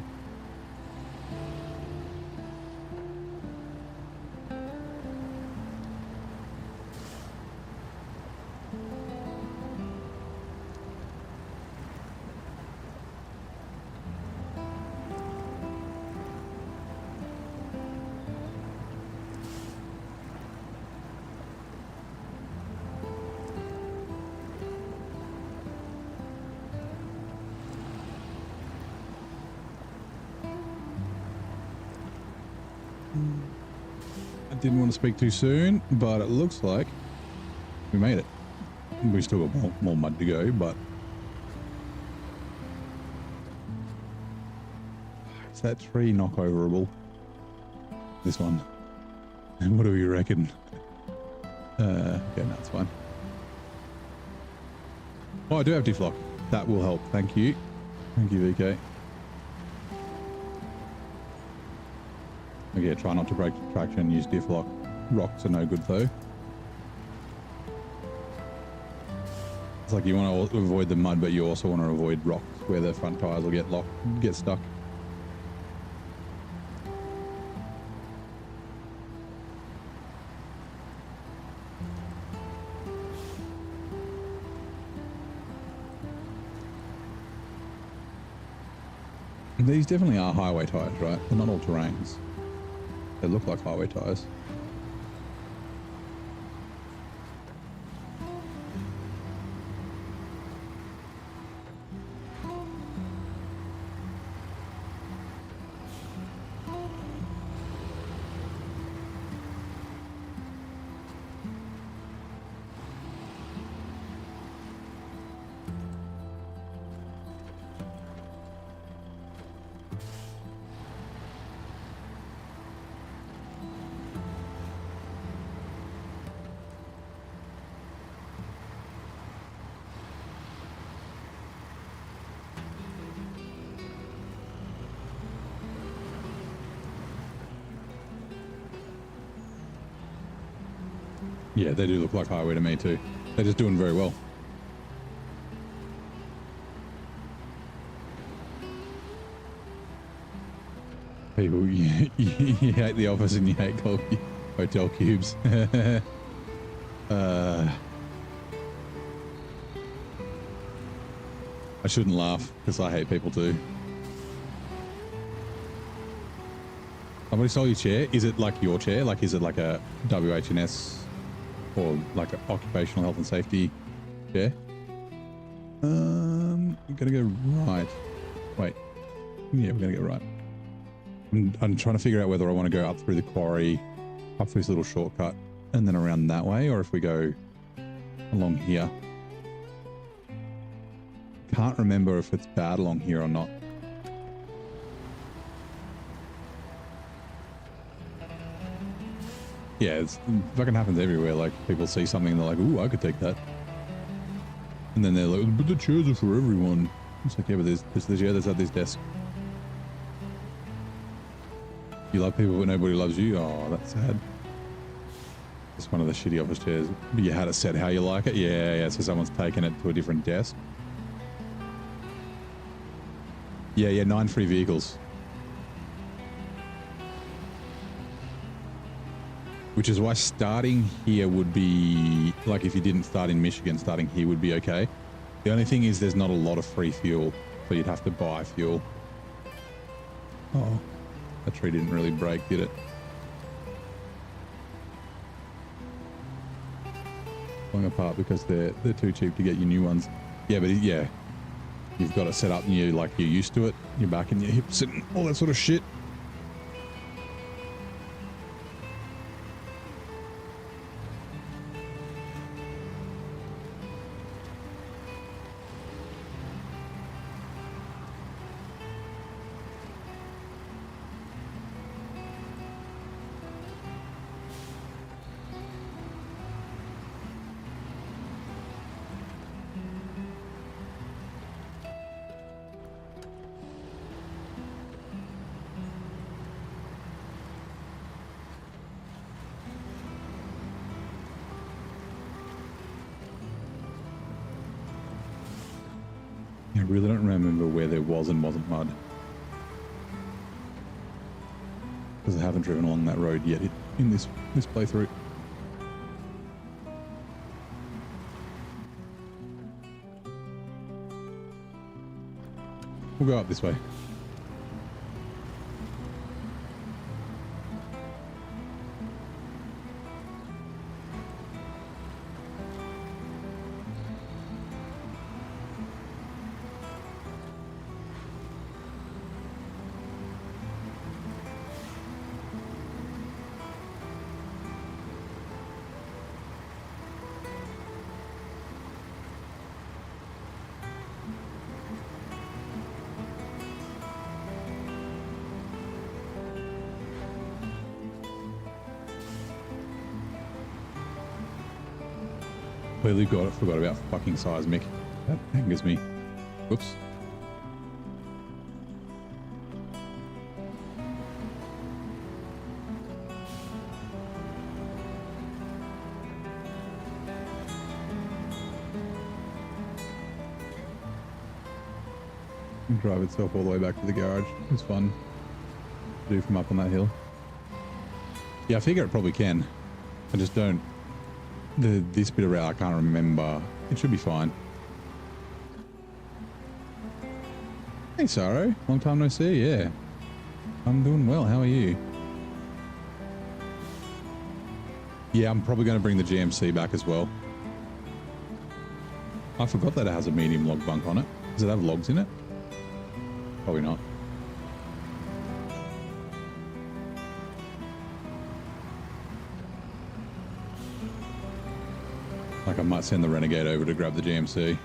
Speaker 1: I didn't want to speak too soon, but it looks like we made it. We still got more mud to go, but is that tree knockoverable? This one. And what do we reckon? Okay, that's fine. Oh, I do have deflock. That will help. Thank you. Thank you, VK. Okay, try not to break traction, use diff lock. Rocks are no good though. It's like you want to avoid the mud, but you also want to avoid rocks where the front tires will get stuck. These definitely are highway tires, right? They're not all terrains. They look like highway tires. Yeah, they do look like highway to me too. They're just doing very well. People, you hate the office and you hate hotel cubes. I shouldn't laugh because I hate people too. Somebody stole your chair? Is it like your chair? Like, is it like a WHS or like an occupational health and safety chair? I'm gonna go right. Wait. Yeah, we're gonna go right. I'm trying to figure out whether I want to go up through the quarry, up through this little shortcut, and then around that way, or if we go along here. Can't remember if it's bad along here or not. Yeah, it fucking happens everywhere. Like, people see something and they're like, ooh, I could take that. And then they're like, but the chairs are for everyone. It's like, yeah, but there's the chair that's at this desk. You love people, but nobody loves you? Oh, that's sad. It's one of the shitty office chairs. But you had it set how you like it? Yeah, so someone's taken it to a different desk. Yeah, 9 free vehicles. Which is why starting here would be, like, if you didn't start in Michigan, starting here would be okay. The only thing is there's not a lot of free fuel, so you'd have to buy fuel. Oh, that tree didn't really break, did it? Falling apart because they're too cheap to get you new ones. Yeah, but yeah. you've got it set up and you're used to it. You're back in your hips and all that sort of shit. I really don't remember where there was and wasn't mud. Because I haven't driven along that road yet in this playthrough. We'll go up this way. Clearly forgot about fucking seismic. That angers me. Whoops. And drive itself all the way back to the garage. It was fun to do from up on that hill. Yeah, I figure it probably can. I just don't. This bit of route I can't remember. It should be fine. Hey Saro, long time no see. Yeah, I'm doing well. How are you? Yeah, I'm probably going to bring the GMC back as well. I forgot that it has a medium log bunk on it. Does it have logs in it? Probably not. Like I might send the Renegade over to grab the GMC.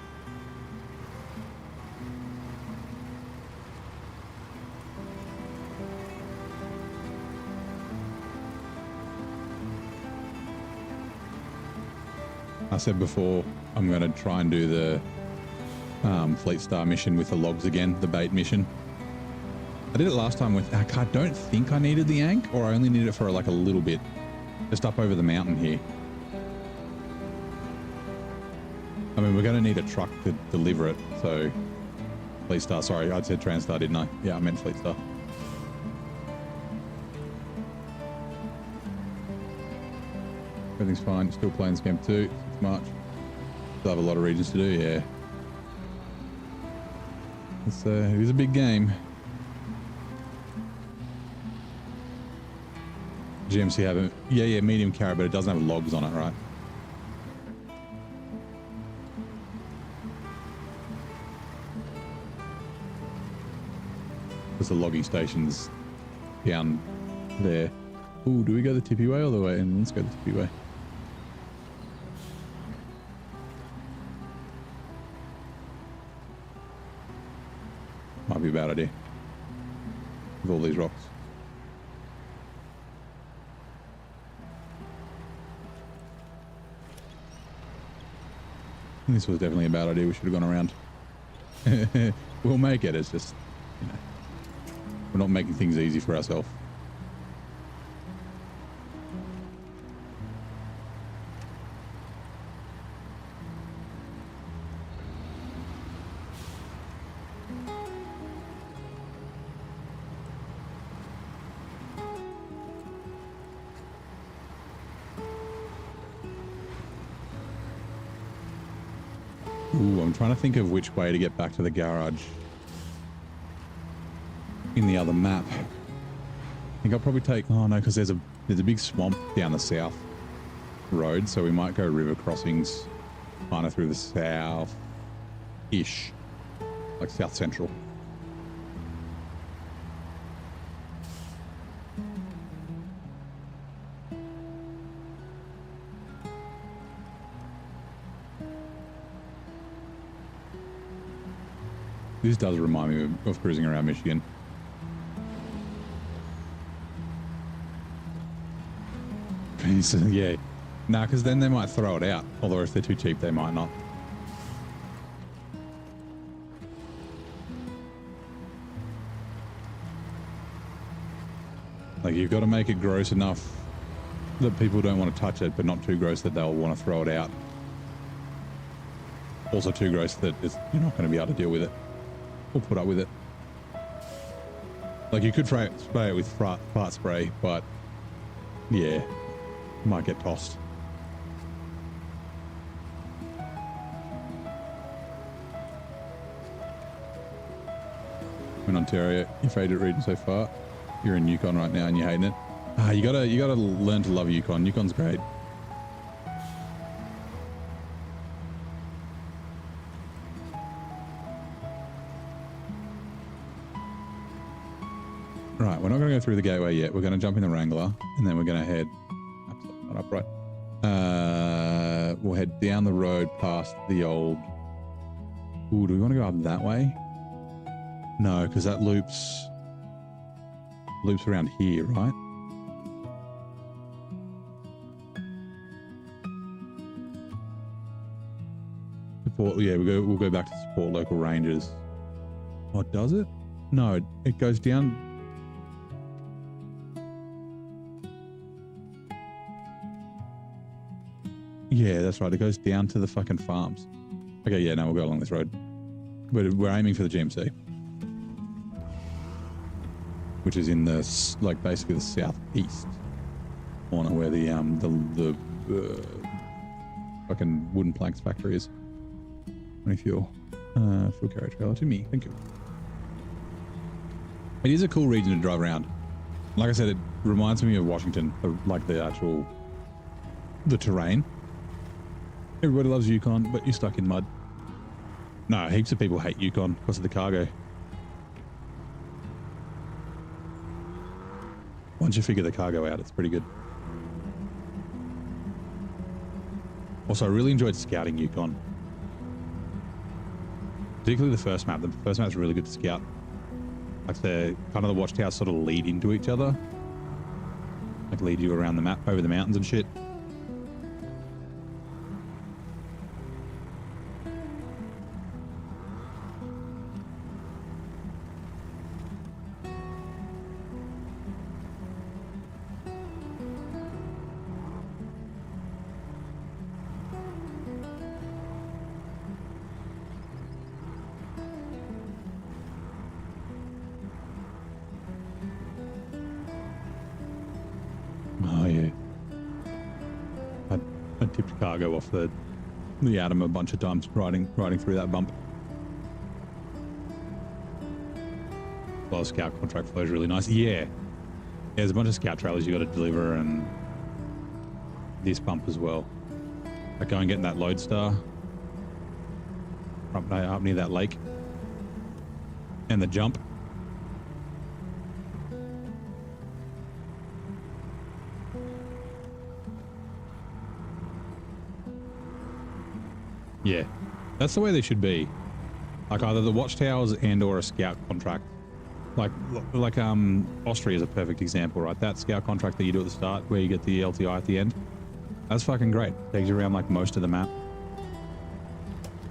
Speaker 1: I said before, I'm going to try and do the Fleet Star mission with the logs again, the bait mission. I did it last time with, I don't think I needed the Ank, or I only needed it for like a little bit, just up over the mountain here. I mean, we're going to need a truck to deliver it, so Fleet Star, sorry, I said Transstar, didn't I? Yeah, I meant Fleet Star. Everything's fine, still playing Scamp 2, 6 March. Still have a lot of regions to do, yeah. It is a big game. GMC have a, yeah, medium carry, but it doesn't have logs on it, right? Because the logging station's down there. Ooh, do we go the tippy way or the way? And let's go the tippy way. Might be a bad idea with all these rocks. This was definitely a bad idea. We should have gone around. We'll make it. It's just, you know, we're not making things easy for ourselves. Ooh, I'm trying to think of which way to get back to the garage in the other map. I think I'll probably take, oh no, because there's a big swamp down the south road, so we might go river crossings kind of through the south-ish. like South Central. This does remind me of cruising around Michigan. Yeah. Nah, because then they might throw it out. Although if they're too cheap, they might not. Like, you've got to make it gross enough that people don't want to touch it, but not too gross that they'll want to throw it out. Also too gross that you're not going to be able to deal with it or put up with it. Like, you could spray it with fart spray, but yeah, might get tossed. In Ontario, your favourite region so far? You're in Yukon right now and you're hating it. You gotta learn to love Yukon. Yukon's great. Right, we're not gonna go through the gateway yet. We're gonna jump in the Wrangler and then we're gonna head not upright. We'll head down the road past the old. Ooh, do we want to go up that way? No, because that loops around here, right? Yeah, we'll go back to support local rangers. Oh, does it? No, it goes down. Yeah, that's right. It goes down to the fucking farms. Okay, yeah, no, we'll go along this road. But we're aiming for the GMC, which is in the basically the southeast corner where the fucking wooden planks factory is. 20 fuel carrier trailer to me. Thank you. It is a cool region to drive around. Like I said, it reminds me of Washington, like the terrain. Everybody loves Yukon, but you're stuck in mud. No, heaps of people hate Yukon because of the cargo. Once you figure the cargo out, it's pretty good. Also, I really enjoyed scouting Yukon. Particularly the first map. The first map's really good to scout. Like the watchtowers sort of lead into each other. Like lead you around the map, over the mountains and shit. Oh yeah, I tipped cargo off the Atom a bunch of times riding through that bump. Well, scout contract flow is really nice. Yeah, there's a bunch of scout trailers you got to deliver, and this bump as well. Like go and get in that Lodestar up near that lake, and the jump. Yeah, that's the way they should be. Like either the watchtowers and or a scout contract. Like Austria is a perfect example, right? That scout contract that you do at the start where you get the LTI at the end. That's fucking great. Takes you around like most of the map.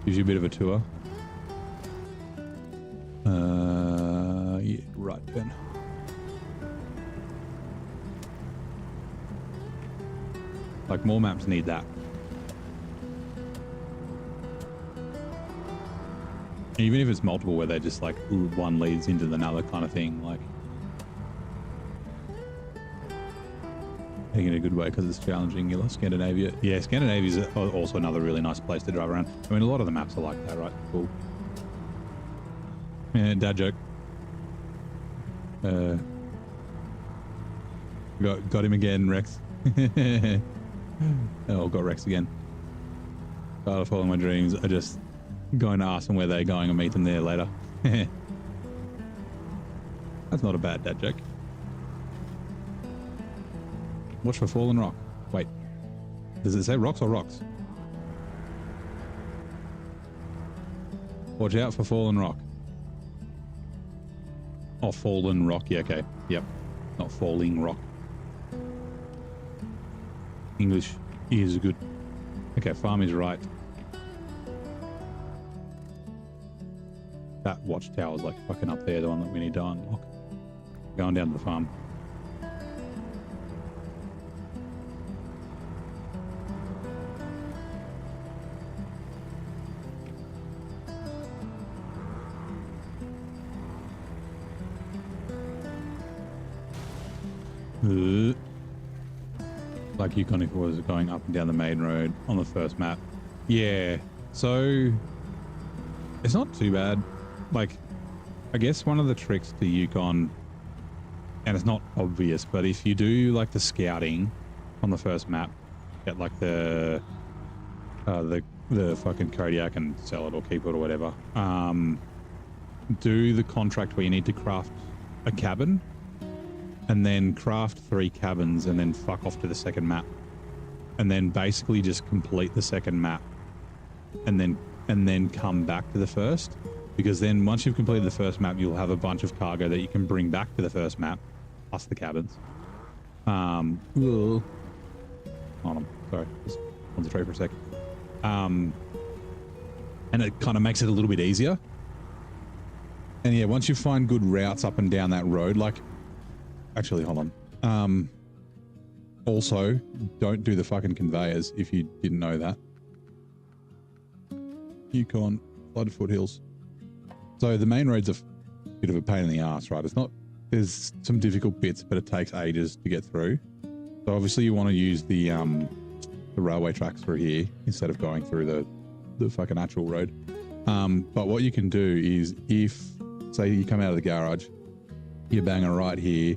Speaker 1: Gives you a bit of a tour. Yeah, right then. Like more maps need that. Even if it's multiple where they just like one leads into another kind of thing, like in a good way because it's challenging. You love Scandinavia. Yeah, Scandinavia is also another really nice place to drive around. I mean, a lot of the maps are like that, right? Cool. Yeah, dad joke. Got him again, Rex. Oh, got Rex again. Started following my dreams. I just going to ask them where they're going and meet them there later. That's not a bad dad joke. Watch for fallen rock. Wait. Does it say rocks or rocks? Watch out for fallen rock. Oh, fallen rock. Yeah, okay. Yep. Not falling rock. English is good. Okay, farm is right. That watchtower's like fucking up there, the one that we need to unlock. Going down to the farm. Like you kind of was going up and down the main road on the first map. Yeah, so it's not too bad. Like, I guess one of the tricks to Yukon, and it's not obvious, but if you do like the scouting on the first map, get like the fucking Kodiak and sell it or keep it or whatever. Do the contract where you need to craft a cabin, and then craft 3 cabins and then fuck off to the second map. And then basically just complete the second map and then come back to the first. Because then once you've completed the first map, you'll have a bunch of cargo that you can bring back to the first map, plus the cabins. Hold on, sorry, just concentrate for a sec. And it kind of makes it a little bit easier. And yeah, once you find good routes up and down that road, like, actually, hold on. Also, don't do the fucking conveyors if you didn't know that. Yukon, flooded foothills. So the main road's a bit of a pain in the ass, right? It's not, there's some difficult bits, but it takes ages to get through. So obviously you want to use the railway tracks through here instead of going through the fucking actual road. But what you can do is if, say you come out of the garage, you bang a right here,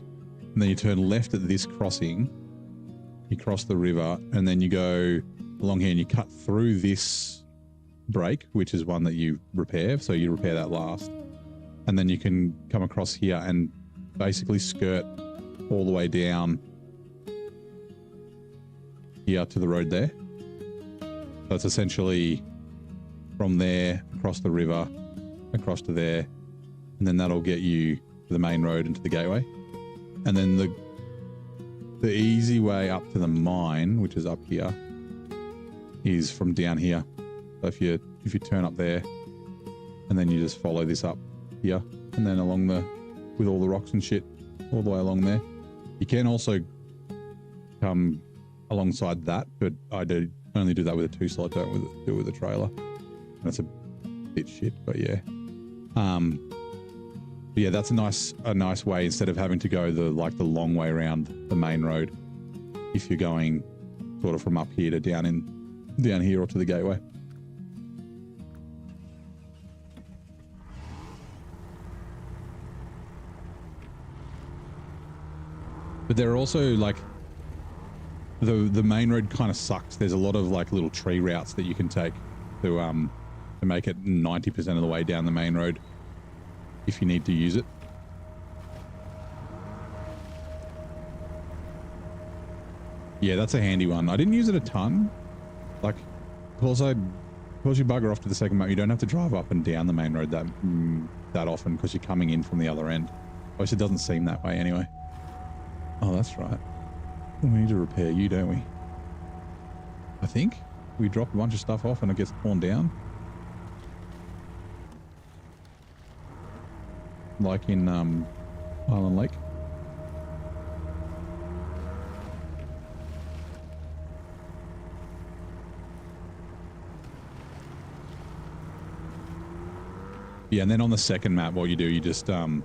Speaker 1: and then you turn left at this crossing, you cross the river, and then you go along here and you cut through this break, which is one that you repair. So you repair that last. And then you can come across here and basically skirt all the way down here to the road there. So it's essentially from there, across the river, across to there, and then that'll get you to the main road and to the gateway. And then the easy way up to the mine, which is up here, is from down here. So if you turn up there, and then you just follow this up here, and then along with all the rocks and shit, all the way along there. You can also come alongside that, but I only do that with a 2-slot, don't do it with a trailer. And it's a bit shit, but yeah. But yeah, that's a nice way instead of having to go the long way around the main road. If you're going sort of from up here to down here or to the gateway. But there are also like the main road kind of sucks. There's a lot of like little tree routes that you can take to make it 90% of the way down the main road if you need to use it. Yeah, that's a handy one. I didn't use it a ton. Like, because you bugger off to the second map, you don't have to drive up and down the main road that often because you're coming in from the other end. At least it doesn't seem that way anyway. Oh, that's right. We need to repair you, don't we? I think we drop a bunch of stuff off and it gets torn down. Like in Island Lake. Yeah, and then on the second map, what you do, you just have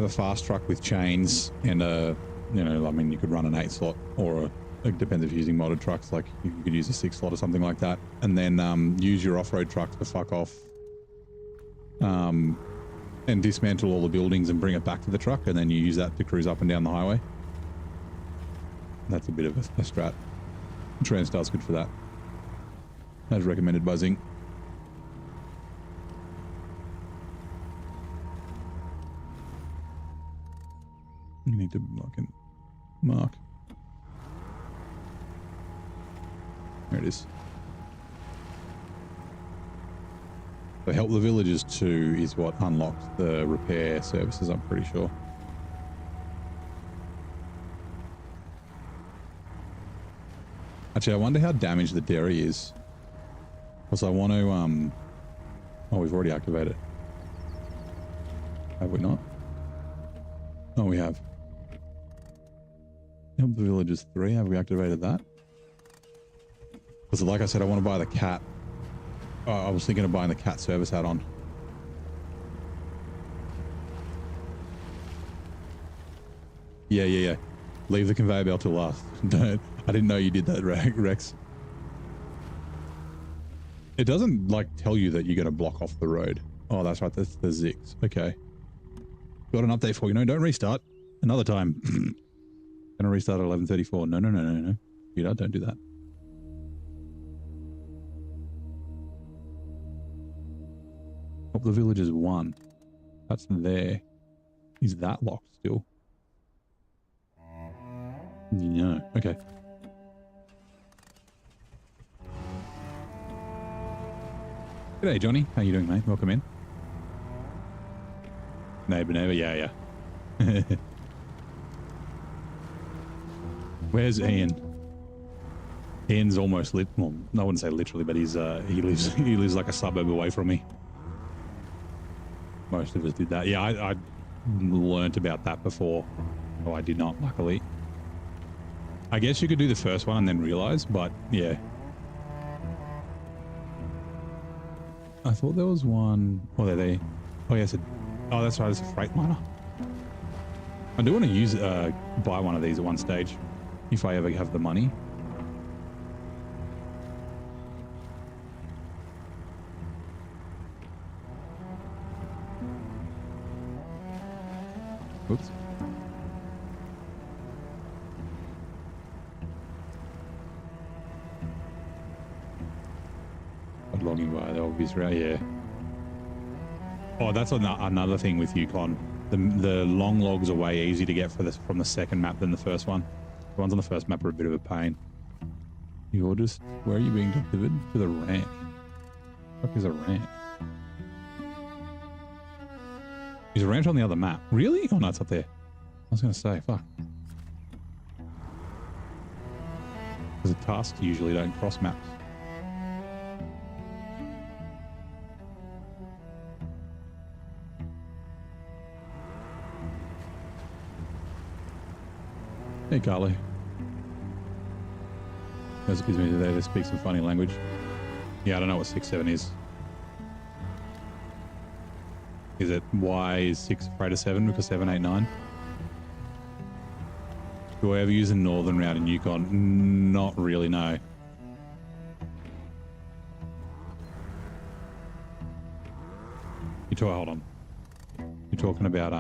Speaker 1: a fast truck with chains and I mean, you could run an 8-slot or it depends if you're using modded trucks, like you could use a 6-slot or something like that, and then use your off-road trucks to fuck off and dismantle all the buildings and bring it back to the truck, and then you use that to cruise up and down the highway. That's a bit of a strat. Transtar's good for that. As recommended by Zing. You need to fucking mark. There it is. So help the villagers too is what unlocked the repair services, I'm pretty sure. Actually, I wonder how damaged the dairy is. Because I want to, oh, we've already activated it. Have we not? Oh, we have. Help the villagers 3. Have we activated that? Because like I said, I want to buy the cat. I was thinking of buying the cat service add-on. Yeah. Leave the conveyor belt till last. Don't. I didn't know you did that, Rex. It doesn't like tell you that you're going to block off the road. Oh, that's right. That's the Zix. Okay. Got an update for you. No, don't restart. Another time. Gonna restart at 11:34. No. Dude, don't do that. Help the villagers 1. That's there. Is that locked still? No. Okay. G'day, Johnny. How you doing, mate? Welcome in. Neighbor. Yeah. Where's Ian? Ian's almost lit. Well, I wouldn't say literally, but he's he lives like a suburb away from me. Most of us did that. Yeah, I learnt about that before. Oh, I did not, luckily. I guess you could do the first one and then realize, but yeah. I thought there was one. Oh, there. Oh, yes. Oh, that's right. It's a Freightliner. I do want to use buy one of these at one stage, if I ever have the money. Oops. Logging by the obvious route, yeah. Oh, that's another thing with Yukon. The long logs are way easy to get from the second map than the first one. The ones on the first map are a bit of a pain. You're just... Where are you being delivered? To the ranch. What is a ranch? Is a ranch on the other map? Really? Oh no, it's up there. I was going to say, fuck. Because the tasks usually don't cross maps. Hey, Carlo. Excuse me, they speak some funny language. Yeah, I don't know what 6-7 is. Is it why is 6 afraid of 7 because 7, 8, 9? Do I ever use a northern route in Yukon? Not really, no. Hold on. You're talking about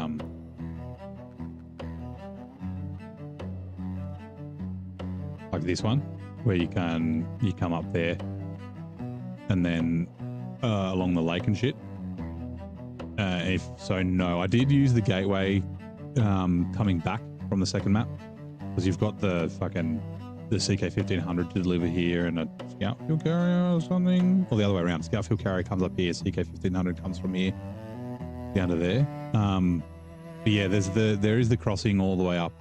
Speaker 1: like this one, where you come up there and then along the lake and shit. If so, no, I did use the gateway coming back from the second map because you've got the CK-1500 to deliver here and a scout fuel carrier or something, or the other way around. Scout fuel carrier comes up here, CK-1500 comes from here down to there. But yeah, there is the crossing all the way up.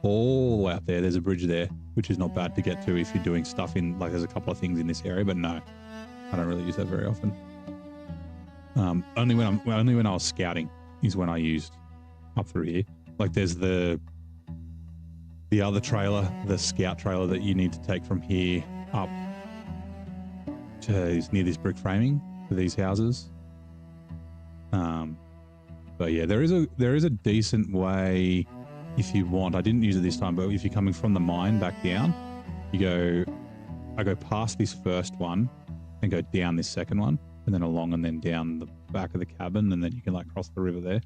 Speaker 1: All the way up there. There's a bridge there, which is not bad to get to if you're doing stuff in, like, there's a couple of things in this area, but no, I don't really use that very often. Only when I was scouting is when I used up through here. Like there's the other trailer, the scout trailer that you need to take from here up to near this brick framing for these houses. But yeah, there is a decent way if you want. I didn't use it this time, but if you're coming from the mine back down, I go past this first one and go down this second one and then along and then down the back of the cabin, and then you can like cross the river there.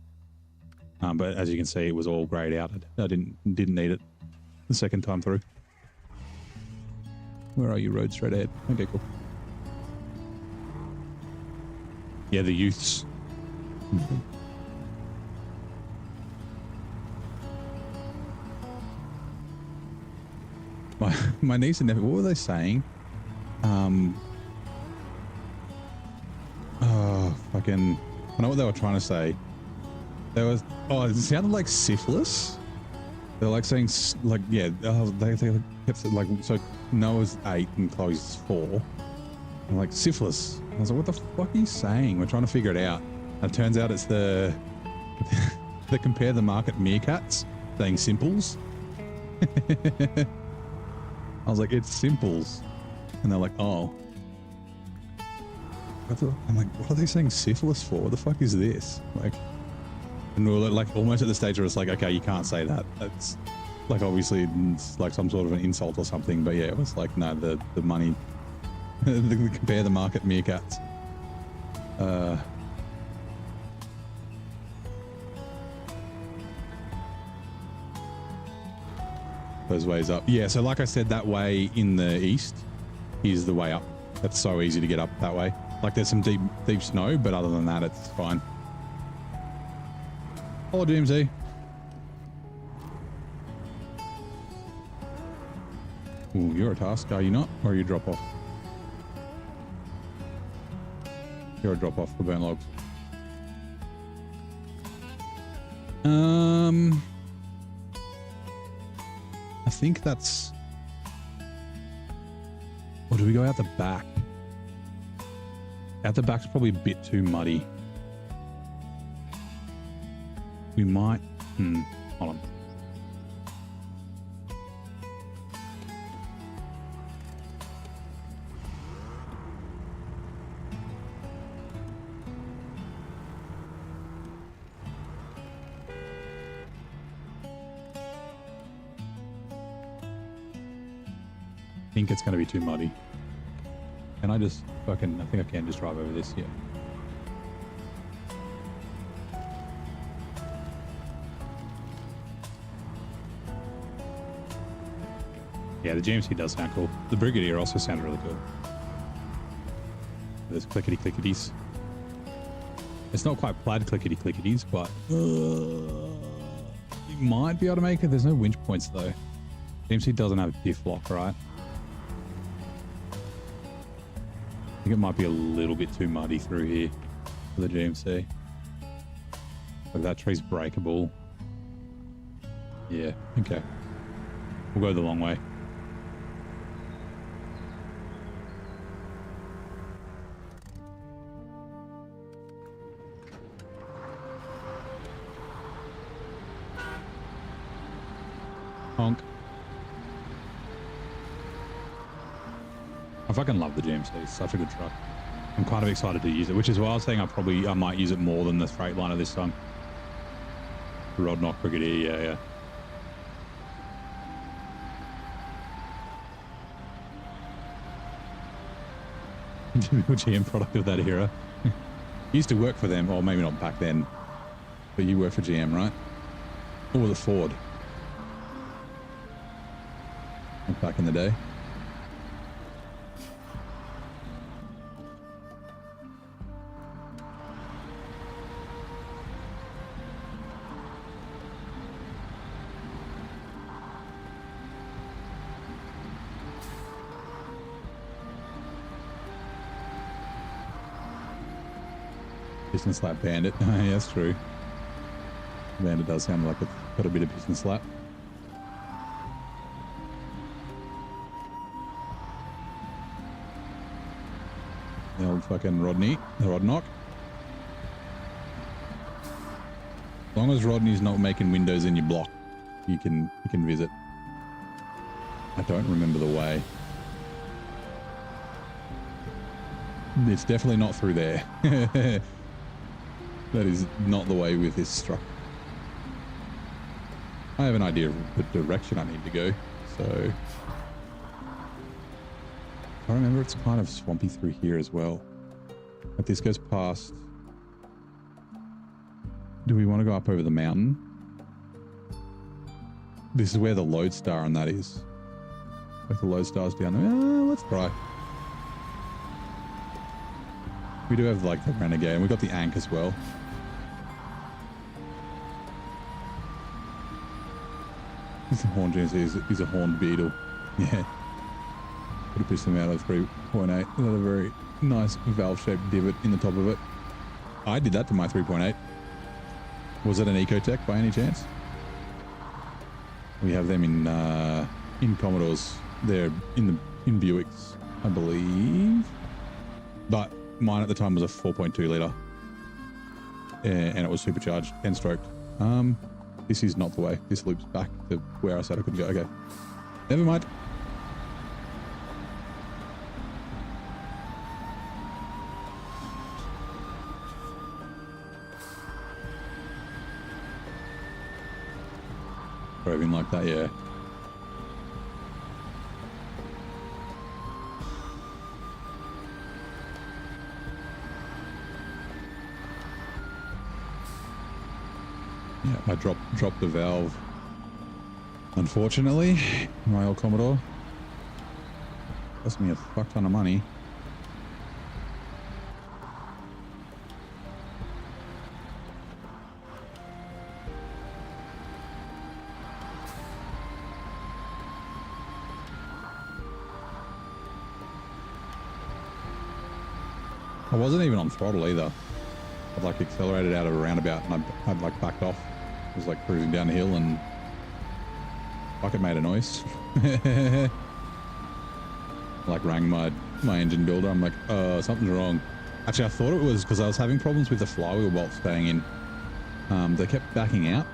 Speaker 1: But as you can see, it was all grayed out. I didn't need it the second time through. Where are you? Road straight ahead. Okay, cool. Yeah, the youths. my niece and nephew, what were they saying? Oh, fucking, I know what they were trying to say. There was, oh, it sounded like syphilis. They're like saying, like, yeah, they kept it like, so Noah's 8 and Chloe's 4. And like, syphilis. I was like, what the fuck are you saying? We're trying to figure it out. And it turns out it's the, they compare the market meerkats, saying simples. I was like, it's simples. And they're like, oh. I'm like, what are they saying syphilis for? What the fuck is this? Like, and we were like almost at the stage where it's like, okay, you can't say that. That's like, obviously it's like some sort of an insult or something. But yeah, it was like, no, the money, compare the market meerkats. Those ways up. Yeah, so like I said, that way in the east is the way up. That's so easy to get up that way. Like there's some deep snow, but other than that, it's fine. Hello, DMZ. Ooh, you're a task, are you not? Or are you drop off? You're a drop off for burn logs. I think that's... Or do we go out the back? Out the back's probably a bit too muddy. We might... hold on. I think it's going to be too muddy. Can I just fucking... I think I can just drive over this, yeah. Yeah, the GMC does sound cool. The Brigadier also sounded really cool. There's clickety-clickities. It's not quite plaid clickety-clickities, but... you might be able to make it. There's no winch points, though. GMC doesn't have a diff lock, right? I think it might be a little bit too muddy through here for the GMC. But that tree's breakable. Yeah, okay. We'll go the long way. Honk. I fucking love the GMC. It's such a good truck. I'm kind of excited to use it, which is why I was saying I might use it more than the Freightliner this time. Rod Knock Brigadier, yeah. Typical GM product of that era. You used to work for them, or maybe not back then, but you work for GM, right? Or with a Ford. Back in the day. Business Lap Bandit. Yeah, that's true. Bandit does sound like it's got a bit of business lap. The old fucking Rodney, the Rod Knock. As long as Rodney's not making windows in your block, you can visit. I don't remember the way. It's definitely not through there. That is not the way with this truck. I have an idea of the direction I need to go, so... I remember it's kind of swampy through here as well. But this goes past... Do we want to go up over the mountain? This is where the Lodestar on that is. Like the Lodestar's down there. Let's try. We do have like the Renegade, and we've got the Ankh as well. The horn GMC is a horned beetle. Yeah. Would have pissed them out of 3.8. They had a very nice valve-shaped divot in the top of it. I did that to my 3.8. Was it an Ecotech by any chance? We have them in Commodores. They're in Buicks, I believe. But mine at the time was a 4.2 litre. And it was supercharged and stroked. This is not the way. This loops back to where I said I couldn't go. Okay. Never mind. Driving like that, yeah. Yeah, I dropped the valve. Unfortunately, my old Commodore cost me a fuck ton of money. I wasn't even on throttle either. I'd like accelerated out of a roundabout and I'd like backed off. I was like cruising down the hill and fuck, it made a noise. Like rang my engine builder. I'm like, something's wrong. Actually, I thought it was because I was having problems with the flywheel bolts staying in. They kept backing out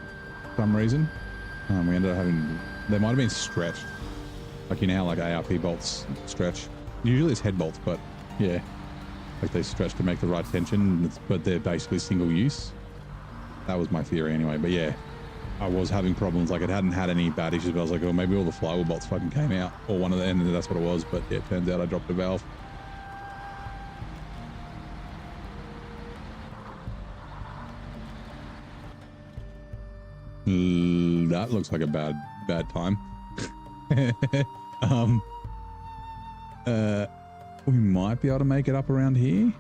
Speaker 1: for some reason. We ended up having, they might have been stretched. Like, you know how like ARP bolts stretch. Usually it's head bolts, but yeah. Like they stretch to make the right tension, but they're basically single use. That was my theory anyway. But yeah, I was having problems. Like it hadn't had any bad issues, but I was like, oh, maybe all the flywheel bolts fucking came out, or one of the, and that's what it was. But yeah, it turns out I dropped a valve. That looks like a bad time. We might be able to make it up around here.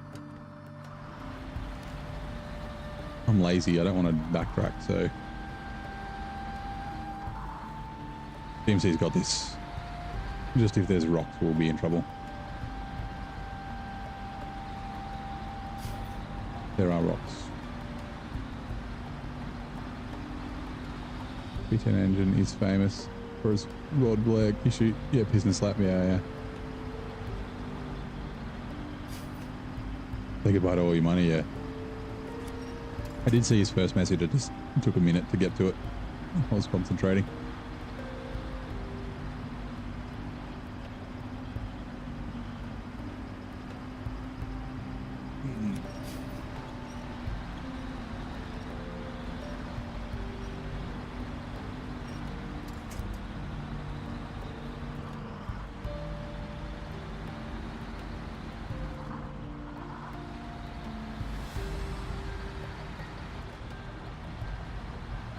Speaker 1: I'm lazy. I don't want to backtrack, so DMC's got this. Just if there's rocks, we'll be in trouble. There are rocks. V10 engine is famous for its rod lag issue. Yeah, piston slap. Yeah. Say goodbye to all your money, yeah. I did see his first message. It just took a minute to get to it. I was concentrating.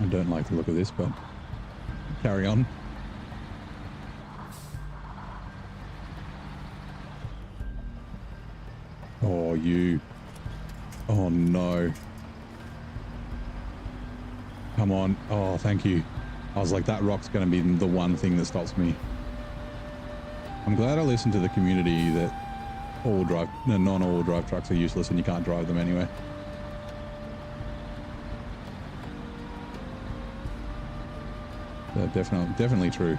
Speaker 1: I don't like the look of this, but carry on. Oh, you. Oh, no. Come on. Oh, thank you. I was like, that rock's going to be the one thing that stops me. I'm glad I listened to the community that non-all-wheel drive trucks are useless and you can't drive them anyway. Definitely true.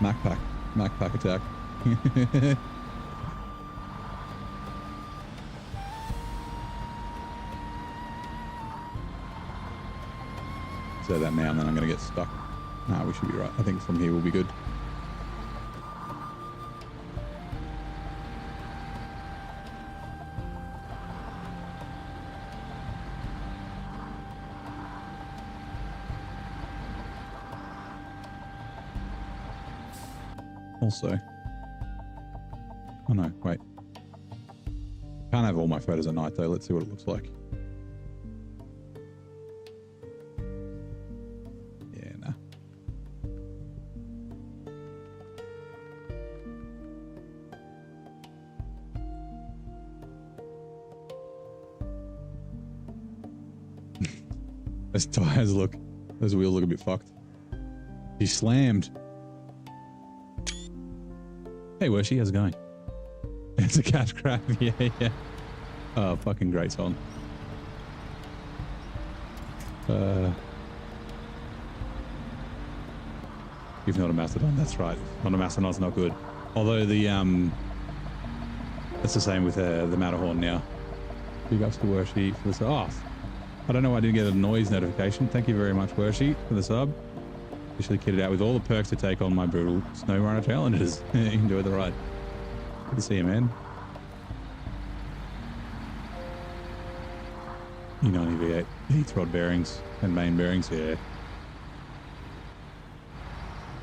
Speaker 1: Mac pack attack. Say that now and then I'm going to get stuck. Nah, we should be right. I think from here we'll be good. Also, oh no, wait. Can't have all my photos at night though. Let's see what it looks like. Yeah, nah. Those tires look, those wheels look a bit fucked. She slammed. Hey, where's she? How's it going? It's a cash grab. Yeah, yeah. Oh, fucking great song. If not a Mastodon, that's right. Not a Mastodon's not good. Although the that's the same with the Matterhorn now. Big ups to Worship for the sub. Oh, I don't know why I didn't get a noise notification. Thank you very much, Worship, for the sub. Officially kitted out with all the perks to take on my brutal SnowRunner challenges. Enjoy the ride. Good to see you, man. E90 V8 heat rod bearings and main bearings, yeah.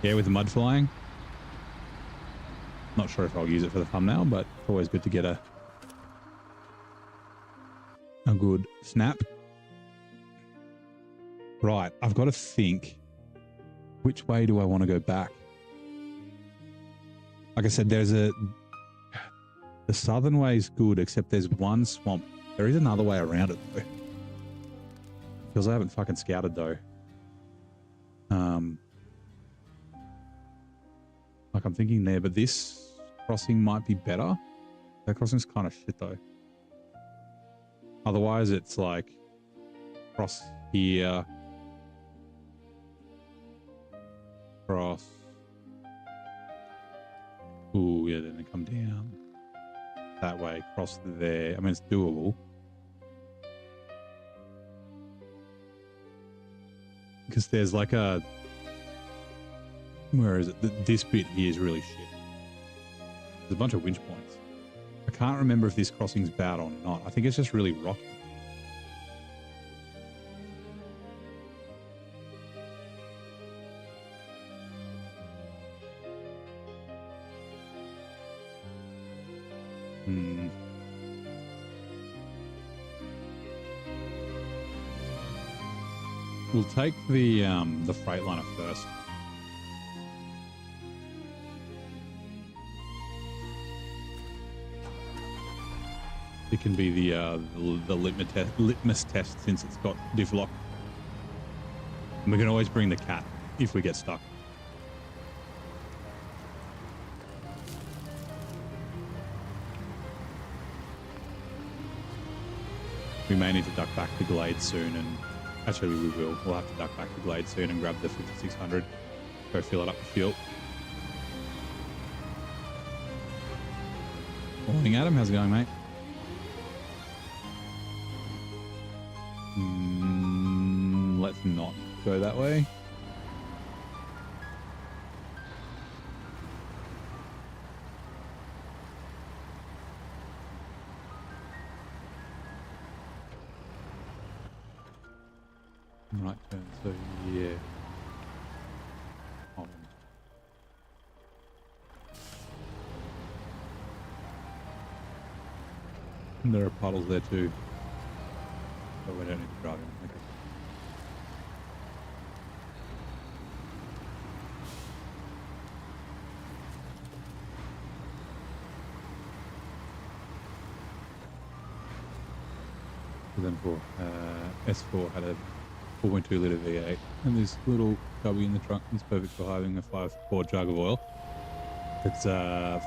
Speaker 1: Yeah, with the mud flying. Not sure if I'll use it for the thumbnail, but it's always good to get a good snap. Right, I've got to think, which way do I want to go back? Like I said, the southern way is good, except there's one swamp. There is another way around it though. Because I haven't fucking scouted though. Like I'm thinking there, but this crossing might be better. That crossing's kind of shit though. Otherwise it's like cross here, cross. Ooh, yeah, then they come down that way, cross there. I mean, it's doable. Because there's like a, where is it? This bit here is really shit. There's a bunch of winch points. I can't remember if this crossing's bad or not. I think it's just really rocky. We'll take the Freightliner first. It can be the litmus test since it's got diff lock. And we can always bring the cat if we get stuck. We may need to duck back to Glade soon, and actually we will. We'll have to duck back to Glade soon and grab the 5600. Go fill it up with fuel. Morning, Adam. How's it going, mate? Let's not go that way. Right turn, so yeah. Hold on. And there are puddles there too. But we don't need to drive in. Okay. Then for S4 had a 4.2 litre V8 and this little cubby in the trunk is perfect for having a 5-quart jug of oil. It's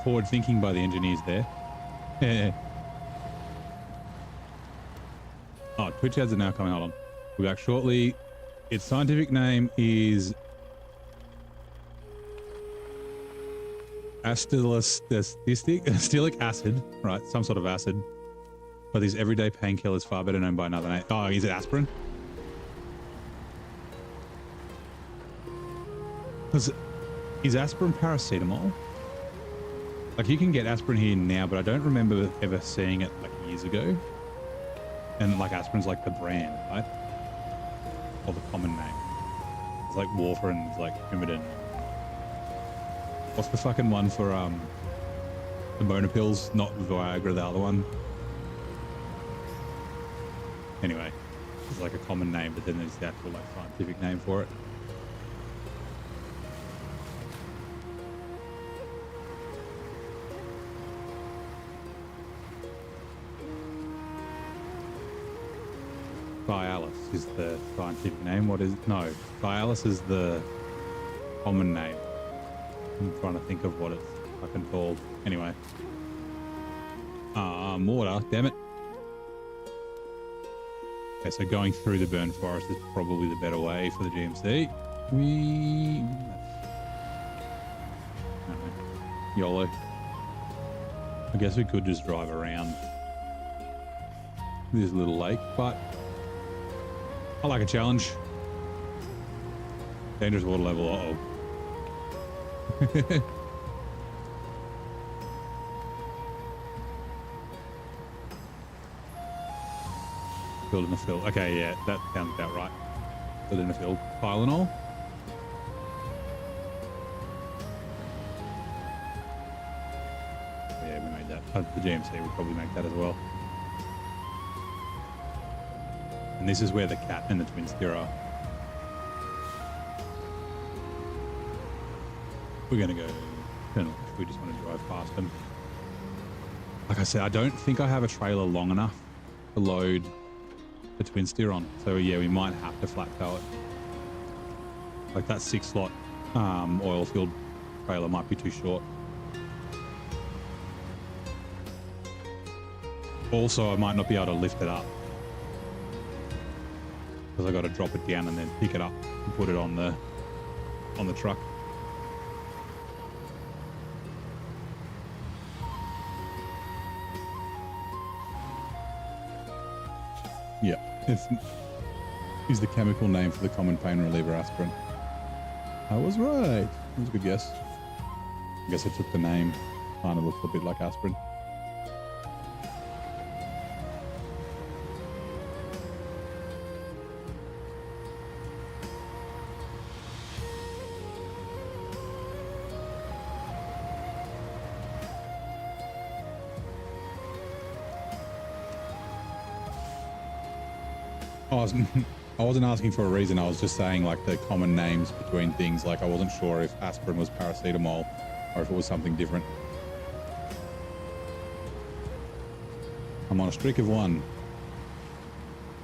Speaker 1: forward thinking by the engineers there. Oh, Twitch ads are now coming. Hold on. We'll be back shortly. Its scientific name is acetic acid, right? Some sort of acid. But these everyday painkillers far better known by another name. Oh, is it aspirin? Is aspirin paracetamol? Like you can get aspirin here now, but I don't remember ever seeing it like years ago. And like aspirin's like the brand, right? Or the common name. It's like warfarin, it's like Coumadin. What's the fucking one for the boner pills? Not Viagra, the other one. Anyway, it's like a common name, but then there's the actual like scientific name for it. Cialis is the scientific name. What is it? No, Cialis is the common name. I'm trying to think of what it's fucking called. Anyway. Water, damn it. Okay, so going through the burnt forest is probably the better way for the GMC. I don't know. YOLO. I guess we could just drive around this little lake, but I like a challenge. Dangerous water level, uh-oh. Field in the field. Okay, yeah, that sounds about right. Field in the field. Tylenol. Yeah, we made that. The GMC would probably make that as well. And this is where the cat and the twin steer are. We're going to go turn left. We just want to drive past them. Like I said, I don't think I have a trailer long enough to load the twin steer on. So yeah, we might have to flat tow it. Like that 6-slot oil filled trailer might be too short. Also, I might not be able to lift it up because I got to drop it down and then pick it up and put it on the truck. Yeah, is the chemical name for the common pain reliever aspirin. I was right. That was a good guess. I guess I took the name. Kind of looks a bit like aspirin. I wasn't asking for a reason. I was just saying like the common names between things. Like I wasn't sure if aspirin was paracetamol or if it was something different. I'm on a streak of 1.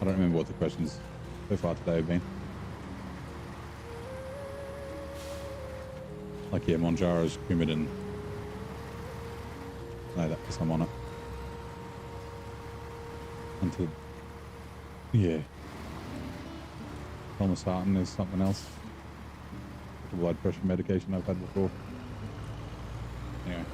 Speaker 1: I don't remember what the questions so far today have been. Like yeah, Monjaro's Coumadin. No, that because I'm on it. Until yeah. Telmisartan is something else. The blood pressure medication I've had before. Anyway.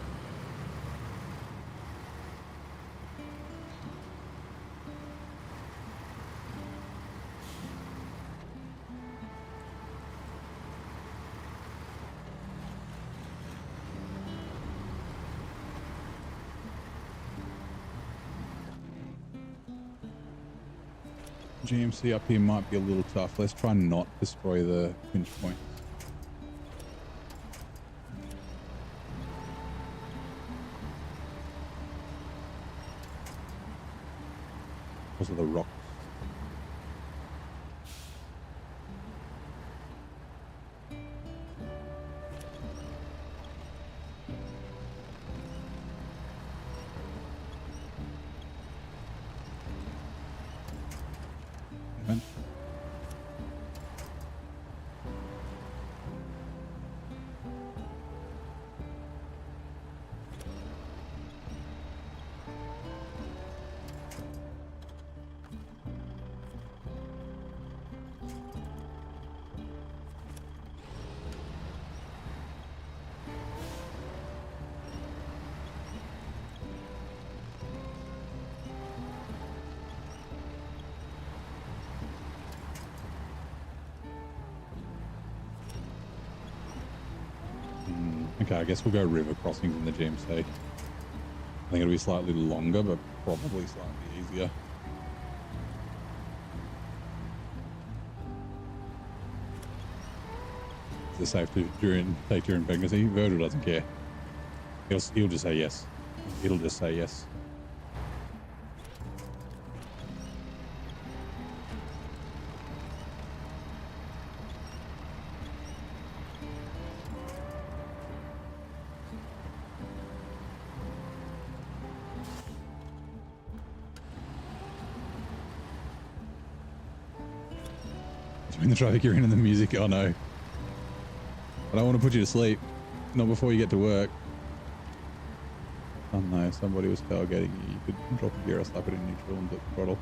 Speaker 1: GMC up here might be a little tough. Let's try not to destroy the pinch points. Because of the rocks. Okay, I guess we'll go river crossings in the GMC. I think it'll be slightly longer, but probably slightly easier. Is it safe to take during pregnancy? Virgil doesn't care. He'll just say yes. It'll just say yes. Between the traffic you're in and the music, oh no. I don't want to put you to sleep. Not before you get to work. Oh no, somebody was tailgating you. You could drop a gear or slap it in neutral and throttle.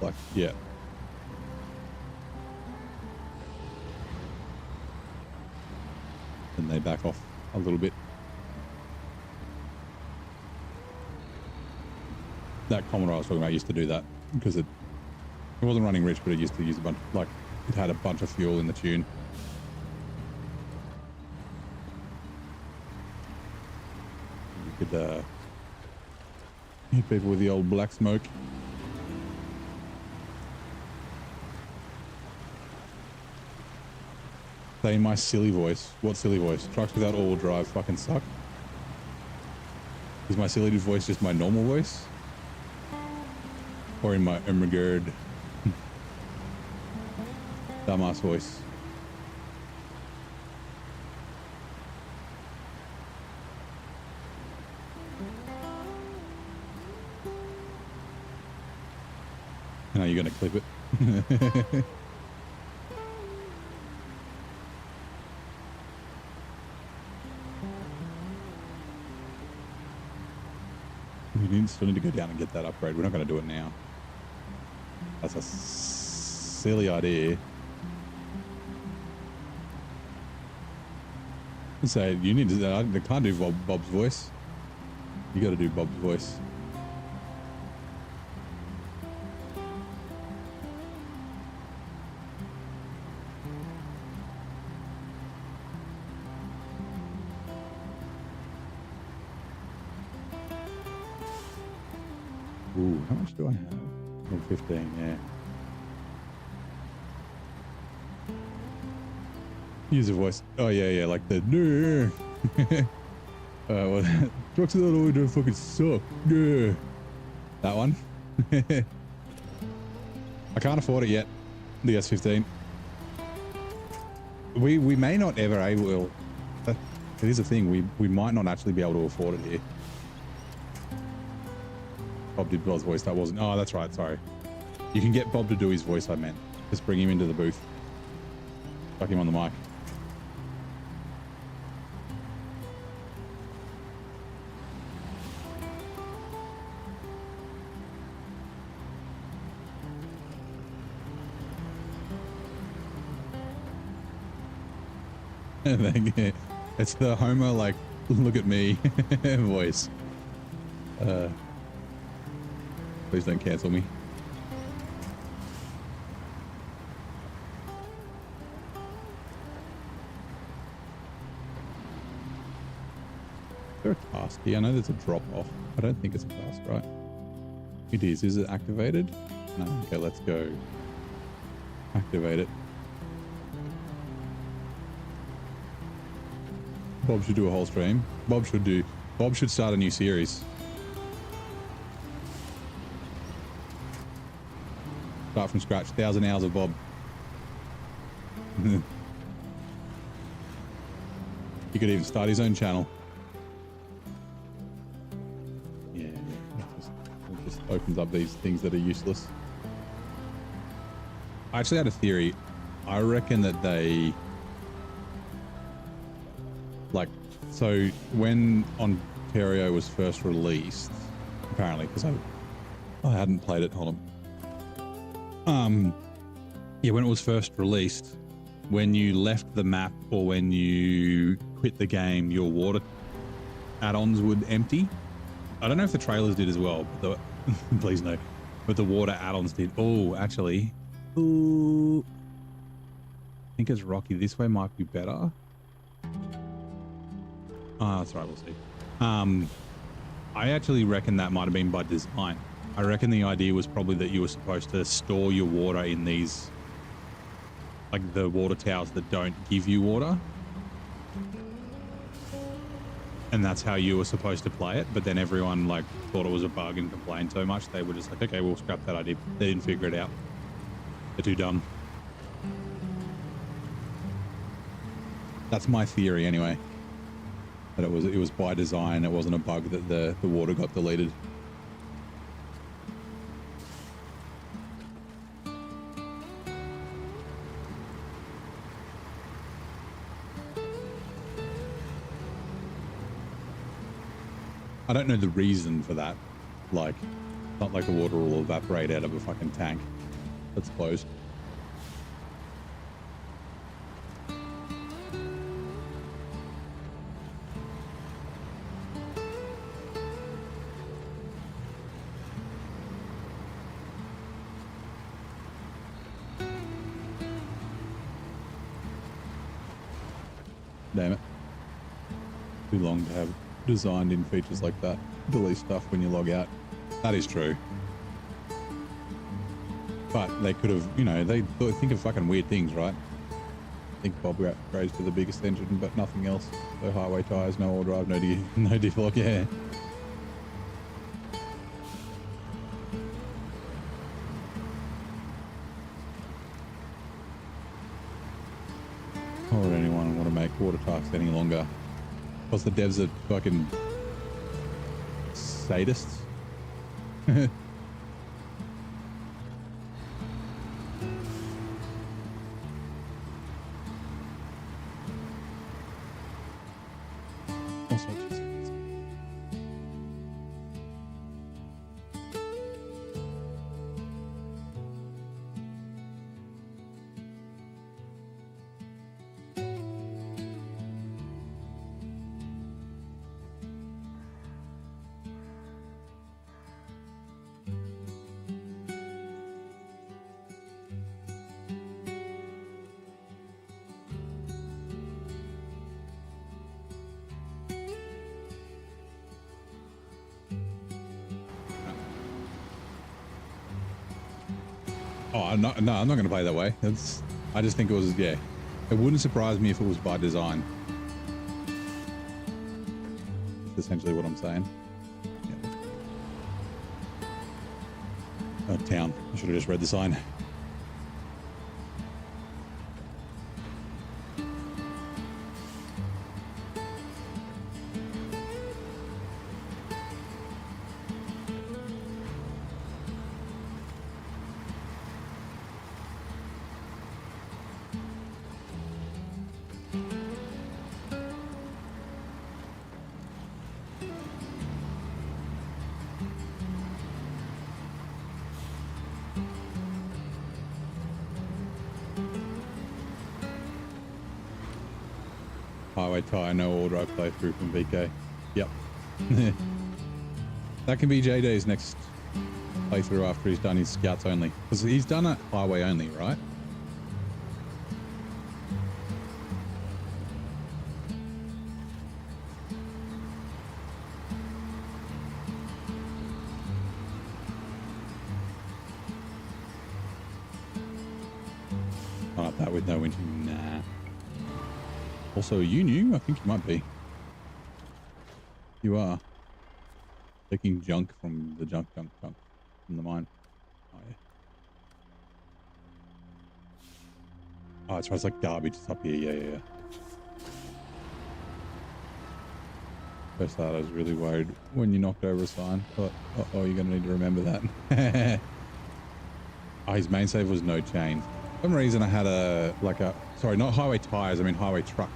Speaker 1: Like, yeah. And they back off a little bit. That Commodore I was talking about used to do that because it wasn't running rich, but it used to use a bunch, like it had a bunch of fuel in the tune. You could hit people with the old black smoke. Say in my silly voice. What silly voice? Trucks without all-wheel drive fucking suck. Is my silly voice just my normal voice? Or in my umregard dumbass voice? And are you gonna clip it? We still need to go down and get that upgrade. We're not going to do it now. That's a silly idea. So you need to. I can't do Bob's voice. You got to do Bob's voice. Ooh, how much do I have? 15, yeah. Use a voice. Oh yeah, like the well, trucks without all-wheel drive fucking suck. Yeah. That one. I can't afford it yet. The S15. We may not ever able. It is a thing. We might not actually be able to afford it here. Bob did Bob's voice. That wasn't. Oh, that's right. Sorry. You can get Bob to do his voice. I meant just bring him into the booth. Fuck him on the mic. It's the Homer, like, look at me voice. Please don't cancel me. Is there a task here? I know there's a drop off. I don't think it's a task, right? It is. Is it activated? No. Okay, let's go. Activate it. Bob should do a whole stream. Bob should start a new series. Start from scratch. 1,000 hours of Bob. He could even start his own channel. Yeah. It just opens up these things that are useless. I actually had a theory. I reckon that they... Like, so when Ontario was first released, apparently, because I hadn't played it, hold on. Yeah, when it was first released, when you left the map or when you quit the game, your water add-ons would empty. I don't know if the trailers did as well, but please no. But the water add-ons did. Oh, actually, ooh, I think it's rocky. This way might be better. Oh, that's right, we'll see. I actually reckon that might have been by design. I reckon the idea was probably that you were supposed to store your water in these, like the water towers that don't give you water. And that's how you were supposed to play it. But then everyone like thought it was a bug and complained so much. They were just like, okay, we'll scrap that idea. They didn't figure it out. They're too dumb. That's my theory anyway. That it was by design. It wasn't a bug that the water got deleted. I don't know the reason for that. Like, not like the water will evaporate out of a fucking tank that's closed. Damn it. Too long to have designed in features like that. Delete stuff when you log out. That is true. But they could have, you know, they think of fucking weird things, right? I think Bob upgrades to the biggest engine, but nothing else. So highway tires, no all drive, no diff lock, yeah. Why would anyone want to make water tires any longer? Because the devs are fucking sadists. Oh, no, I'm not going to play that way. I just think it was, yeah. It wouldn't surprise me if it was by design. That's essentially what I'm saying. Yeah. Oh, town. I should have just read the sign. Highway tire, no all drive playthrough from VK. Yep. That can be JD's next playthrough after he's done his scouts only. Because he's done it highway only, right? Not that with no winter. Nah. Also, are you new? I think you might be. You are. Taking junk from the junk from the mine. Oh, yeah. Oh, it's right. It's like garbage. It's up here. Yeah. First thought I was really worried when you knocked over a sign. Thought, oh, you're going to need to remember that. Oh, his main save was no chain. For some reason I had sorry, not highway tires, I mean highway trucks.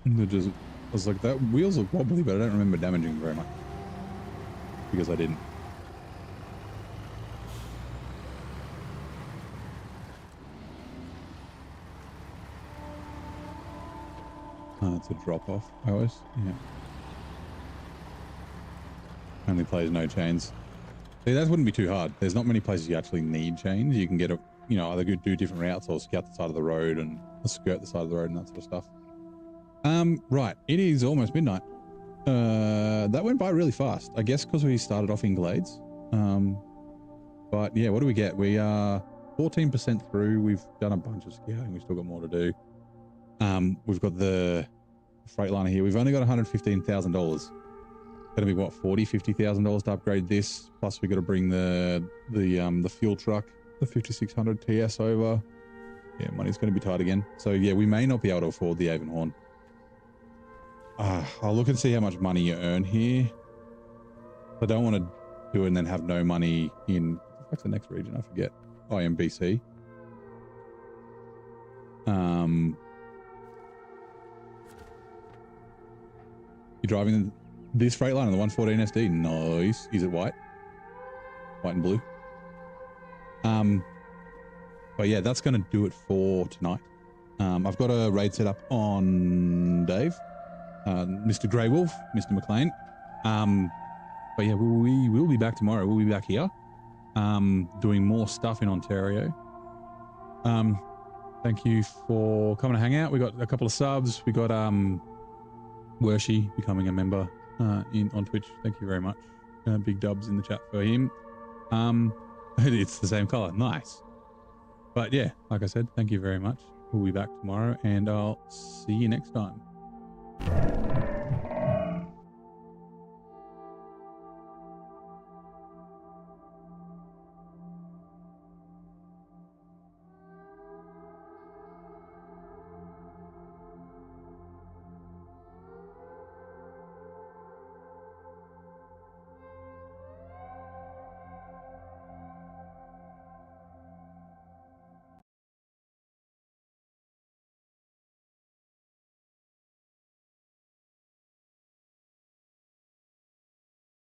Speaker 1: I was like, that wheels look wobbly, but I don't remember damaging very much. Because I didn't. Oh, it's a drop off, I always, yeah. Only plays no chains. See, that wouldn't be too hard. There's not many places you actually need chains. You can get either do different routes or scout the side of the road and skirt the side of the road and that sort of stuff. Right. It is almost midnight. That went by really fast. I guess because we started off in Glades. But yeah, what do we get? We are 14% through. We've done a bunch of scouting. We've still got more to do. We've got the Freightliner here. We've only got $115,000. Going to be what, $50,000 to upgrade this. Plus we got to bring the fuel truck, the 5600 TS over. Yeah, money's going to be tight again. So yeah, we may not be able to afford the Avonhorn. I'll look and see how much money you earn here. I don't want to do it and then have no money in, what's the next region? I forget. IMBC. driving this Freightliner, the 114 SD. Nice. Is it white? White and blue. But yeah, that's going to do it for tonight. I've got a raid set up on Dave, Mr. Grey Wolf, Mr. McLean. But yeah, we will be back tomorrow. We'll be back here, doing more stuff in Ontario. Thank you for coming to hang out. We got a couple of subs. We got Wershi becoming a member on Twitch. Thank you very much. Big dubs in the chat for him. It's the same color. Nice. But yeah, like I said, thank you very much. We'll be back tomorrow, and I'll see you next time.